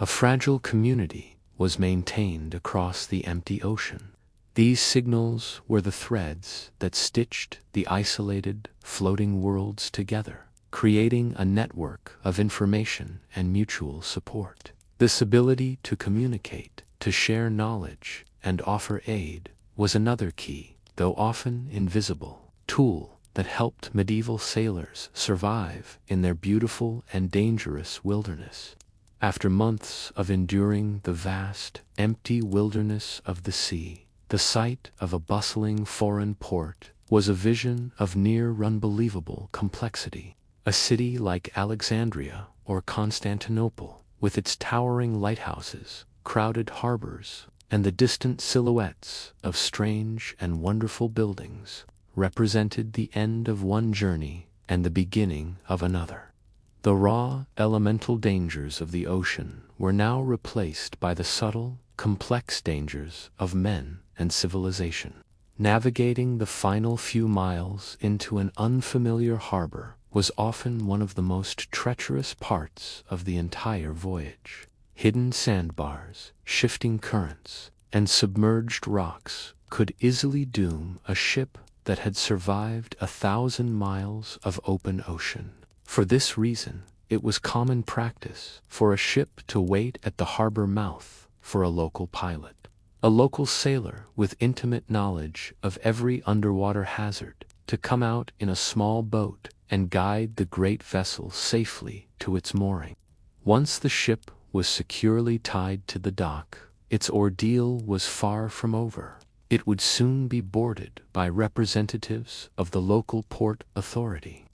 a fragile community was maintained across the empty ocean. These signals were the threads that stitched the isolated, floating worlds together, creating a network of information and mutual support. This ability to communicate, to share knowledge, and offer aid was another key though often invisible, tool that helped medieval sailors survive in their beautiful and dangerous wilderness. After months of enduring the vast, empty wilderness of the sea, the sight of a bustling foreign port was a vision of near unbelievable complexity. A city like Alexandria or Constantinople, with its towering lighthouses, crowded harbors, and the distant silhouettes of strange and wonderful buildings, represented the end of one journey and the beginning of another. The raw, elemental dangers of the ocean were now replaced by the subtle, complex dangers of men and civilization. Navigating the final few miles into an unfamiliar harbor was often one of the most treacherous parts of the entire voyage. Hidden sandbars, shifting currents, and submerged rocks could easily doom a ship that had survived 1,000 miles of open ocean. For this reason, it was common practice for a ship to wait at the harbor mouth for a local pilot. A local sailor with intimate knowledge of every underwater hazard to come out in a small boat and guide the great vessel safely to its mooring. Once the ship was securely tied to the dock, its ordeal was far from over. It would soon be boarded by representatives of the local port authority.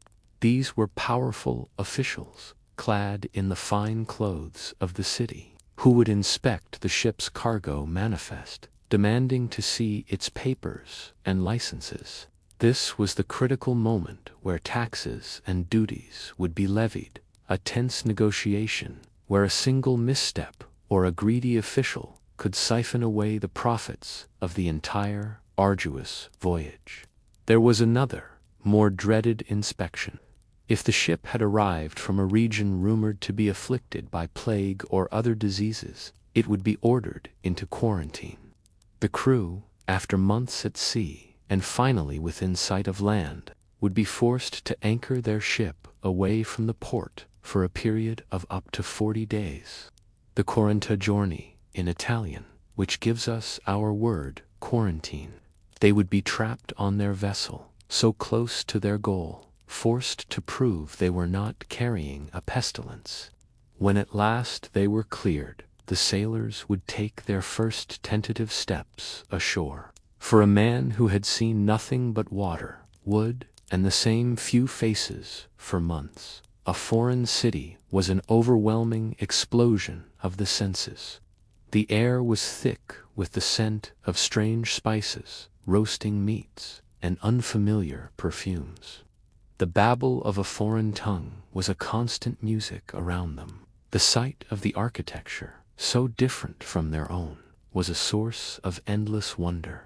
These were powerful officials, clad in the fine clothes of the city, who would inspect the ship's cargo manifest, demanding to see its papers and licenses. This was the critical moment where taxes and duties would be levied, a tense negotiation where a single misstep or a greedy official could siphon away the profits of the entire arduous voyage. There was another, more dreaded inspection. If the ship had arrived from a region rumored to be afflicted by plague or other diseases, it would be ordered into quarantine. The crew, after months at sea, and finally within sight of land, would be forced to anchor their ship away from the port for a period of up to 40 days. The 40 giorni, in Italian, which gives us our word quarantine. They would be trapped on their vessel, so close to their goal, forced to prove they were not carrying a pestilence. When at last they were cleared, the sailors would take their first tentative steps ashore. For a man who had seen nothing but water, wood, and the same few faces for months, a foreign city was an overwhelming explosion of the senses. The air was thick with the scent of strange spices, roasting meats, and unfamiliar perfumes. The babble of a foreign tongue was a constant music around them. The sight of the architecture, so different from their own, was a source of endless wonder.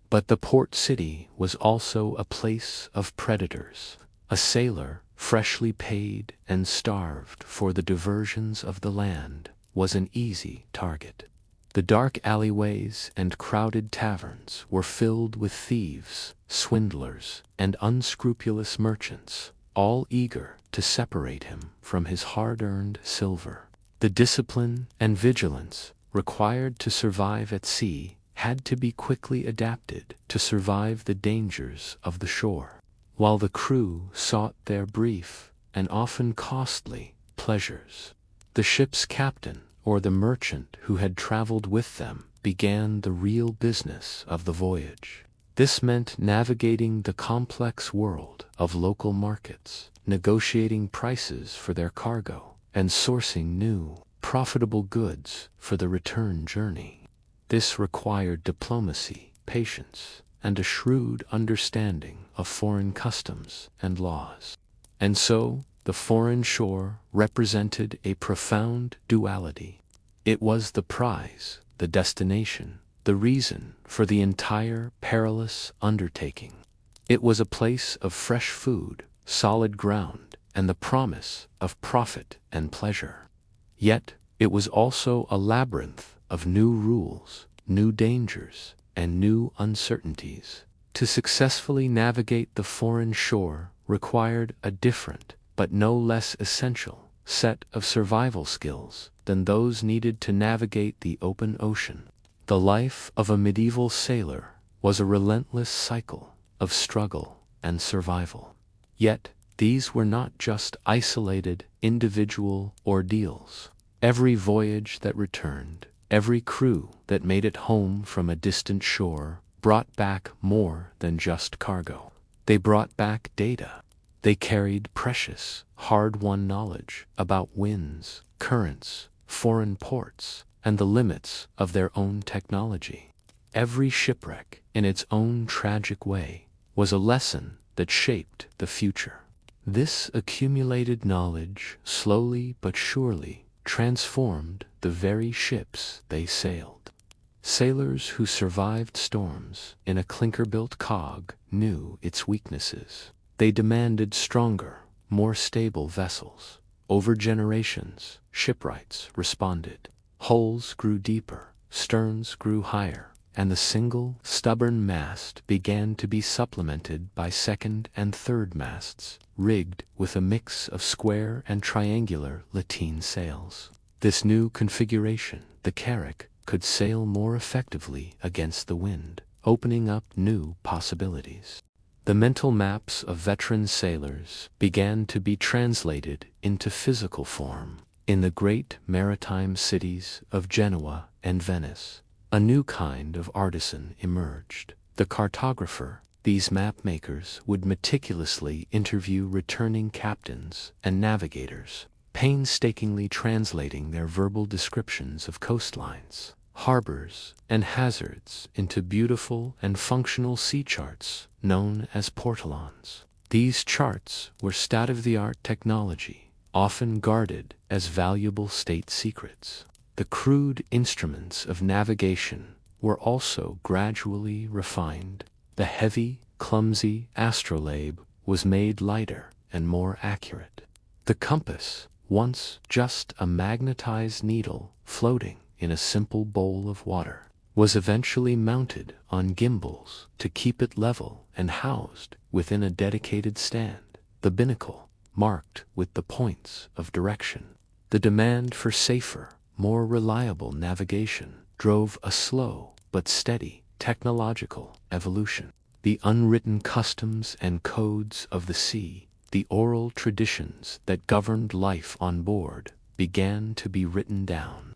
But the port city was also a place of predators. A sailor, freshly paid and starved for the diversions of the land, was an easy target. The dark alleyways and crowded taverns were filled with thieves, swindlers, and unscrupulous merchants, all eager to separate him from his hard-earned silver. The discipline and vigilance required to survive at sea had to be quickly adapted to survive the dangers of the shore, while the crew sought their brief and often costly pleasures. The ship's captain, or the merchant who had traveled with them, began the real business of the voyage. This meant navigating the complex world of local markets, negotiating prices for their cargo, and sourcing new, profitable goods for the return journey. This required diplomacy, patience, and a shrewd understanding of foreign customs and laws. And so, the foreign shore represented a profound duality. It was the prize, the destination, the reason for the entire perilous undertaking. It was a place of fresh food, solid ground, and the promise of profit and pleasure. Yet, it was also a labyrinth of new rules, new dangers, and new uncertainties. To successfully navigate the foreign shore required a different, but no less essential, set of survival skills than those needed to navigate the open ocean. The life of a medieval sailor was a relentless cycle of struggle and survival. Yet, these were not just isolated, individual ordeals. Every voyage that returned, every crew that made it home from a distant shore, brought back more than just cargo. They brought back data. They carried precious, hard-won knowledge about winds, currents, foreign ports, and the limits of their own technology. Every shipwreck, in its own tragic way, was a lesson that shaped the future. This accumulated knowledge, slowly but surely, transformed the very ships they sailed. Sailors who survived storms in a clinker-built cog knew its weaknesses. They demanded stronger, more stable vessels. Over generations, shipwrights responded. Hulls grew deeper, sterns grew higher, and the single, stubborn mast began to be supplemented by second and third masts, rigged with a mix of square and triangular lateen sails. This new configuration, the carrack, could sail more effectively against the wind, opening up new possibilities. The mental maps of veteran sailors began to be translated into physical form. In the great maritime cities of Genoa and Venice, a new kind of artisan emerged. The cartographer. These map makers would meticulously interview returning captains and navigators, painstakingly translating their verbal descriptions of coastlines, harbors, and hazards into beautiful and functional sea charts known as portolans. These charts were state-of-the-art technology, often guarded as valuable state secrets. The crude instruments of navigation were also gradually refined. The heavy, clumsy astrolabe was made lighter and more accurate. The compass, once just a magnetized needle floating in a simple bowl of water, was eventually mounted on gimbals to keep it level and housed within a dedicated stand. The binnacle, marked with the points of direction. The demand for safer, more reliable navigation drove a slow but steady technological evolution. The unwritten customs and codes of the sea, the oral traditions that governed life on board, began to be written down.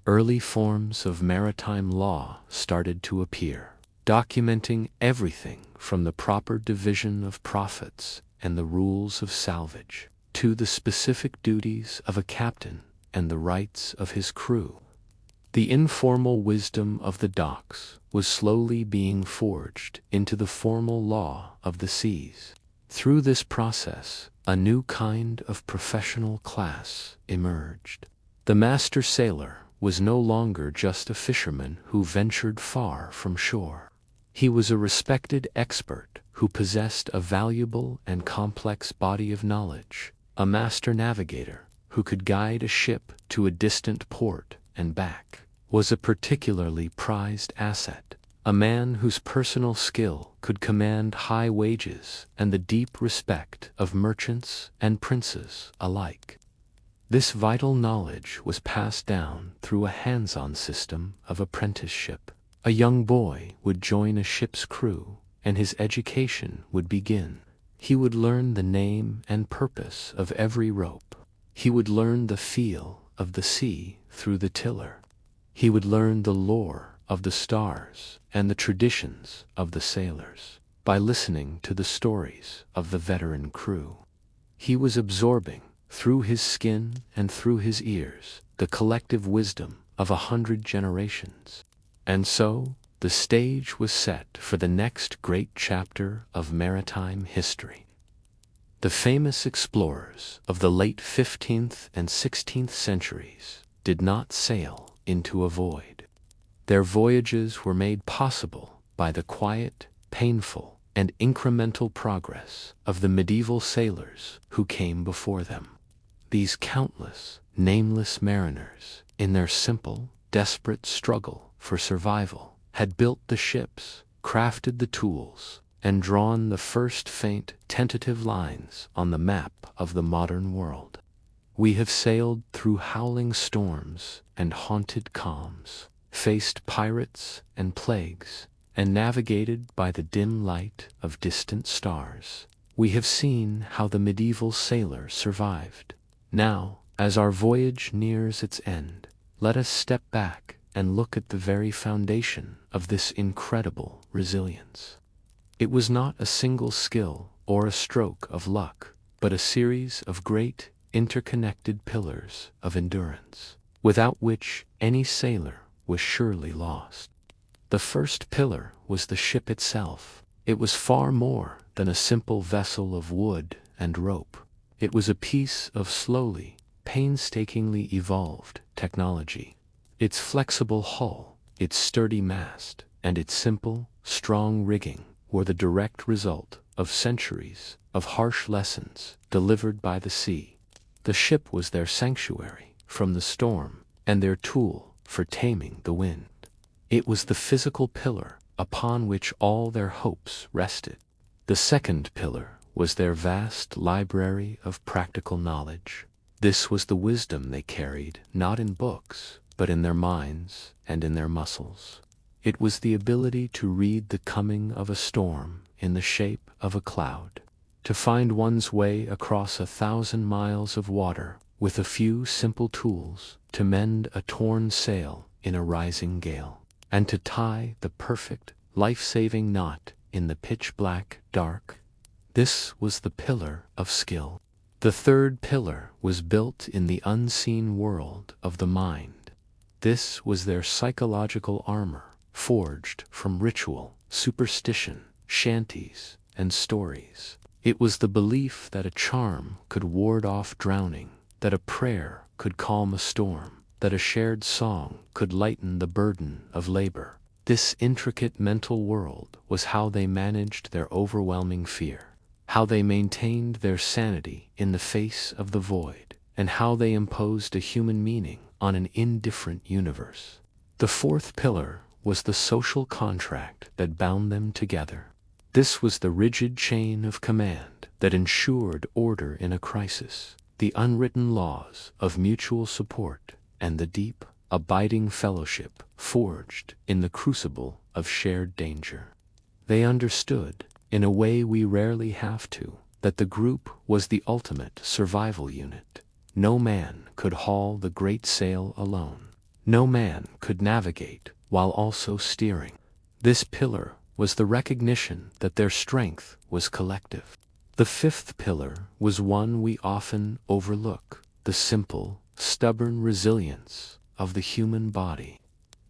Early forms of maritime law started to appear, documenting everything from the proper division of profits and the rules of salvage, to the specific duties of a captain and the rights of his crew. The informal wisdom of the docks was slowly being forged into the formal law of the seas. Through this process, a new kind of professional class emerged. The master sailor was no longer just a fisherman who ventured far from shore. He was a respected expert who possessed a valuable and complex body of knowledge, a master navigator who could guide a ship to a distant port and back, was a particularly prized asset, a man whose personal skill could command high wages and the deep respect of merchants and princes alike. This vital knowledge was passed down through a hands-on system of apprenticeship. A young boy would join a ship's crew, and his education would begin. He would learn the name and purpose of every rope. He would learn the feel of the sea through the tiller. He would learn the lore of the stars and the traditions of the sailors by listening to the stories of the veteran crew. He was absorbing, through his skin and through his ears, the collective wisdom of 100 generations. And so, the stage was set for the next great chapter of maritime history. The famous explorers of the late 15th and 16th centuries did not sail into a void. Their voyages were made possible by the quiet, painful, and incremental progress of the medieval sailors who came before them. These countless, nameless mariners, in their simple, desperate struggle for survival, had built the ships, crafted the tools, and drawn the first faint, tentative lines on the map of the modern world. We have sailed through howling storms and haunted calms, faced pirates and plagues, and navigated by the dim light of distant stars. We have seen how the medieval sailor survived. Now, as our voyage nears its end, let us step back and look at the very foundation of this incredible resilience. It was not a single skill or a stroke of luck, but a series of great, interconnected pillars of endurance, without which any sailor was surely lost. The first pillar was the ship itself. It was far more than a simple vessel of wood and rope. It was a piece of slowly, painstakingly evolved technology. Its flexible hull, its sturdy mast, and its simple, strong rigging were the direct result of centuries of harsh lessons delivered by the sea. The ship was their sanctuary from the storm and their tool for taming the wind. It was the physical pillar upon which all their hopes rested. The second pillar was their vast library of practical knowledge. This was the wisdom they carried, not in books, but in their minds and in their muscles. It was the ability to read the coming of a storm in the shape of a cloud, to find one's way across 1,000 miles of water with a few simple tools, to mend a torn sail in a rising gale, and to tie the perfect, life-saving knot in the pitch-black dark. This was the pillar of skill. The third pillar was built in the unseen world of the mind. This was their psychological armor, forged from ritual, superstition, shanties, and stories. It was the belief that a charm could ward off drowning, that a prayer could calm a storm, that a shared song could lighten the burden of labor. This intricate mental world was how they managed their overwhelming fear, how they maintained their sanity in the face of the void, and how they imposed a human meaning on an indifferent universe. The fourth pillar was the social contract that bound them together. This was the rigid chain of command that ensured order in a crisis, the unwritten laws of mutual support, and the deep, abiding fellowship forged in the crucible of shared danger. They understood, in a way we rarely have to, that the group was the ultimate survival unit. No man could haul the great sail alone. No man could navigate while also steering. This pillar was the recognition that their strength was collective. The fifth pillar was one we often overlook, the simple, stubborn resilience of the human body.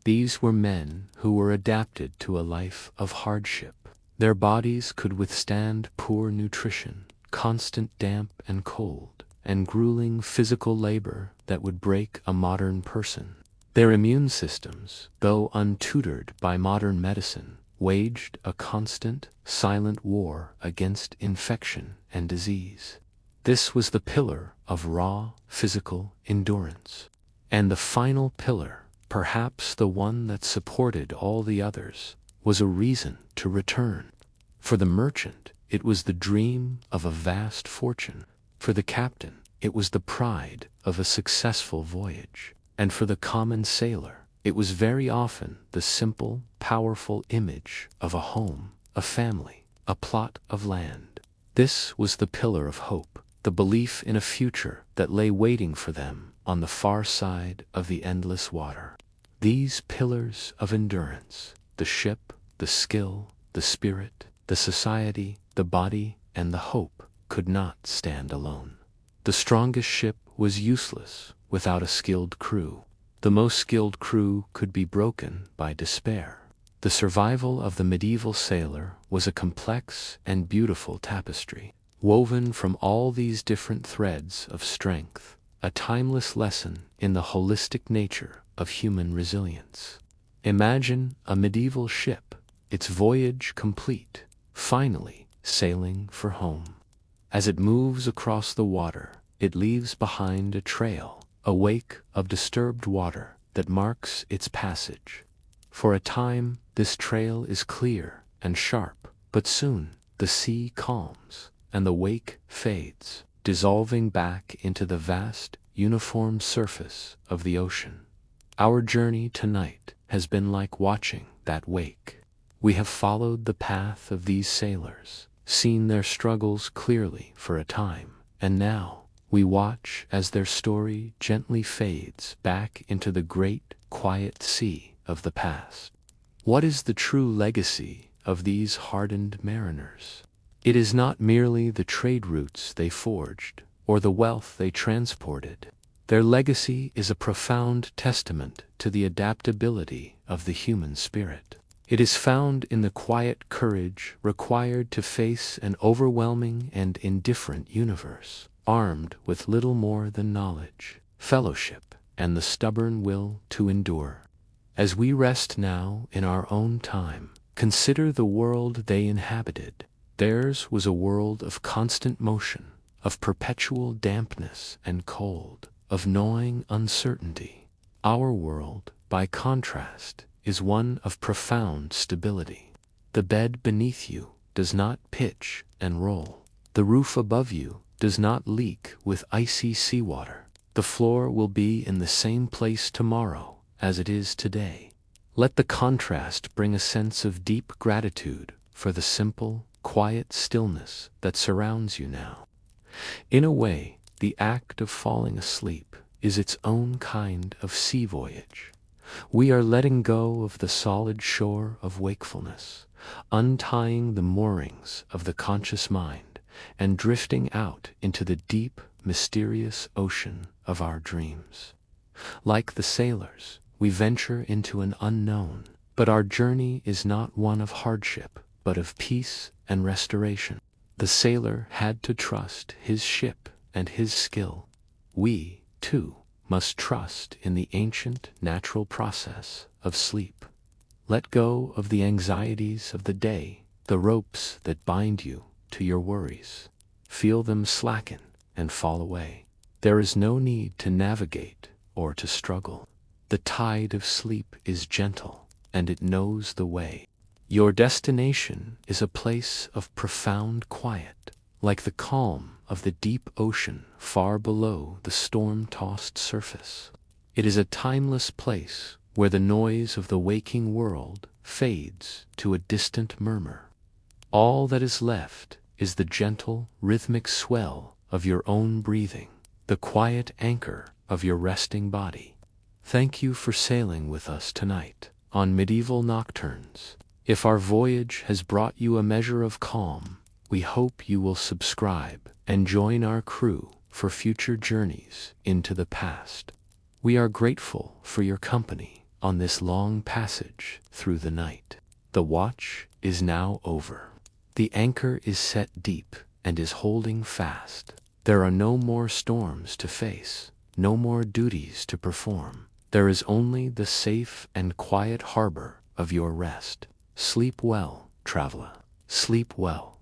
These were men who were adapted to a life of hardship. Their bodies could withstand poor nutrition, constant damp and cold, and grueling physical labor that would break a modern person. Their immune systems, though untutored by modern medicine, waged a constant, silent war against infection and disease. This was the pillar of raw, physical endurance. And the final pillar, perhaps the one that supported all the others, was a reason to return. For the merchant, it was the dream of a vast fortune. For the captain, it was the pride of a successful voyage. And for the common sailor, it was very often the simple, powerful image of a home, a family, a plot of land. This was the pillar of hope, the belief in a future that lay waiting for them on the far side of the endless water. These pillars of endurance, the ship, the skill, the spirit, the society, the body, and the hope, could not stand alone. The strongest ship was useless without a skilled crew. The most skilled crew could be broken by despair. The survival of the medieval sailor was a complex and beautiful tapestry, woven from all these different threads of strength, a timeless lesson in the holistic nature of human resilience. Imagine a medieval ship, its voyage complete, finally sailing for home. As it moves across the water, it leaves behind a trail, a wake of disturbed water that marks its passage. For a time, this trail is clear and sharp, but soon the sea calms and the wake fades, dissolving back into the vast, uniform surface of the ocean. Our journey tonight has been like watching that wake. We have followed the path of these sailors, seen their struggles clearly for a time, and now we watch as their story gently fades back into the great, quiet sea of the past. What is the true legacy of these hardened mariners? It is not merely the trade routes they forged, or the wealth they transported. Their legacy is a profound testament to the adaptability of the human spirit. It is found in the quiet courage required to face an overwhelming and indifferent universe, armed with little more than knowledge, fellowship, and the stubborn will to endure. As we rest now in our own time, consider the world they inhabited. Theirs was a world of constant motion, of perpetual dampness and cold, of gnawing uncertainty. Our world, by contrast, is one of profound stability. The bed beneath you does not pitch and roll. The roof above you does not leak with icy seawater. The floor will be in the same place tomorrow as it is today. Let the contrast bring a sense of deep gratitude for the simple, quiet stillness that surrounds you now. In a way, the act of falling asleep is its own kind of sea voyage. We are letting go of the solid shore of wakefulness, untying the moorings of the conscious mind, and drifting out into the deep, mysterious ocean of our dreams. Like the sailors, we venture into an unknown, but our journey is not one of hardship, but of peace and restoration. The sailor had to trust his ship and his skill. We, too, must trust in the ancient natural process of sleep. Let go of the anxieties of the day, the ropes that bind you to your worries. Feel them slacken and fall away. There is no need to navigate or to struggle. The tide of sleep is gentle, and it knows the way. Your destination is a place of profound quiet, like the calm of the deep ocean far below the storm-tossed surface. It is a timeless place where the noise of the waking world fades to a distant murmur. All that is left is the gentle, rhythmic swell of your own breathing, the quiet anchor of your resting body. Thank you for sailing with us tonight on Medieval Nocturnes. If our voyage has brought you a measure of calm, we hope you will subscribe and join our crew for future journeys into the past. We are grateful for your company on this long passage through the night. The watch is now over. The anchor is set deep and is holding fast. There are no more storms to face, no more duties to perform. There is only the safe and quiet harbor of your rest. Sleep well, traveler. Sleep well.